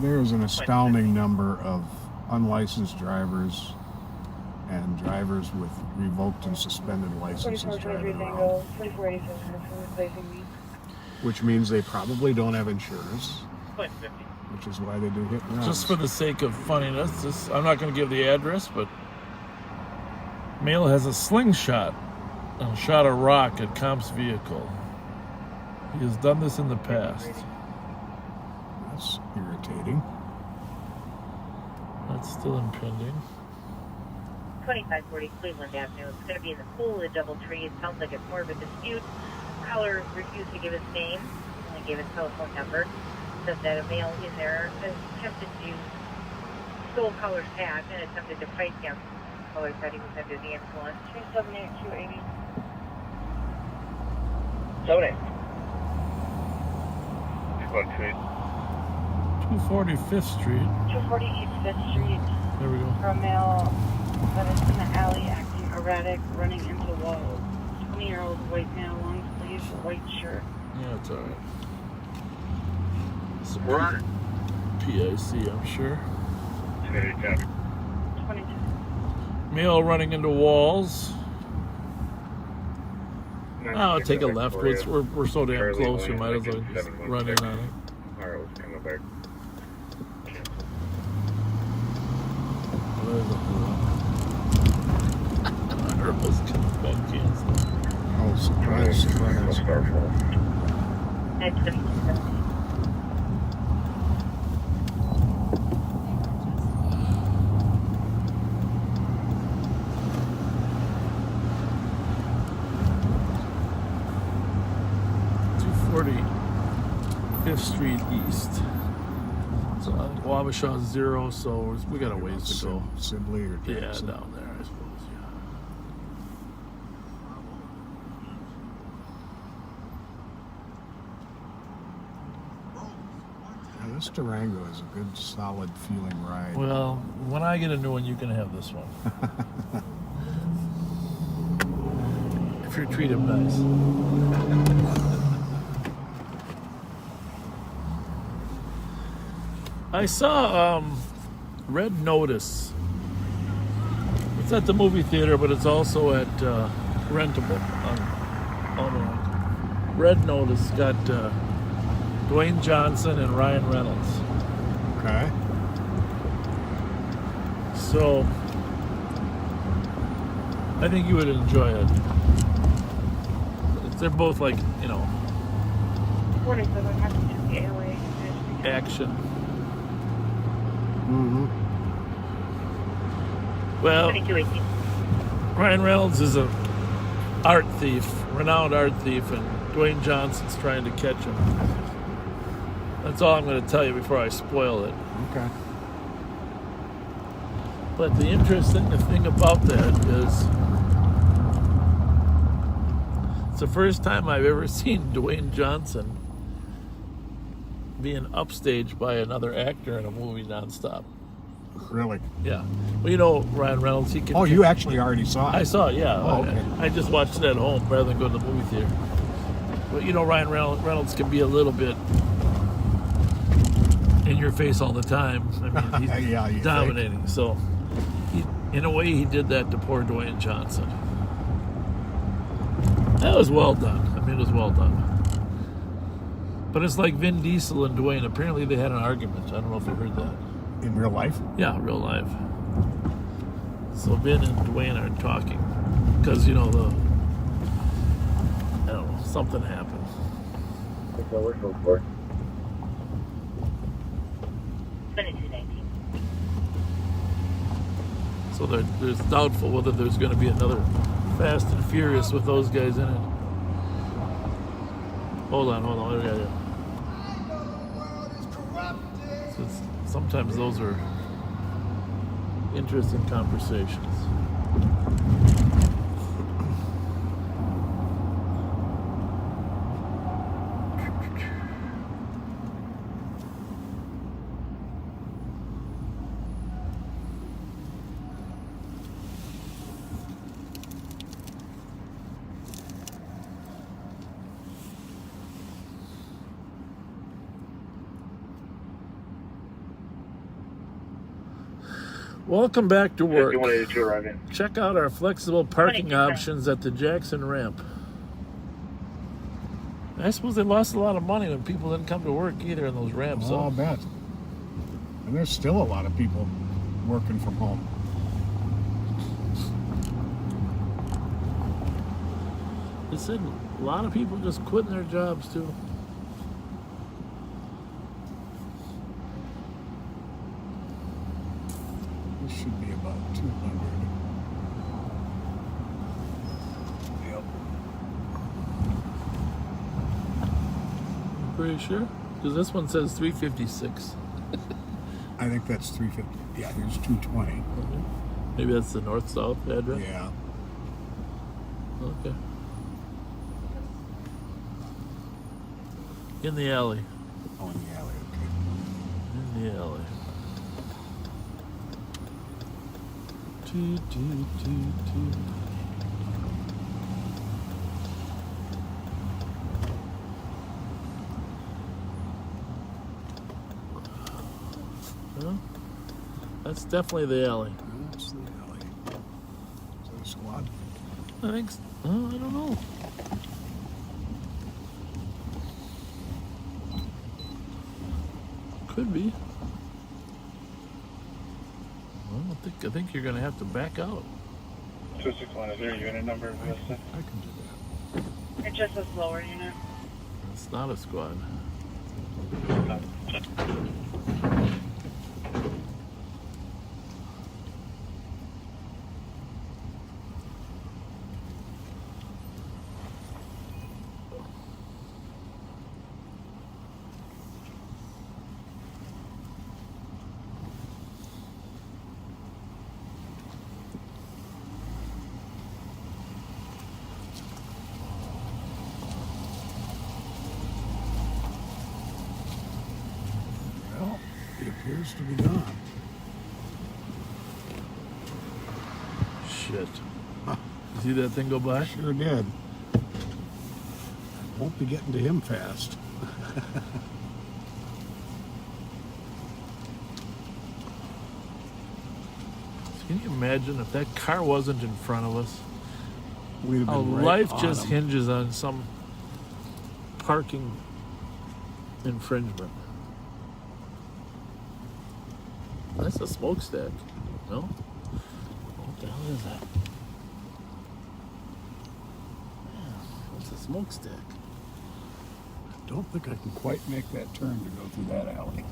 There is an astounding number of unlicensed drivers and drivers with revoked and suspended licenses driving around. Which means they probably don't have insurance, which is why they do hit and runs. Just for the sake of funniness, I'm not going to give the address, but male has a slingshot and shot a rock at comp's vehicle. He has done this in the past. That's irritating. That's still impending. 2540 Cleveland Avenue. It's going to be in the Coolidge Doubletree. It sounds like it's more of a dispute. Caller refused to give his name, only gave his telephone number. Said that a male in there attempted to stole caller's hat and attempted to fight him. Caller said he was under the influence. 378-280. 78. 245th Street. 240 East 5th Street. There we go. For a male that is in the alley acting erratic, running into walls. 20-year-old white male, long sleeves, white shirt. Yeah, it's alright. We're on it. PIC, I'm sure. 22. Male running into walls. I'll take a left. We're so damn close, we might as well just run in on it. Alright, let's come back. Arrow's been canceled. Oh, surprise. Fifth Street East. So Wabashaw's 0, so we got a ways to go. Sibley or Jackson? Yeah, down there, I suppose. Yeah, this Durango is a good, solid feeling ride. Well, when I get a new one, you can have this one. If you treat him nice. I saw Red Notice. It's at the movie theater, but it's also at Rentable. Red Notice got Dwayne Johnson and Ryan Reynolds. Okay. So I think you would enjoy it. They're both like, action. Mm-hmm. Well, Ryan Reynolds is a renowned art thief, and Dwayne Johnson's trying to catch him. That's all I'm going to tell you before I spoil it. Okay. But the interesting thing about that is it's the first time I've ever seen Dwayne Johnson being upstaged by another actor in a movie nonstop. Really? Yeah. Well, you know, Ryan Reynolds, he can... Oh, you actually already saw it? I saw it, yeah. Oh, okay. I just watched it at home rather than go to the movie theater. But, you know, Ryan Reynolds can be a little bit in your face all the time. I mean, he's yeah, dominating. Think. So, in a way, he did that to poor Dwayne Johnson. That was well done. I mean, it was well done. But it's like Vin Diesel and Dwayne. Apparently, they had an argument. I don't know if you heard that. In real life? Yeah, real life. So Vin and Dwayne aren't talking because, you know, I don't know, something happened. That's what we're going for. 2219. So there's doubtful whether there's going to be another Fast and Furious with those guys in it. Hold on. Yeah. Sometimes those are interesting conversations. Welcome back to work. 5182 arrive in. Check out our flexible parking options at the Jackson ramp. I suppose they lost a lot of money when people didn't come to work either in those ramps. Oh, I'll bet. And there's still a lot of people working from home. They said a lot of people just quitting their jobs too. This should be about 200. Yep. Pretty sure? Because this one says 356. I think that's 350. Yeah, here's 220. Okay. Maybe that's the north-south address? Yeah. Okay. In the alley. Oh, in the alley, okay. In the alley. Toot, toot, toot, toot. Well, that's definitely the alley. That's the alley. Is that a squad? I think so. I don't know. Could be. Well, I think you're going to have to back out. 261, is there a unit number listed? I can do that. It just says lower unit. It's not a squad. Well, it appears to be gone. Shit. You see that thing go by? Sure did. Won't be getting to him fast. Can you imagine if that car wasn't in front of us? We'd have Our been right life on just him. hinges on some parking infringement. That's a smokestack, no? What the hell is that? Yeah, what's a smokestack? Don't think I can quite make that turn to go through that alley.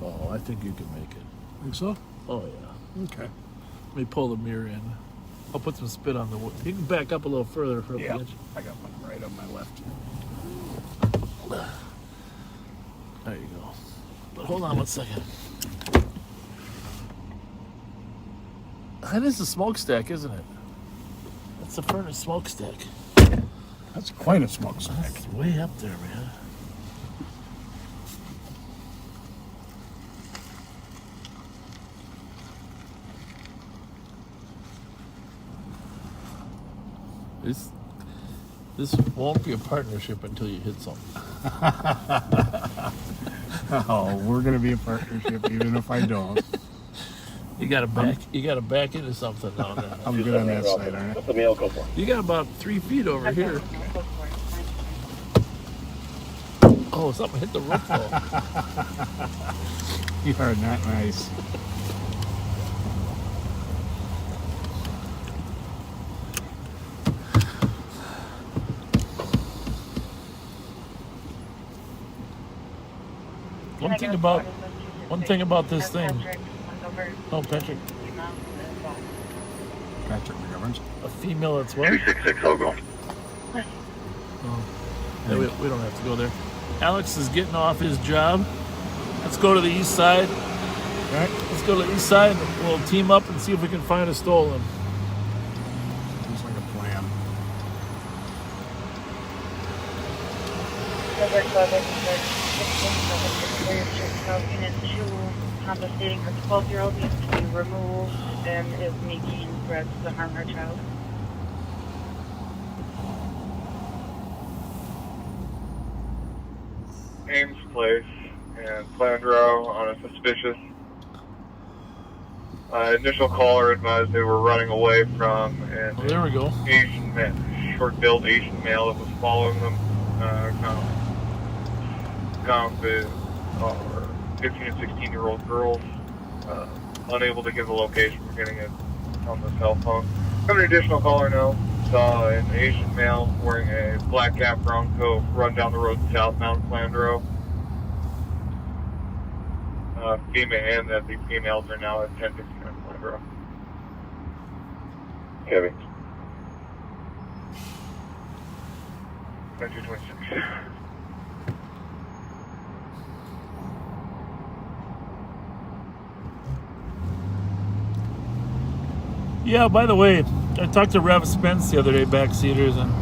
Oh, I think you can make it. Think so? Oh, yeah. Okay. Let me pull the mirror in. I'll put some spit on the wood. You can back up a little further for Yeah, the edge. I got one right on my left here. There you go. But hold on one second. That is a smokestack, isn't it? That's a furnace smokestack. That's quite a smokestack. That's way up there, man. This won't be a partnership until you hit something. Oh, we're gonna be a partnership even if I don't. You gotta back into something down there. I'm good on that side, aren't I? What's the mail go for? You got about 3 feet over here. Oh, something hit the roof though. You are not nice. One thing about this thing. Oh, Patrick. Patrick McGovern's. A female that's what? 266, I'll go. Oh. Yeah, we don't have to go there. Alex is getting off his job. Let's go to the east side. All right. Let's go to the east side and we'll team up and see if we can find a stolen. Looks like a plan. Unit 2 compensating her 12-year-old needs to be removed and is making threats to harm her child. Ames Place and Flandreau on a suspicious. Initial caller advised they were running away from an there we go. short-billed Asian male that was following them. With 15 and 16-year-old girls. Unable to give the location, we're getting it on the cell phone. Got an additional caller now. Saw an Asian male wearing a black cap, brown coat run down the road southbound Flandreau. Female, and that the females are now at 1059 Flandreau. Kevin. 1926. Yeah, by the way, I talked to Rev Spence the other day, backseaters, and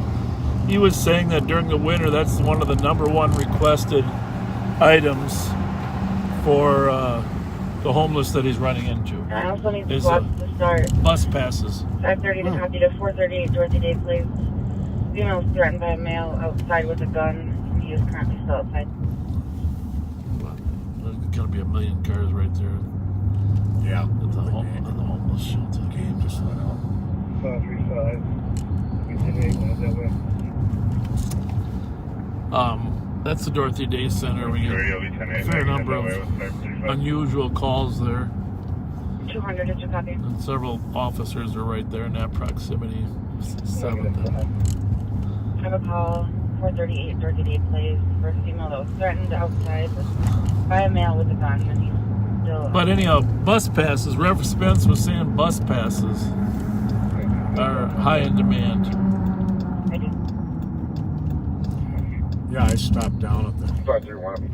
he was saying that during the winter, that's one of the #1 requested items for the homeless that he's running into. I also need Is squads to start. Bus passes. 5:30 to copy to 438 Dorothy Day Place. Female was threatened by a male outside with a gun. He is currently still outside. There's going to be a million cars right there. Yeah. At the homeless shelter. Game just went out. 535. We did 8 minutes that way. That's the Dorothy Day Center. We get a fair number of unusual calls there. 200, did you copy? And several officers are right there in that proximity. 7. I have a call, 438 Dorothy Day Place, for a female that was threatened outside by a male with a gun, and he's still... But anyhow, bus passes. Rev Spence was saying bus passes are high in demand. I do. Yeah, I stopped down at the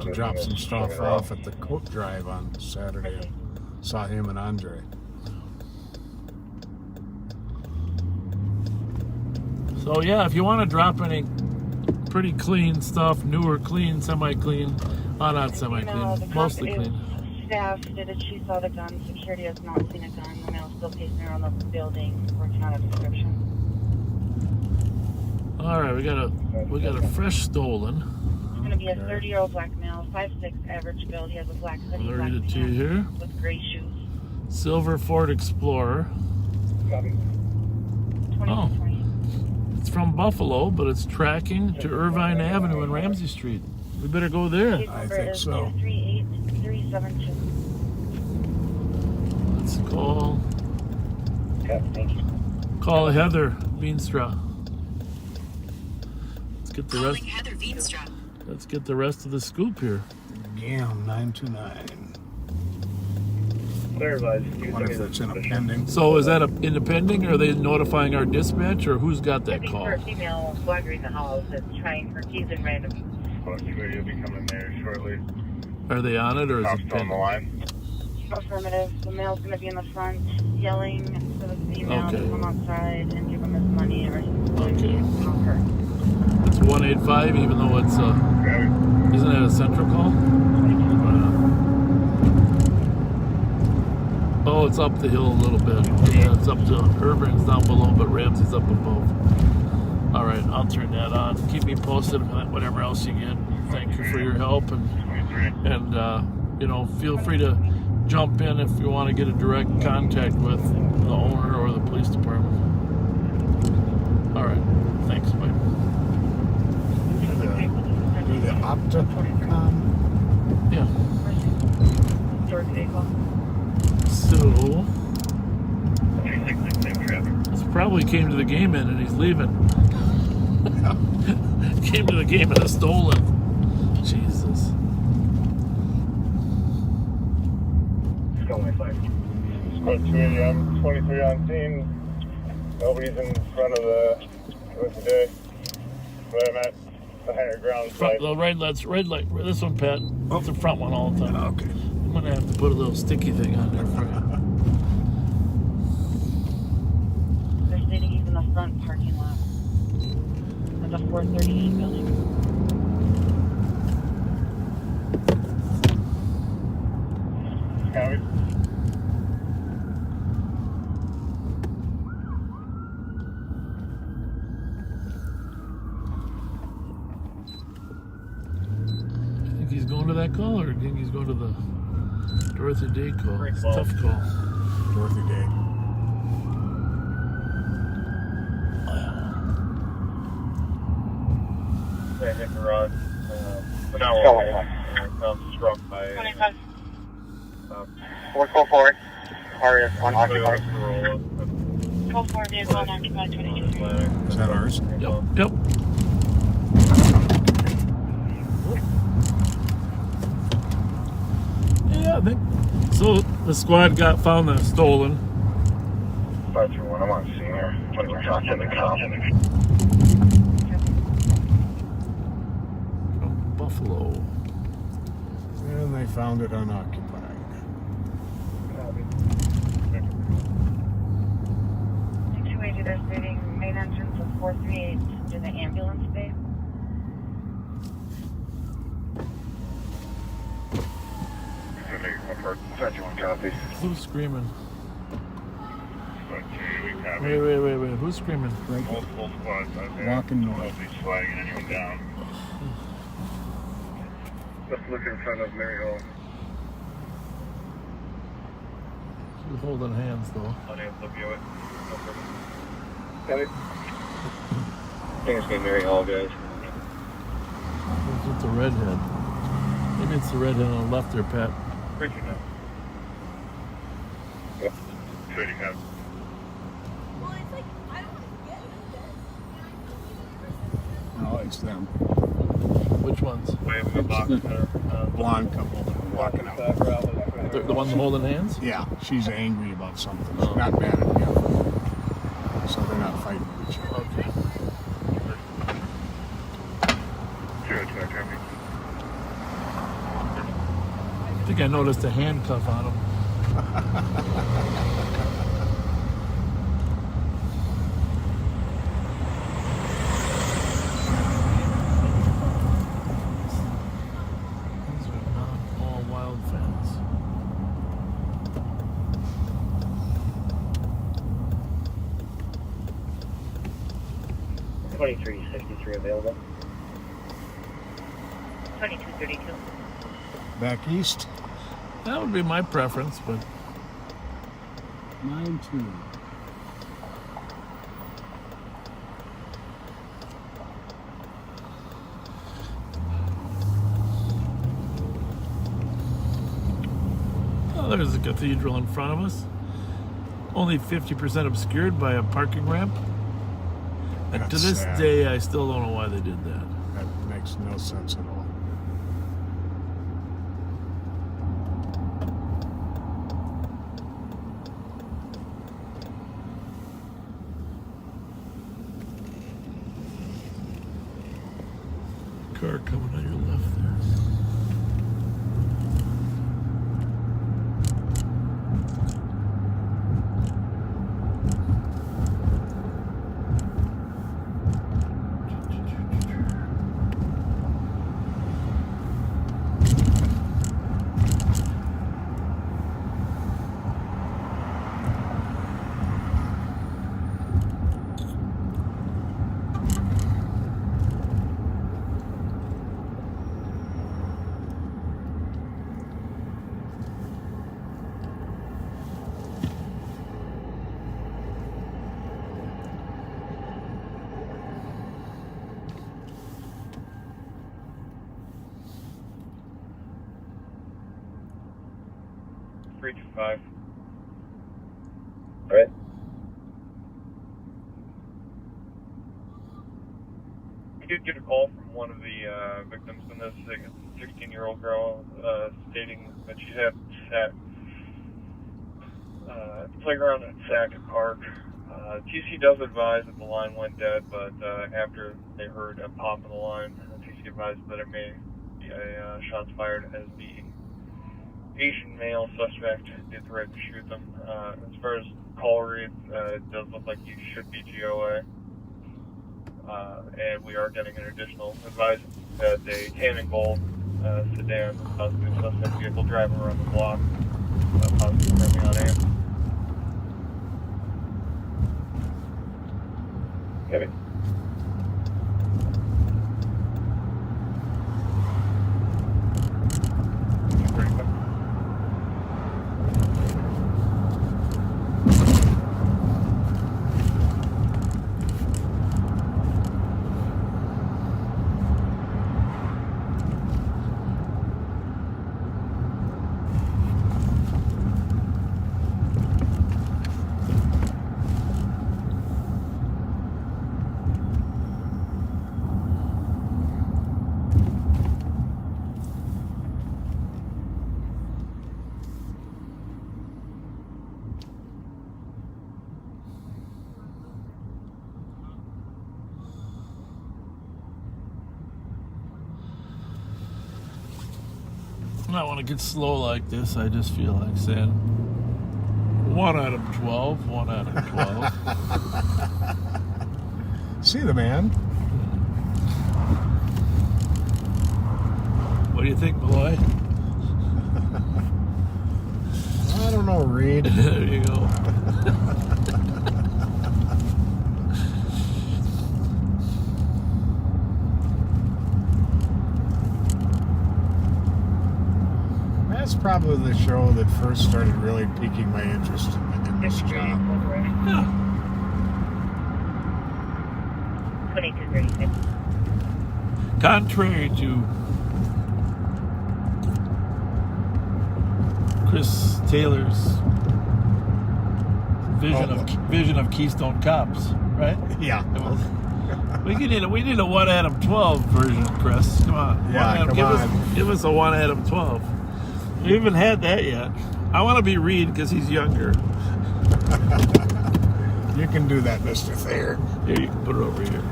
to drop some stuff off at the Coat Drive on Saturday and saw him and Andre. So yeah, if you want to drop any pretty clean stuff, newer, clean, semi-clean, not semi-clean, mostly clean. Staff stated she saw the gun. Security has not seen a gun. The male is still pacing around the building, working on a description. All right, we got a fresh stolen. It's going to be a 30-year-old black male, 5'6", average build. He has a black hoodie, black Alerted to pants here. with gray shoes. Silver Ford Explorer. Copy. 2020. It's from Buffalo, but it's tracking to Irvine Avenue and Ramsey Street. We better go there. I think so. 38372. Let's call. Yeah, thank you. Call Heather Veenstra. Let's get the rest. Calling Heather Veenstra. Let's get the rest of the scoop here. GAM 929. Clarify. What if that's in a pending? So is that in the pending, or are they notifying our dispatch, or who's got that I think call? for a female blagging the house that's trying her keys in random. You'll be coming there shortly. Are they on it, or is it Cops on the pending? line. Affirmative. The male's going to be in the front yelling for the female to Okay. come outside and give him his money or he's going to come hurt. It's 185, even though it's isn't it a central call? Oh, it's up the hill a little bit. Yeah, it's up to Irving's down below, but Ramsey's up above. All right, I'll turn that on. Keep me posted on whatever else you get. Thank you for your help, and you know, feel free to jump in if you want to get a direct contact with the owner or the police department. All right, thanks, bye. Do the Opticon. Yeah. George vehicle. So, this probably came to the game in and he's leaving. Came to the game and is stolen. Jesus. Squad 280, I'm 23 on scene. Nobody's in front of the today. But I'm at the higher ground. The red light. This one, Pat. It's the front one all the time. Okay. I'm gonna have to put a little sticky thing on there for you. They're stating he's in the front parking lot of the 438 building. Copy. Think he's going to that call, or think he's going to the Dorothy Day call? It's a tough call. Dorothy Day. Hit and run. Struck by 25. 444. Car is unoccupied. Call 4 vehicle unoccupied 22. Is that ours? Yep. Yeah, I think so. The squad found that stolen. 521, I'm on scene here. We're talking the cop. From Buffalo. And they found it unoccupied. In 280, they're stating main entrance of 438 to the ambulance bay. Copy. Who's screaming? Wait. Wait. Who's screaming? Multiple squads out there. Walking north. Nobody's flagging anyone down. Just look in front of Mary Hall. She's holding hands though. Unable to view it. Got it. I think it's getting Mary Hall, guys. It's a redhead. Maybe it's the redhead on the left there, Pat. Where'd you know? Yep. Good, you have. Well, it's like, I don't want to get into this. No, it's them. Which ones? Way of the box there. Blonde couple walking out. The one holding hands? Yeah, she's angry about something. She's not mad at the other. So they're not fighting with each other. Okay. Good, I think I noticed a handcuff on him. These are not all wild fans. $23.63 available. 2232. Back east? That would be my preference, but Mine too. oh, there's a cathedral in front of us. Only 50% obscured by a parking ramp. And to That's this sad. day, I still don't know why they did that. That makes no sense at all. Car coming on your left there. 325. All right. We did get a call from one of the victims in this, a 16-year-old girl, stating that she had sat at the playground at Sackett Park. TC does advise that the line went dead, but after they heard a pop in the line, TC advised that it may be a shots fired as the Asian male suspect did threaten to shoot them. As far as call reads, it does look like he should be GOA. And we are getting an additional advice that a tan and gold sedan, possibly a suspect vehicle driving around the block, possibly currently on aim. Heavy. I want to get slow like this. I just feel like saying 1 out of 12, 1 out of 12. See the man. What do you think, Malloy? I don't know, Reed. There you go. That's probably the show that first started really piquing my interest in this job. Yeah. 2236. Contrary to Chris Taylor's vision of Keystone Cops, right? Yeah. We need a 1 Adam 12 version, Chris. Come on. Yeah, give us a 1 Adam 12. We haven't had that yet. I want to be Reed because he's younger. You can do that, Mr. Thayer. Here, you can put it over here.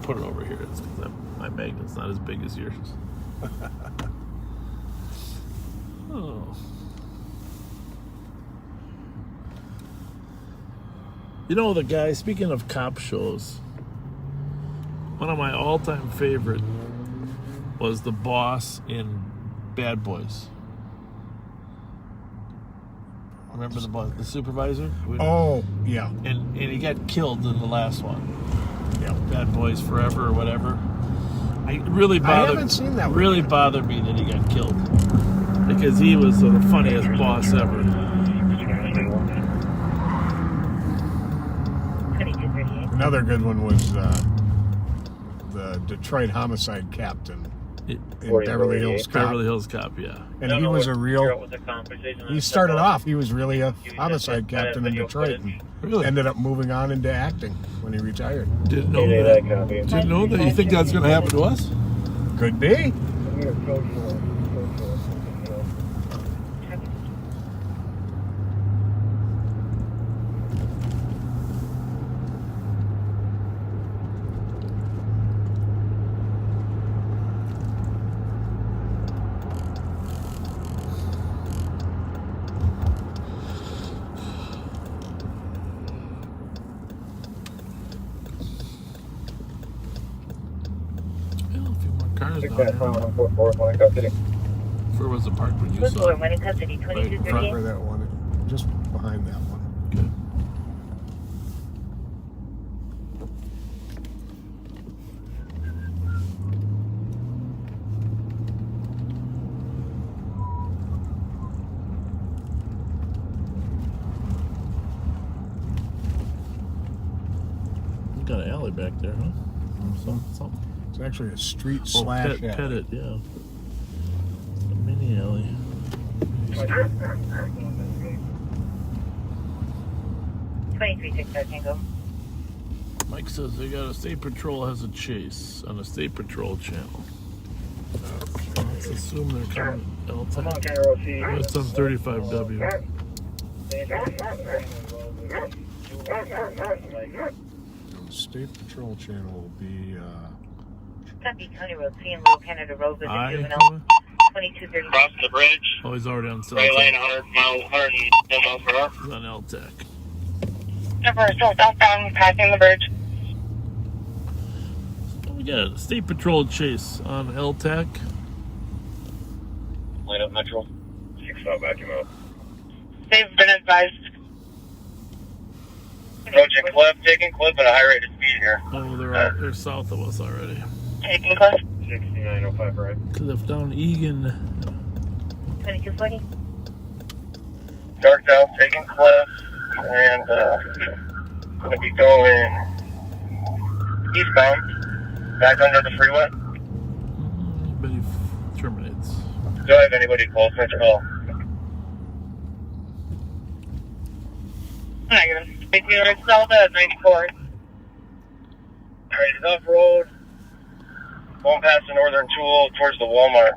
Put it over here. It's because my magnet's not as big as yours. Oh. You know, the guy, speaking of cop shows, one of my all-time favorite was the boss in Bad Boys. Remember the supervisor? Oh, yeah. And he got killed in the last one. Yeah. Bad Boys Forever or whatever. I haven't seen that one. Really bothered me that he got killed. Because he was the funniest boss ever. Another good one was the Detroit homicide captain in Beverly Hills Cop. Beverly Hills Cop, yeah. And he was he started off, he was really a homicide captain in Detroit and ended up moving on into acting when he retired. Didn't know that. Didn't know that. You think that's going to happen to us? Could be. Where was the park when you saw it? When in custody, 2238. Right where that one, just behind that one. Okay. You got an alley back there, huh? Something. It's actually a street slash Pettit, yeah. A mini alley. Tango. Mike says they got a state patrol has a chase on a state patrol channel. Let's assume they're coming LTAC. It's on 35W. The state patrol channel will be Kentucky County Road, CM Road, Canada Road, with I a juvenile. coming? 2230. Cross the bridge. Oh, he's already on Right lane, LTAC. 110 miles per hour. He's on LTAC. Number still southbound, passing the bridge. We got a state patrol chase on LTAC. Line up Metro. 6 stop vacuum out. They've been advised. Approaching cliff, taking cliff at a high rate of speed here. Oh, they're south of us already. Taking cliff. 6905 right. Cliff down Egan. 2240. Dark south, taking cliff, and gonna be going eastbound, back under the freeway. But he terminates. Do I have anybody close? Mr. Hall? Negative. Taking right south at 94. Alright, he's off road. Going past the northern tool towards the Walmart.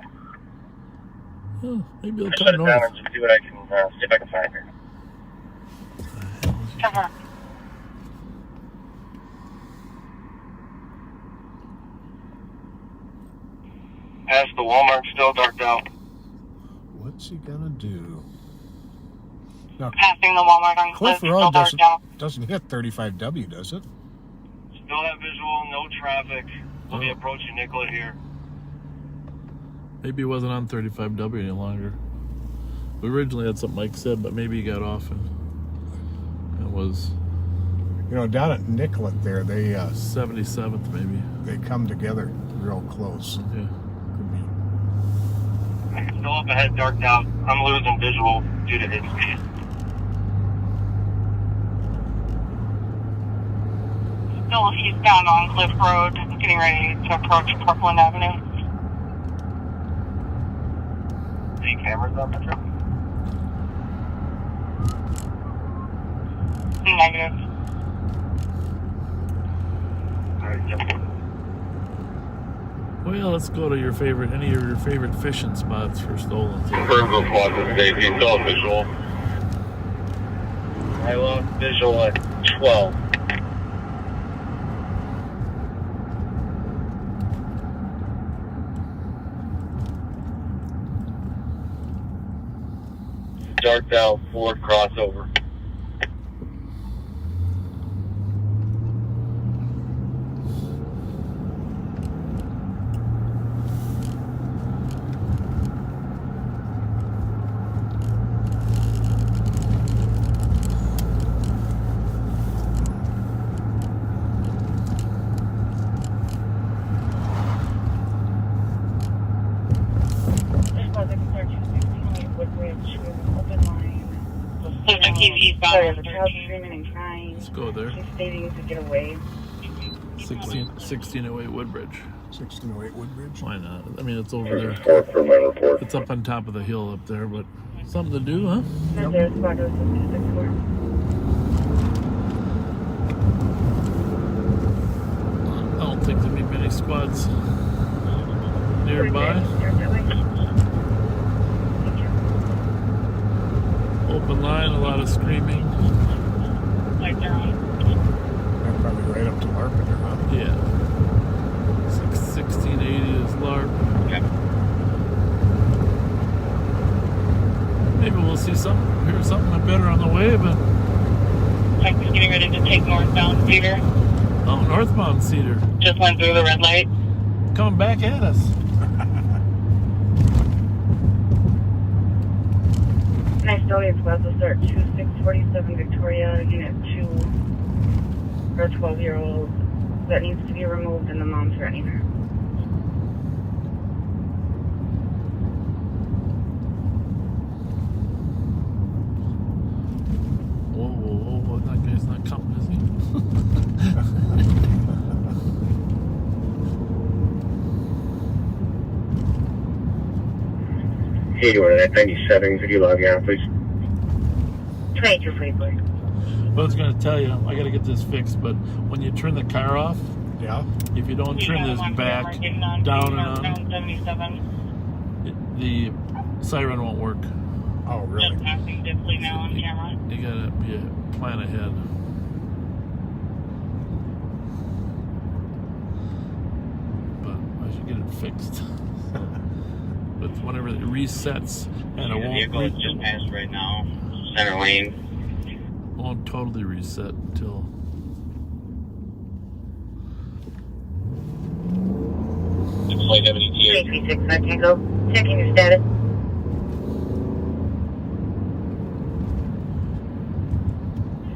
Oh, maybe he'll I'll shut come it down north. and just see what I can see if I can find here. Past the Walmart, still darked out. what's he gonna do? Now, Passing the Walmart on Cliff still Road dark down. doesn't hit 35W, does it? Still have visual, no traffic. We'll be approaching Nicola here. Maybe he wasn't on 35W any longer. We originally had something Mike said, but maybe he got off and it was You know, down at Nicollet there, they 77th maybe. they come together real close. Yeah. Could be. Still up ahead, darked out. I'm losing visual due to his speed. Still eastbound on Cliff Road, getting ready to approach Parkland Avenue. Any cameras on the truck? Negative. Alright, jump in. Well, let's go to your favorite, any of your favorite fishing spots for stolen. Virgo Quad to safety, still visual. I lost visual at 12. Darked out, Ford crossover. Sorry, the child screaming and crying. Let's go there. She's stating to get away. 1608 Woodbridge. 1608 Woodbridge. Why not? I mean, it's over there. For my report. It's up on top of the hill up there, but something to do, huh? Not there, squad goes to 264. I don't think there'll be many squads nearby. Open line, a lot of screaming. Like they're on. They're probably right up to Larpenter, huh? Yeah. 1680 is LARP. Yep. Maybe we'll see something, hear something better on the way, but. Like he's getting ready to take northbound Cedar. Oh, northbound Cedar. Just went through the red light. Coming back at us. Nice Dahlia squad will start 2647 Victoria, unit 2, for a 12-year-old that needs to be removed and the mom's threatening her. Whoa, that guy's not coming, is he? 81 at 97, could you log out, please? 2244. I was going to tell you, I got to get this fixed, but when you turn the car off, yeah, if you don't turn this back down and on, the siren won't work. Oh, really? Just passing Dipley now on camera. You got to be a plan ahead. But I should get it fixed. But whenever it resets, and it won't. Vehicle is just passed right now. Center lane. Won't totally reset until. Flight 72. 336 Tango. Checking your status.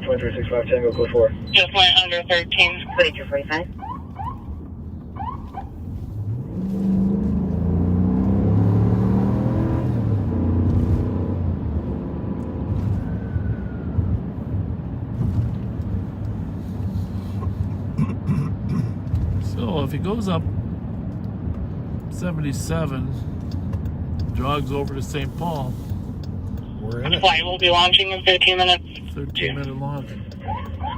Twenty 365 Tango, code 4. Just went under 13. 2245. So if he goes up 77, jogs over to St. Paul. We're in it. Flight will be launching in 13 minutes. 13-minute launch.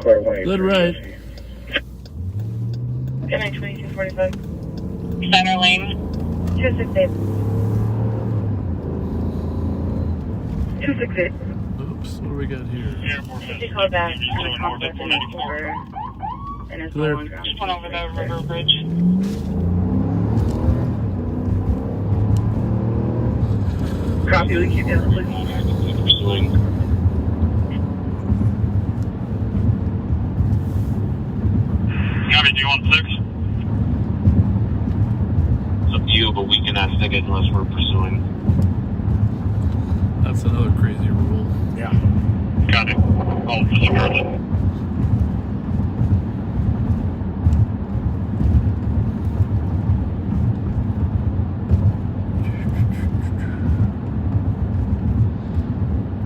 Good ride. Good night, 2245. Center lane. 268. 268. Oops, what do we got here? She called back on a complex in Vancouver. And it's Clear. Just went over the river bridge. Copy, we keep down, please. Pursuing. Copy, do you want 6? It's up to you, but we cannot stick it unless we're pursuing. That's another crazy rule. Yeah. Got it. Oh, disregard it.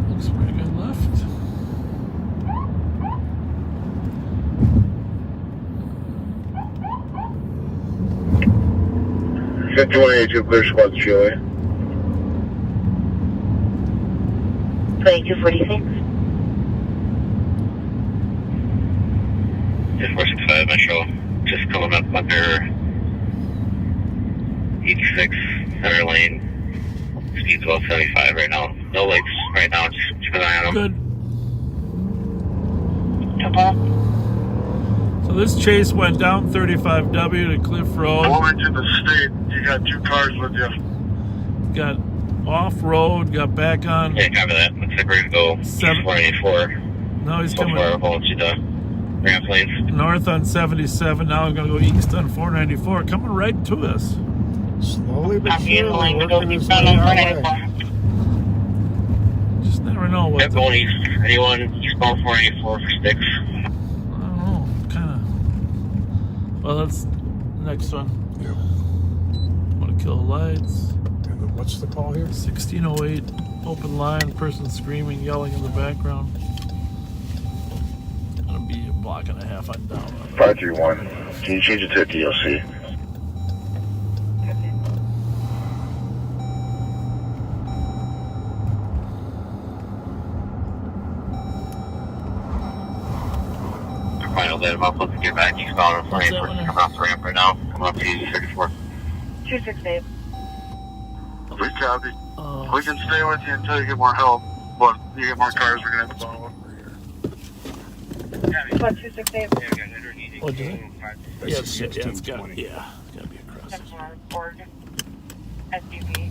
Looks pretty good left. 5182, clear squad to Chile. 2246. Just 465 Metro. Just coming up under 86 center lane. Speed's about 75 right now. No lights right now. Just keep an eye on them. Good. So this chase went down 35W to Cliff Road. Going to the state, you got 2 cars with you. Got off road, got back on. Yeah, copy that. Looks like we're going to go east 484. No, he's So coming far, I'll let you the ramp lanes. north on 77. Now we're going to go east on 494. Coming right to us. Slowly but Copy in the surely lane to go working his east way on our way. 494. Just never know what. Yep, going east. Anyone eastbound 484 for sticks. I don't know. Kind of. Well, that's next one. Yep. Want to kill the lights. And then what's the call here? 1608. Open line. Person screaming, yelling in the background. Gonna be a block and a half on down. 531. Can you change it to DLC? Final let him up. Let's get back eastbound on 484. Coming off the ramp right now. Coming up to 34. 268. We copy. We can stay with you until you get more help, but you get more cars, we're going to have to follow over here. 268. What'd you say? This is Yeah, it's got 1620. to be across. Ford. SUV.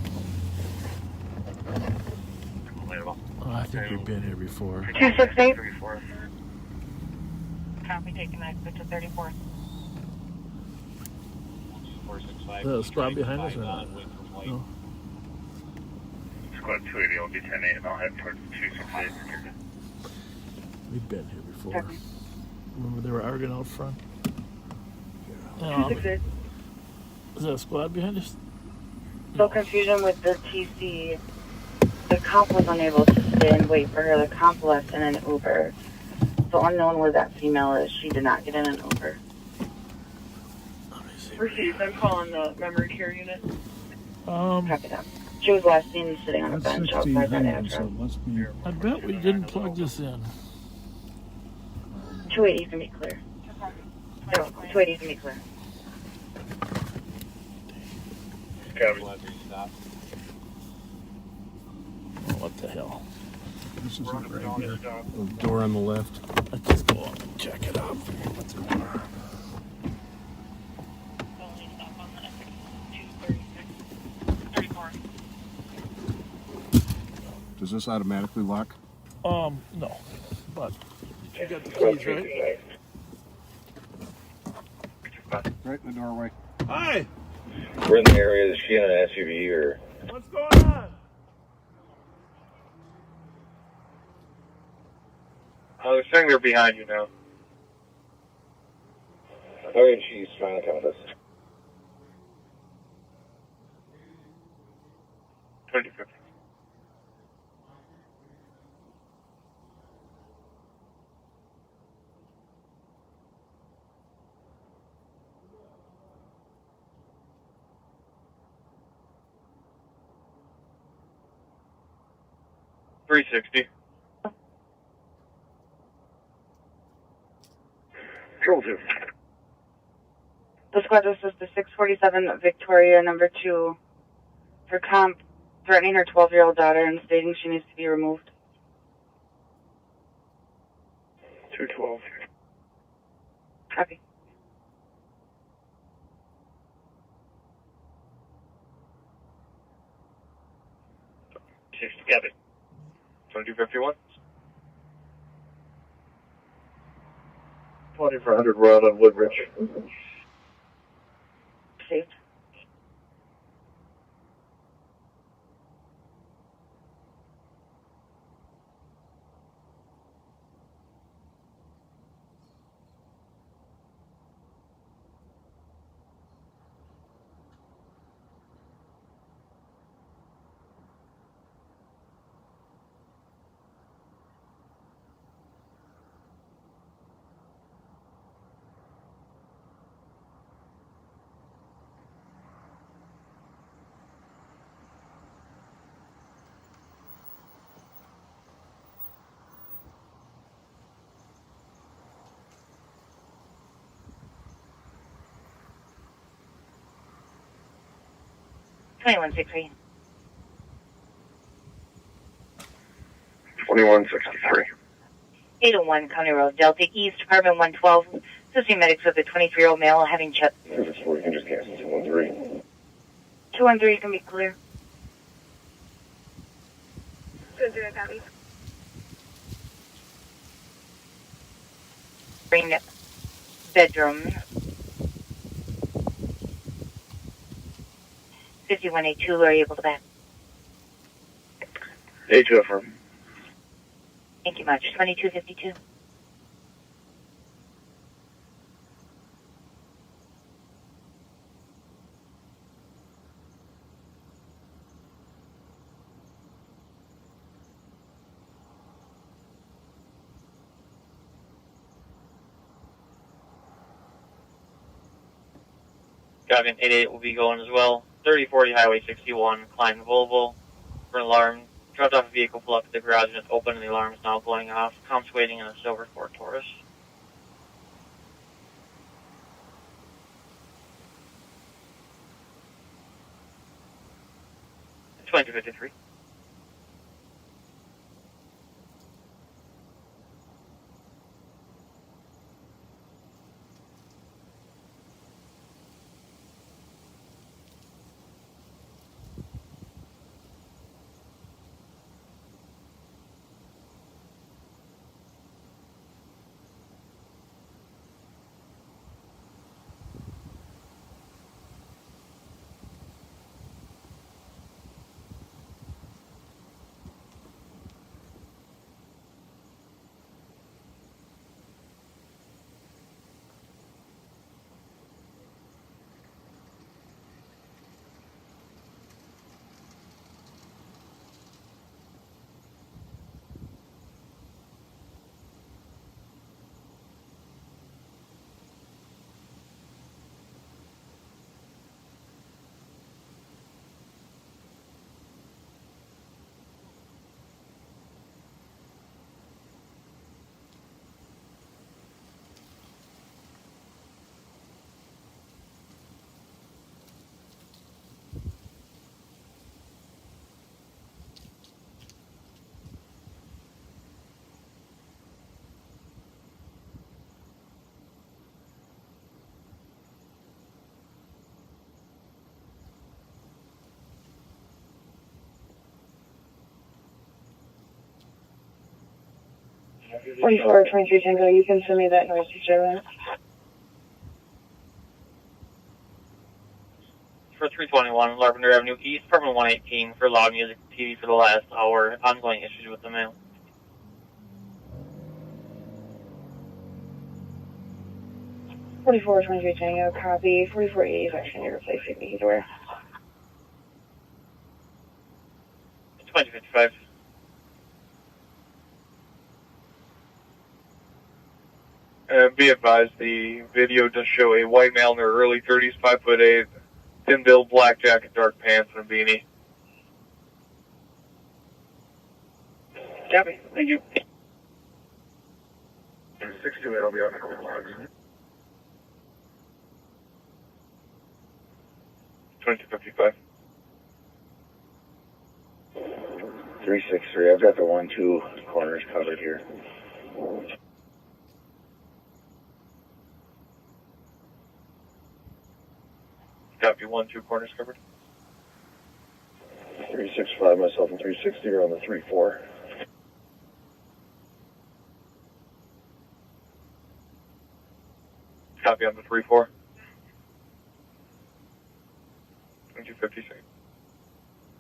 Oh, I think we've been here before. 268. Copy, taking exit to 34. The squad behind us or not? No. Squad 280 will be 10-8 and I'll head towards 268. We've been here before. Remember they were arguing out front? Yeah. 268. Is that a squad behind us? No confusion with the TC. The cop was unable to stay and wait for her. The cop left in an Uber. The unknown where that female is. She did not get in an Uber. Received. I'm calling the memory care unit. Copy that. She was last seen sitting on a That's bench outside that 1600, so address. it must be. I bet we didn't plug this in. 280 is going to be clear. No, 280 is going to be clear. Oh, what the hell? This is it right here. The door on the left. Let's just go up and check it out. What's the door? Does this automatically lock? No. But you got the keys, right? Right in the doorway. Hi! We're in the area. Is she in an SUV or? What's going on? I was saying they're behind you now. Okay, she's trying to come with us. 2050. $360. Control 2. The squad this is the 647 Victoria number 2 for comp threatening her 12-year-old daughter and stating she needs to be removed. 212. Copy. Copy. 2251. 20 for 100, we're out on Woodbridge. Saved. Twenty-one 2163. 801 County Road, Delta East, Department 112. Assisting medics with a 23-year-old male having chest. Service 4, you can just cancel 213. 213 can be clear. 2-0, copy. Bring bedroom. 5182, are you able to back? A2 affirm. Thank you much. 2252. Driving 88 will be going as well. 3040 Highway 61, climb the Volvo for an alarm. Dropped off a vehicle, pull up to the garage, and it's open, and the alarm is now going off. Comps waiting in a silver Ford Taurus. 2253. 4423 Tango, you can send me that noise feature. For 321 Lavender Avenue East, apartment 118 for loud music TV for the last hour. Ongoing issues with the mail. Forty-four 23 Tango, copy. 4485, can you replace it either? 2055. Be advised, the video does show a white male in their early 30s, 5'8", thin build, black jacket, dark pants, and a beanie. Copy. Thank you. 628, I'll be on the logs. 2055. 363, I've got the 1-2 corners covered here. Copy, 1-2 corners covered. 365, myself and 360 are on the 3-4. Copy on the 3-4. 256.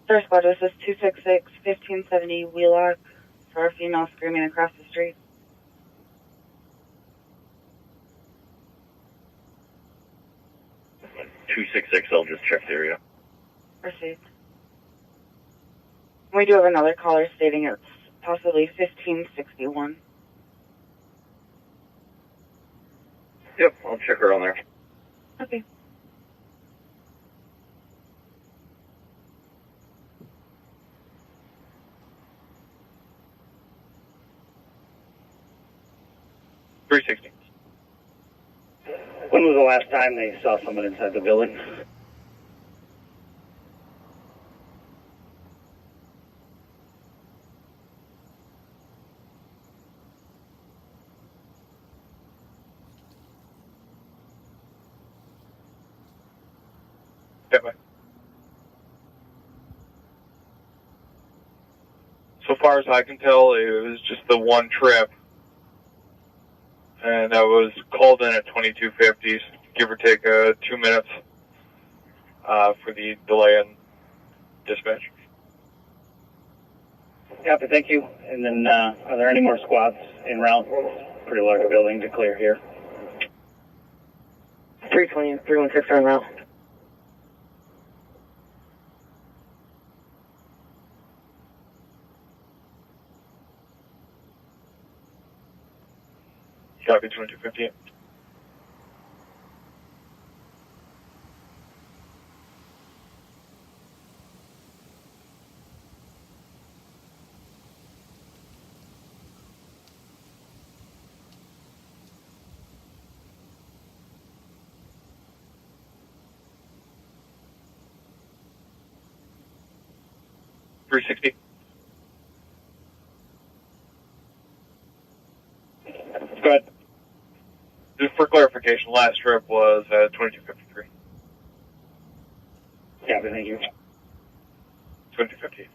Star Squad, this is 266 1570 Wheelock for a female screaming across the street. I'll just check the area. Received. We do have another caller stating it's possibly 1561. Yep, I'll check her on there. Okay. When was the last time they saw someone inside the building? So far as I can tell, it was just the one trip. And that was called in at 2250, give or take 2 minutes for the delay in dispatch. Copy, thank you. And then, are there any more squads en route? Pretty large building to clear here. 320, 316 are en route. Copy, 2258. $360. Go ahead. Just for clarification, last trip was at 2253. Copy, thank you. 2050.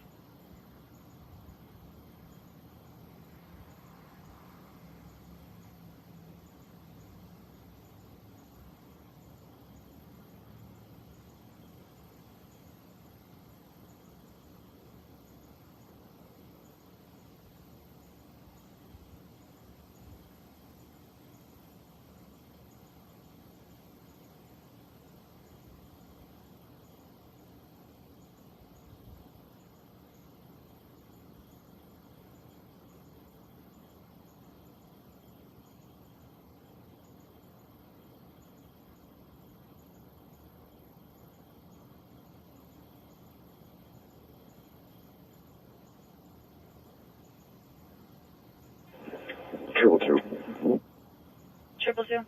Triple two.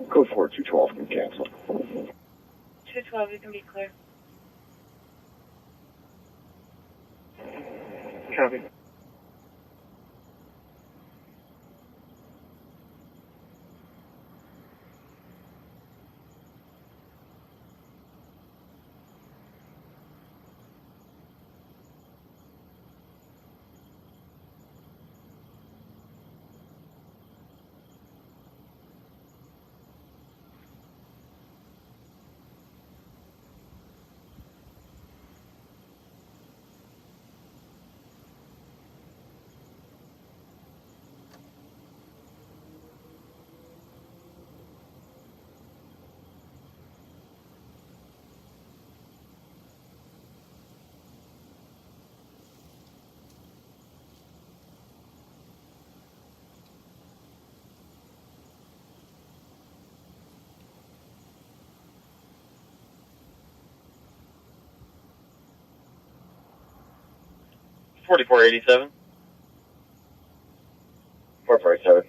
Code 4, 212 can cancel. 212, you can be clear. Copy. 4487. 447.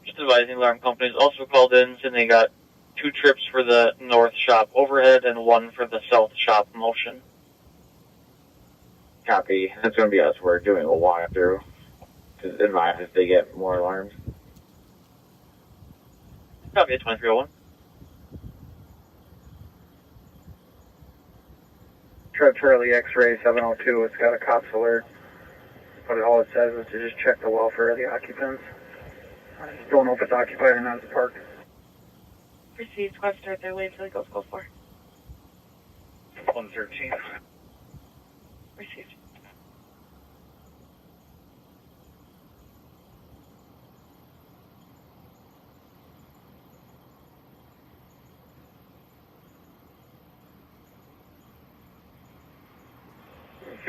Just advising alarm companies also called in, saying they got 2 trips for the north shop overhead and 1 for the south shop motion. Copy. That's going to be us. We're doing a walkthrough. Just advise if they get more alarms. Copy at 2301. Trev Charlie X-ray 702. It's got a cops alert. But all it says is to just check the welfare of the occupants. I just don't know if it's occupied or not. It's parked. Proceed, squad start their way until it goes go for. 113. Received.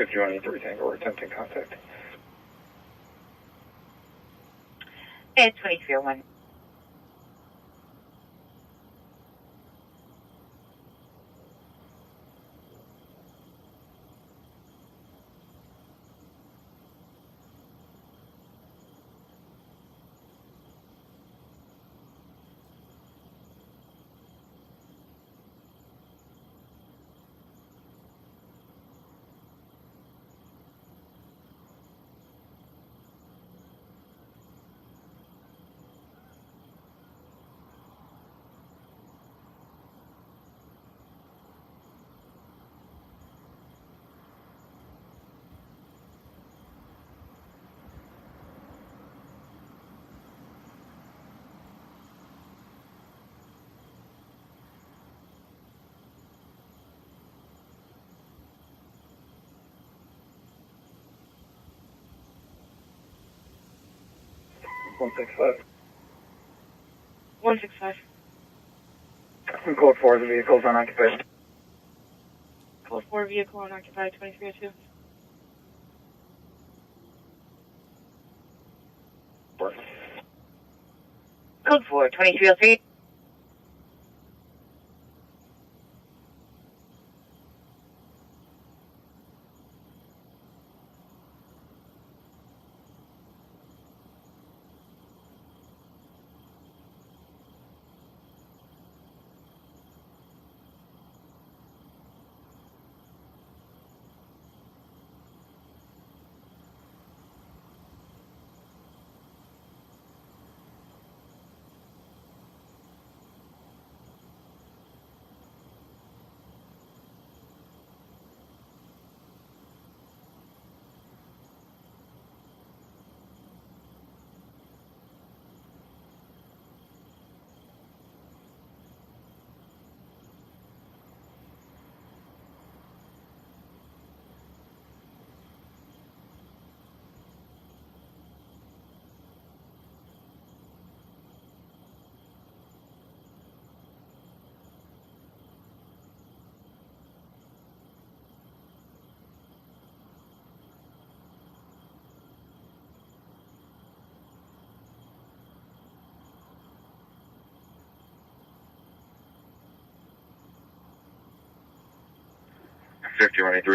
If you want to Tango, we're attempting contact. At 2301. One 165. 165. Code 4, the vehicle's unoccupied. Code 4 vehicle unoccupied 2302. Code 4, 2303.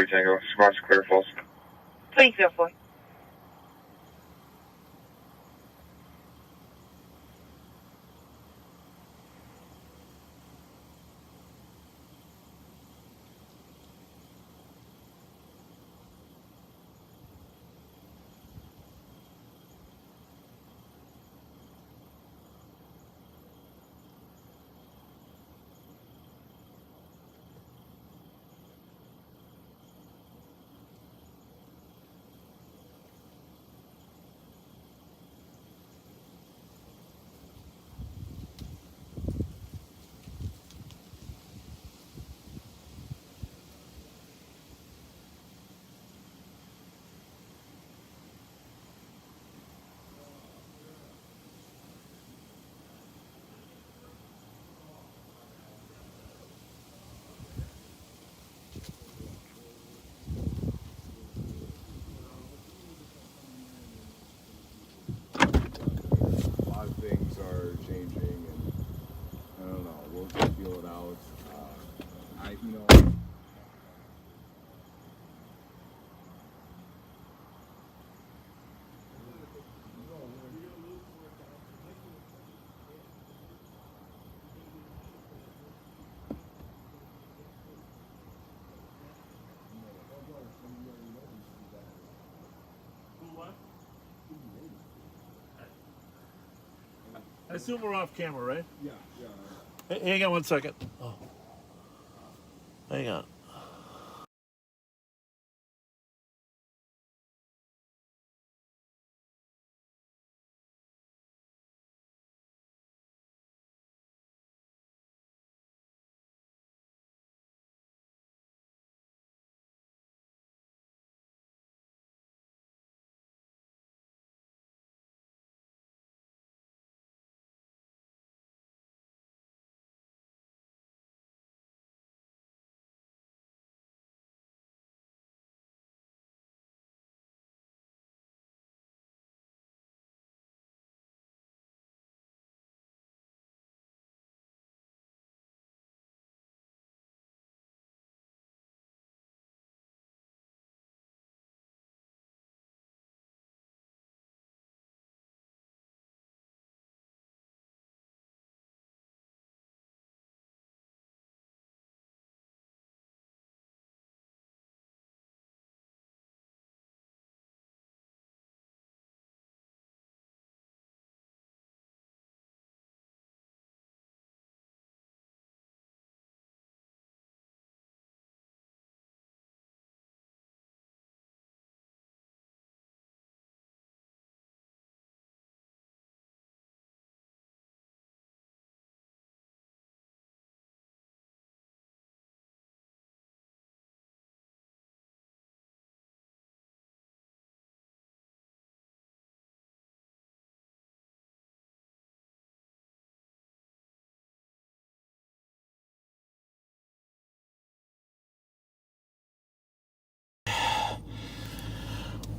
Tango. Squad's clear, false. 2304. I assume we're off camera, right? Yeah. Hey, hang on 1 second. Oh. Hang on.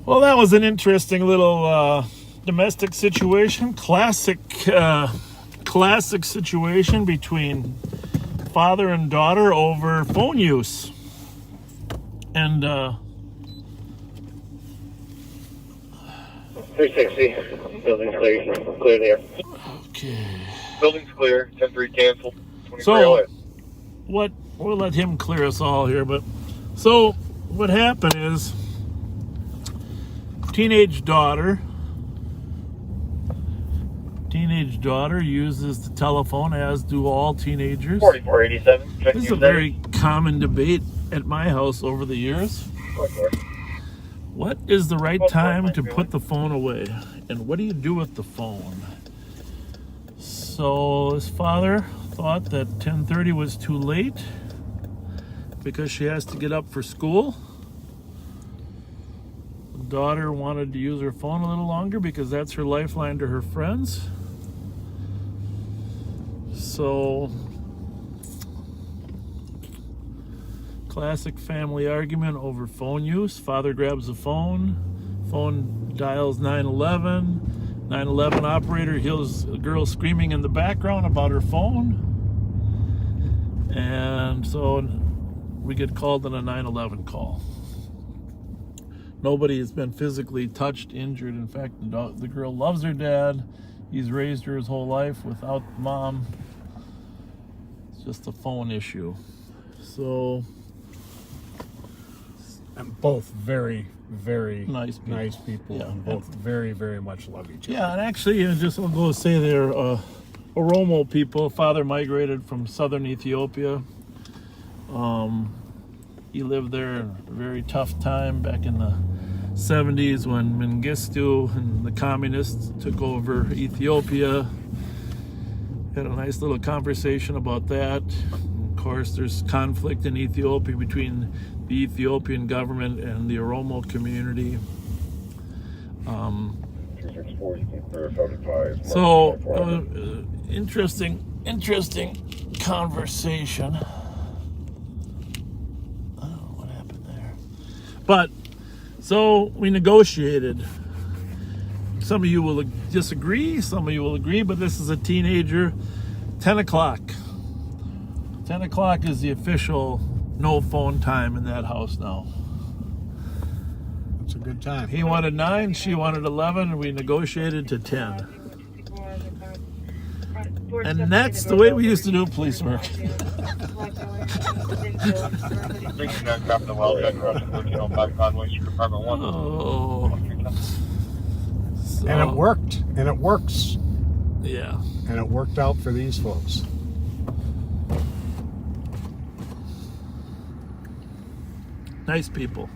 Well, that was an interesting little domestic situation. Classic situation between father and daughter over phone use. And 360. Building's clear. Clear there. Okay. Building's clear. 10-3 canceled. So, we'll let him clear us all here, but so what happened is teenage daughter uses the telephone, as do all teenagers. 4487. This is a very common debate at my house over the years. What is the right time to put the phone away? And what do you do with the phone? So his father thought that 10:30 was too late because she has to get up for school. The daughter wanted to use her phone a little longer because that's her lifeline to her friends. So, classic family argument over phone use. Father grabs the phone dials 911. 911 operator hears a girl screaming in the background about her phone. And so we get called on a 911 call. Nobody has been physically touched, injured. In fact, the girl loves her dad. He's raised her his whole life without mom. It's just a phone issue. So, and both very, very nice people, yeah. And both very, very much love each other. Yeah, and actually, I'll go say they're Oromo people. Father migrated from southern Ethiopia. He lived there in a very tough time back in the 70s when Mengistu and the communists took over Ethiopia. Had a nice little conversation about that. Of course, there's conflict in Ethiopia between the Ethiopian government and the Oromo community. So, interesting conversation. I don't know what happened there. But, so we negotiated. Some of you will disagree, some of you will agree, but this is a teenager. 10 o'clock. 10 o'clock is the official no phone time in that house now. It's a good time. He wanted 9, she wanted 11, and we negotiated to 10. And that's the way we used to do police work. And it worked, and it works. Yeah. And it worked out for these folks. Nice people.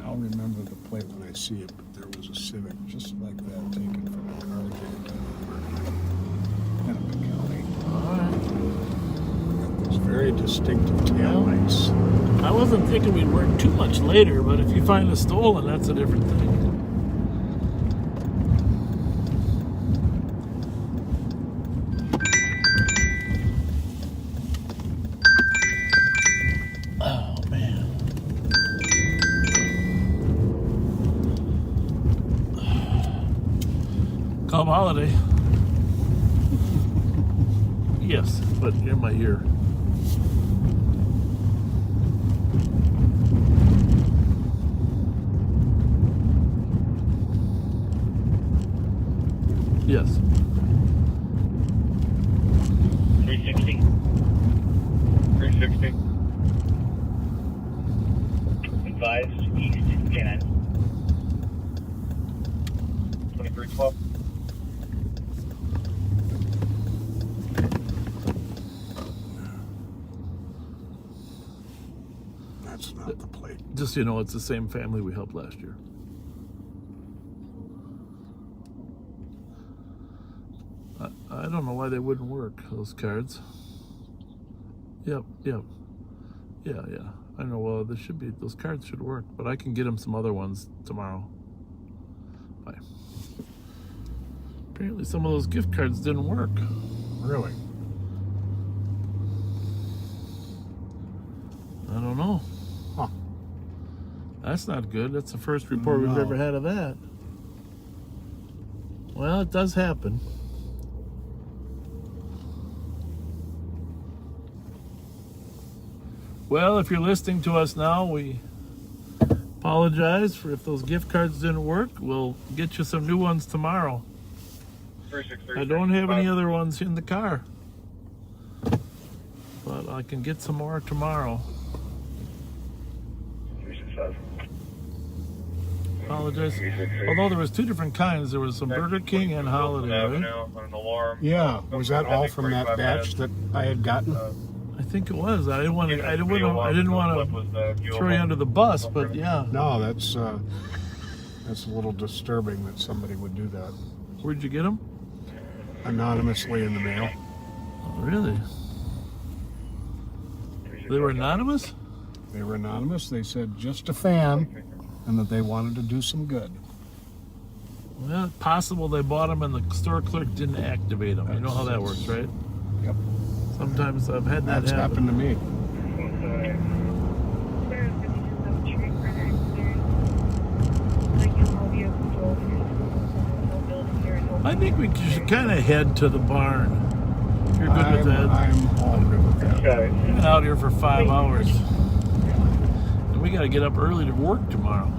I'll remember the plate when I see it, but there was a Civic just like that taken from a car in Hennepin County. Got those very distinctive taillights. I wasn't thinking we'd work too much later, but if you find a stolen, that's a different thing. Oh, man. Calm holiday. Yes, but in my ear. Yes. 360. 360. Advised east, K9. 2312. That's not the plate. Just so you know, it's the same family we helped last year. I don't know why they wouldn't work, those cards. Yep. Yeah. I know, well, there should be, those cards should work, but I can get them some other ones tomorrow. Bye. Apparently some of those gift cards didn't work. Really? I don't know. Huh. That's not good. That's the first report we've ever had of that. Well, it does happen. Well, if you're listening to us now, we apologize for if those gift cards didn't work. We'll get you some new ones tomorrow. I don't have any other ones in the car, but I can get some more tomorrow. Apologize. Although there was two different kinds. There was some Burger King and Holiday, right? Yeah. Was that all from that batch that I had gotten? I think it was. I didn't want to throw you under the bus, but yeah. No, that's a little disturbing that somebody would do that. Where'd you get them? Anonymously in the mail. Oh, really? They were anonymous? They were anonymous. They said just a fan, and that they wanted to do some good. Well, possible they bought them and the store clerk didn't activate them. You know how that works, right? Yep. Sometimes I've had that That's happen. happened to me. I think we should kind of head to the barn. If you're good with that. I'm all good with that. We've been out here for 5 hours. And we got to get up early to work tomorrow.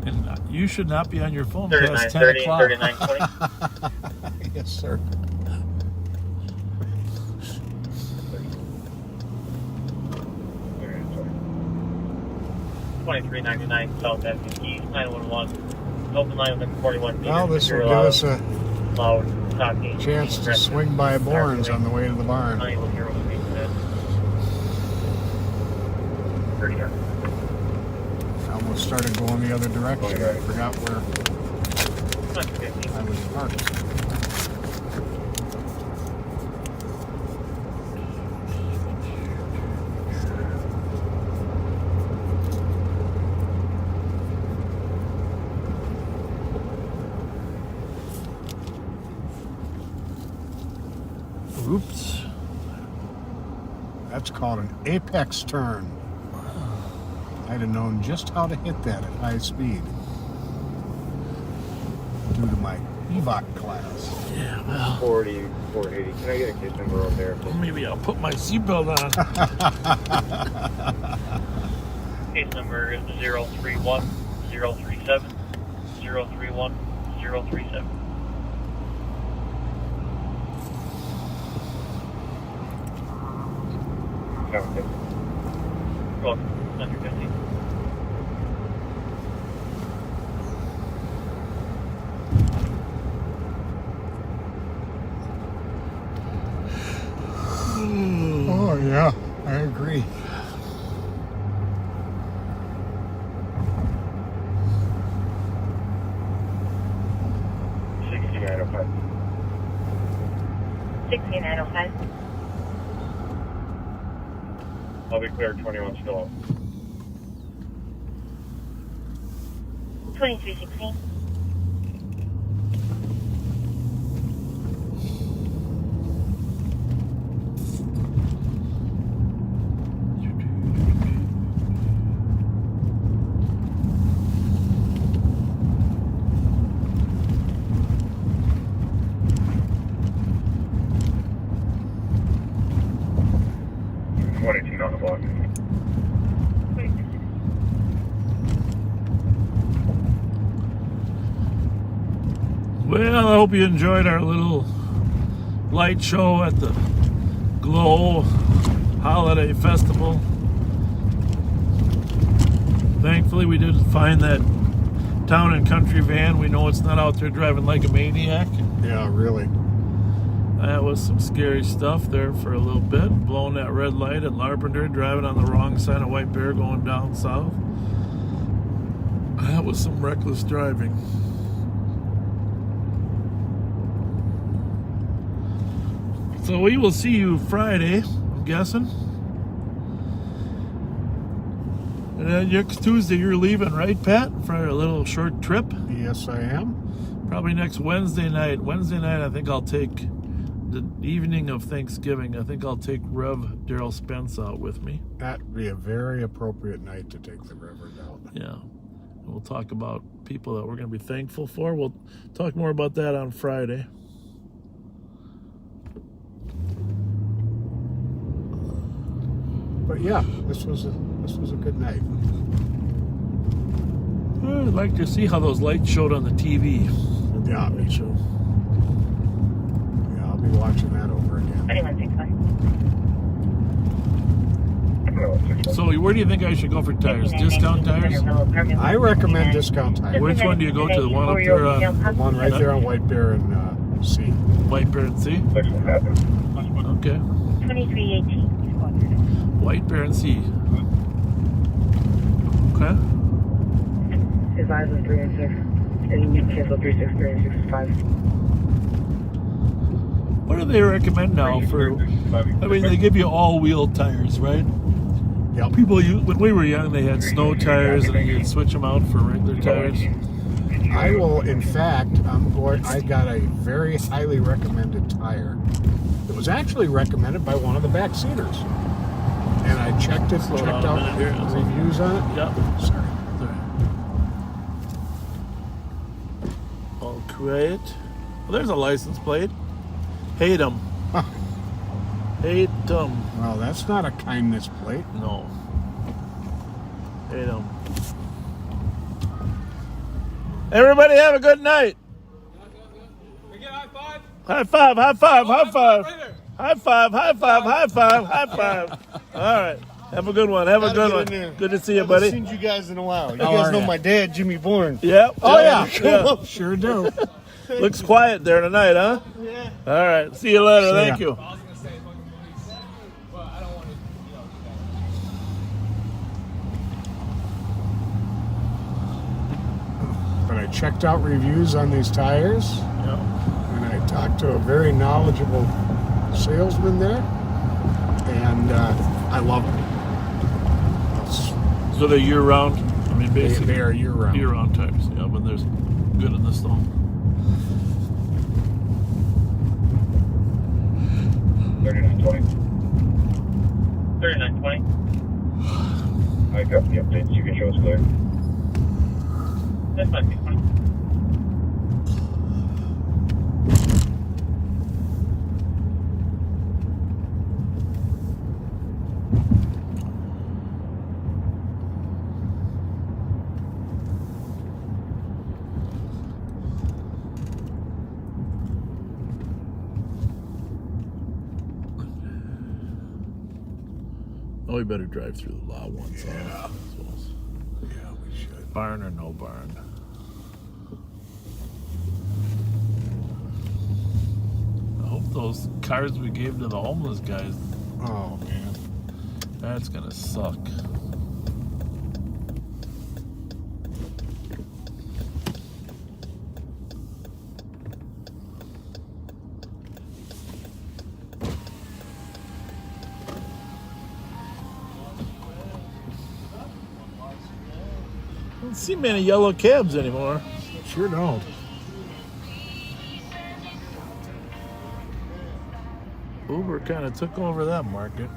And you should not be on your phone past 10 o'clock. 3920. Yes, sir. $23.99 South Avenue East, 911. Open line with 41 meters. Well, this will give us a loud talking. chance to swing by Bourne's on the way to the barn. I Almost started going the other direction. I forgot where I was parked. Oops. That's called an apex turn. I'd have known just how to hit that at high speed due to my EVOC class. Yeah, well. 40, 480. Can I get a case number over there? Maybe I'll put my seatbelt on. Case number is 031 037 031 037. Welcome. Under 50. 6905. I'll be clear, 21 still up. 2316. On the block. Well, I hope you enjoyed our little light show at the Glow Holiday Festival. Thankfully, we did find that town and country van. We know it's not out there driving like a maniac. Yeah, really. That was some scary stuff there for a little bit. Blowing that red light at Larpenter, driving on the wrong side of White Bear going down south. That was some reckless driving. So we will see you Friday, I'm guessing. And then next Tuesday you're leaving, right, Pat? For a little short trip? Yes, I am. Probably next Wednesday night. Wednesday night I think I'll take the evening of Thanksgiving. I think I'll take Rev Daryl Spence out with me. That'd be a very appropriate night to take the Reverend out. Yeah. And we'll talk about people that we're going to be thankful for. We'll talk more about that on Friday. But yeah, this was a good night. I'd like to see how those lights showed on the TV. Yeah, me too. Yeah, I'll be watching that over again. 2165. So where do you think I should go for tires? Discount tires? I recommend discount tires. Which one do you go to? The one up there on... The one right there on White Bear and C. White Bear and C? Okay. 2318. White Bear and C. Okay. His eyes is 3 and 6. And you can cancel 363 and 65. What do they recommend now for... I mean, they give you all-wheel tires, right? Yeah. People, when we were young, they had snow tires, and then you'd switch them out for regular tires. I will, in fact, I got a very highly recommended tire. It was actually recommended by one of the backseaters. And I checked out reviews on it. Yep. Sorry. All great. Well, there's a license plate. Hate 'em. Hate 'em. Well, that's not a kindness plate. No. Hate 'em. Everybody have a good night. High five, high five, high five. High five, high five, high five, high five. All right. Have a good one. Have a good one. Good to see you, buddy. I haven't seen you guys in a while. You guys know my dad, Jimmy Bourne. Yep. Oh, yeah. Sure do. Looks quiet there tonight, huh? Yeah. All right. See you later. Thank you. But I checked out reviews on these tires. Yep. And I talked to a very knowledgeable salesman there. And I love them. So they're year-round? I mean, basically. They are year-round. Year-round tires. Yeah, when there's good in the snow. 3920. 3920. I got the updates. You can show us clear. That's fine. Oh, we better drive through the lot once. Yeah. Yeah, we should. Barn or no barn? I hope those cards we gave to the homeless guys, Oh, man. that's gonna suck. see many yellow cabs anymore. Sure don't. Uber kind of took over that market.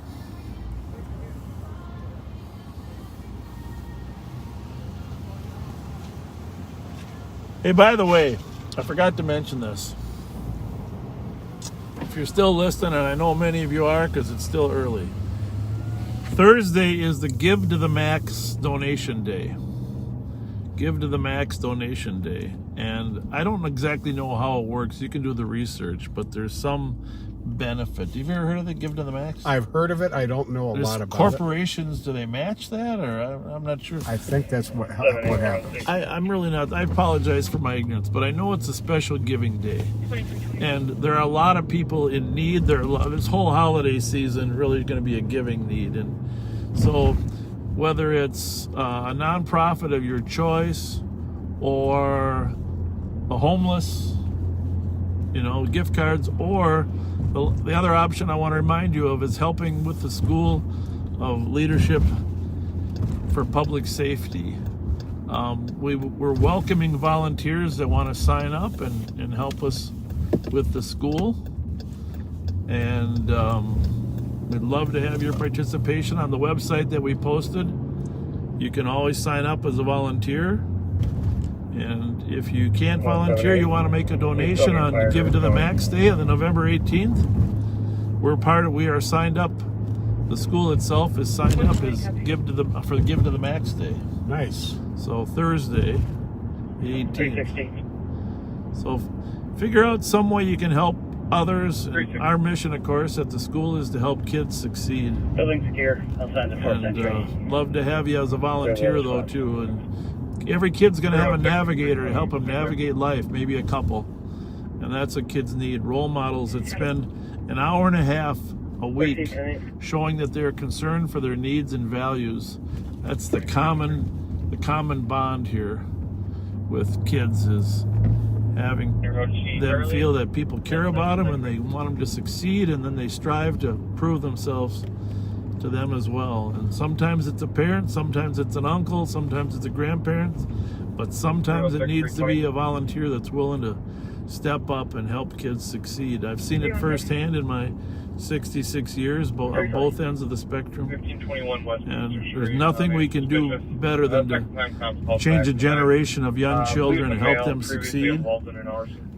Hey, by the way, I forgot to mention this. If you're still listening, and I know many of you are because it's still early, Thursday is the Give to the Max donation day. Give to the Max donation day. And I don't exactly know how it works. You can do the research, but there's some benefit. Have you ever heard of the Give to the Max? I've heard of it. I don't know a lot about corporations, do they match that? Or I'm not sure. I think that's what happens. I'm really not. I apologize for my ignorance, but I know it's a special giving day. And there are a lot of people in need. This whole holiday season really going to be a giving need. And so whether it's a nonprofit of your choice or a homeless, gift cards, or the other option I want to remind you of is helping with the School of Leadership for Public Safety. We're welcoming volunteers that want to sign up and help us with the school. And we'd love to have your participation on the website that we posted. You can always sign up as a volunteer. And if you can't volunteer, you want to make a donation on Give It to the Max Day on the November 18th. We are signed up. The school itself is signed up as Give to the Max Day. Nice. So Thursday, the 18th. So figure out some way you can help others. And our mission, of course, at the school is to help kids succeed. Building secure. Outside the front. And love to have you as a volunteer, though, too. And every kid's going to have a navigator to help them navigate life, maybe a couple. And that's what kids need. Role models that spend an hour and a half a week showing that they're concerned for their needs and values. That's the common bond here with kids, is having them feel that people care about them and they want them to succeed, and then they strive to prove themselves to them as well. And sometimes it's a parent, sometimes it's an uncle, sometimes it's a grandparent, but sometimes it needs to be a volunteer that's willing to step up and help kids succeed. I've seen it firsthand in my 66 years, on both ends of the spectrum. And there's nothing we can do better than to change a generation of young children and help them succeed.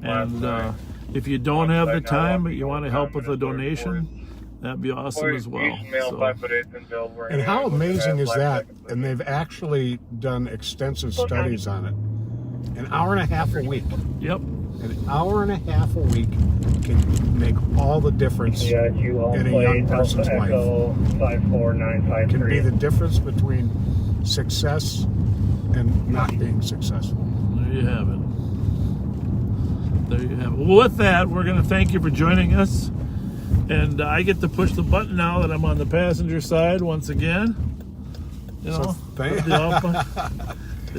And if you don't have the time, but you want to help with a donation, that'd be awesome as well. So. And how amazing is that? And they've actually done extensive studies on it. An hour and a half a week. Yep. An hour and a half a week can make all the difference in a young person's life. It can be the difference between success and not being successful. There you have it. There you have it. Well, with that, we're going to thank you for joining us. And I get to push the button now that I'm on the passenger side once again. The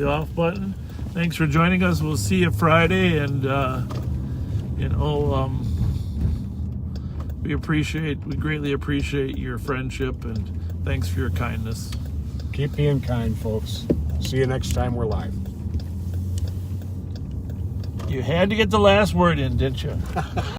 off button. Thanks for joining us. We'll see you Friday, and we greatly appreciate your friendship, and thanks for your kindness. Keep being kind, folks. See you next time we're live. You had to get the last word in, didn't you?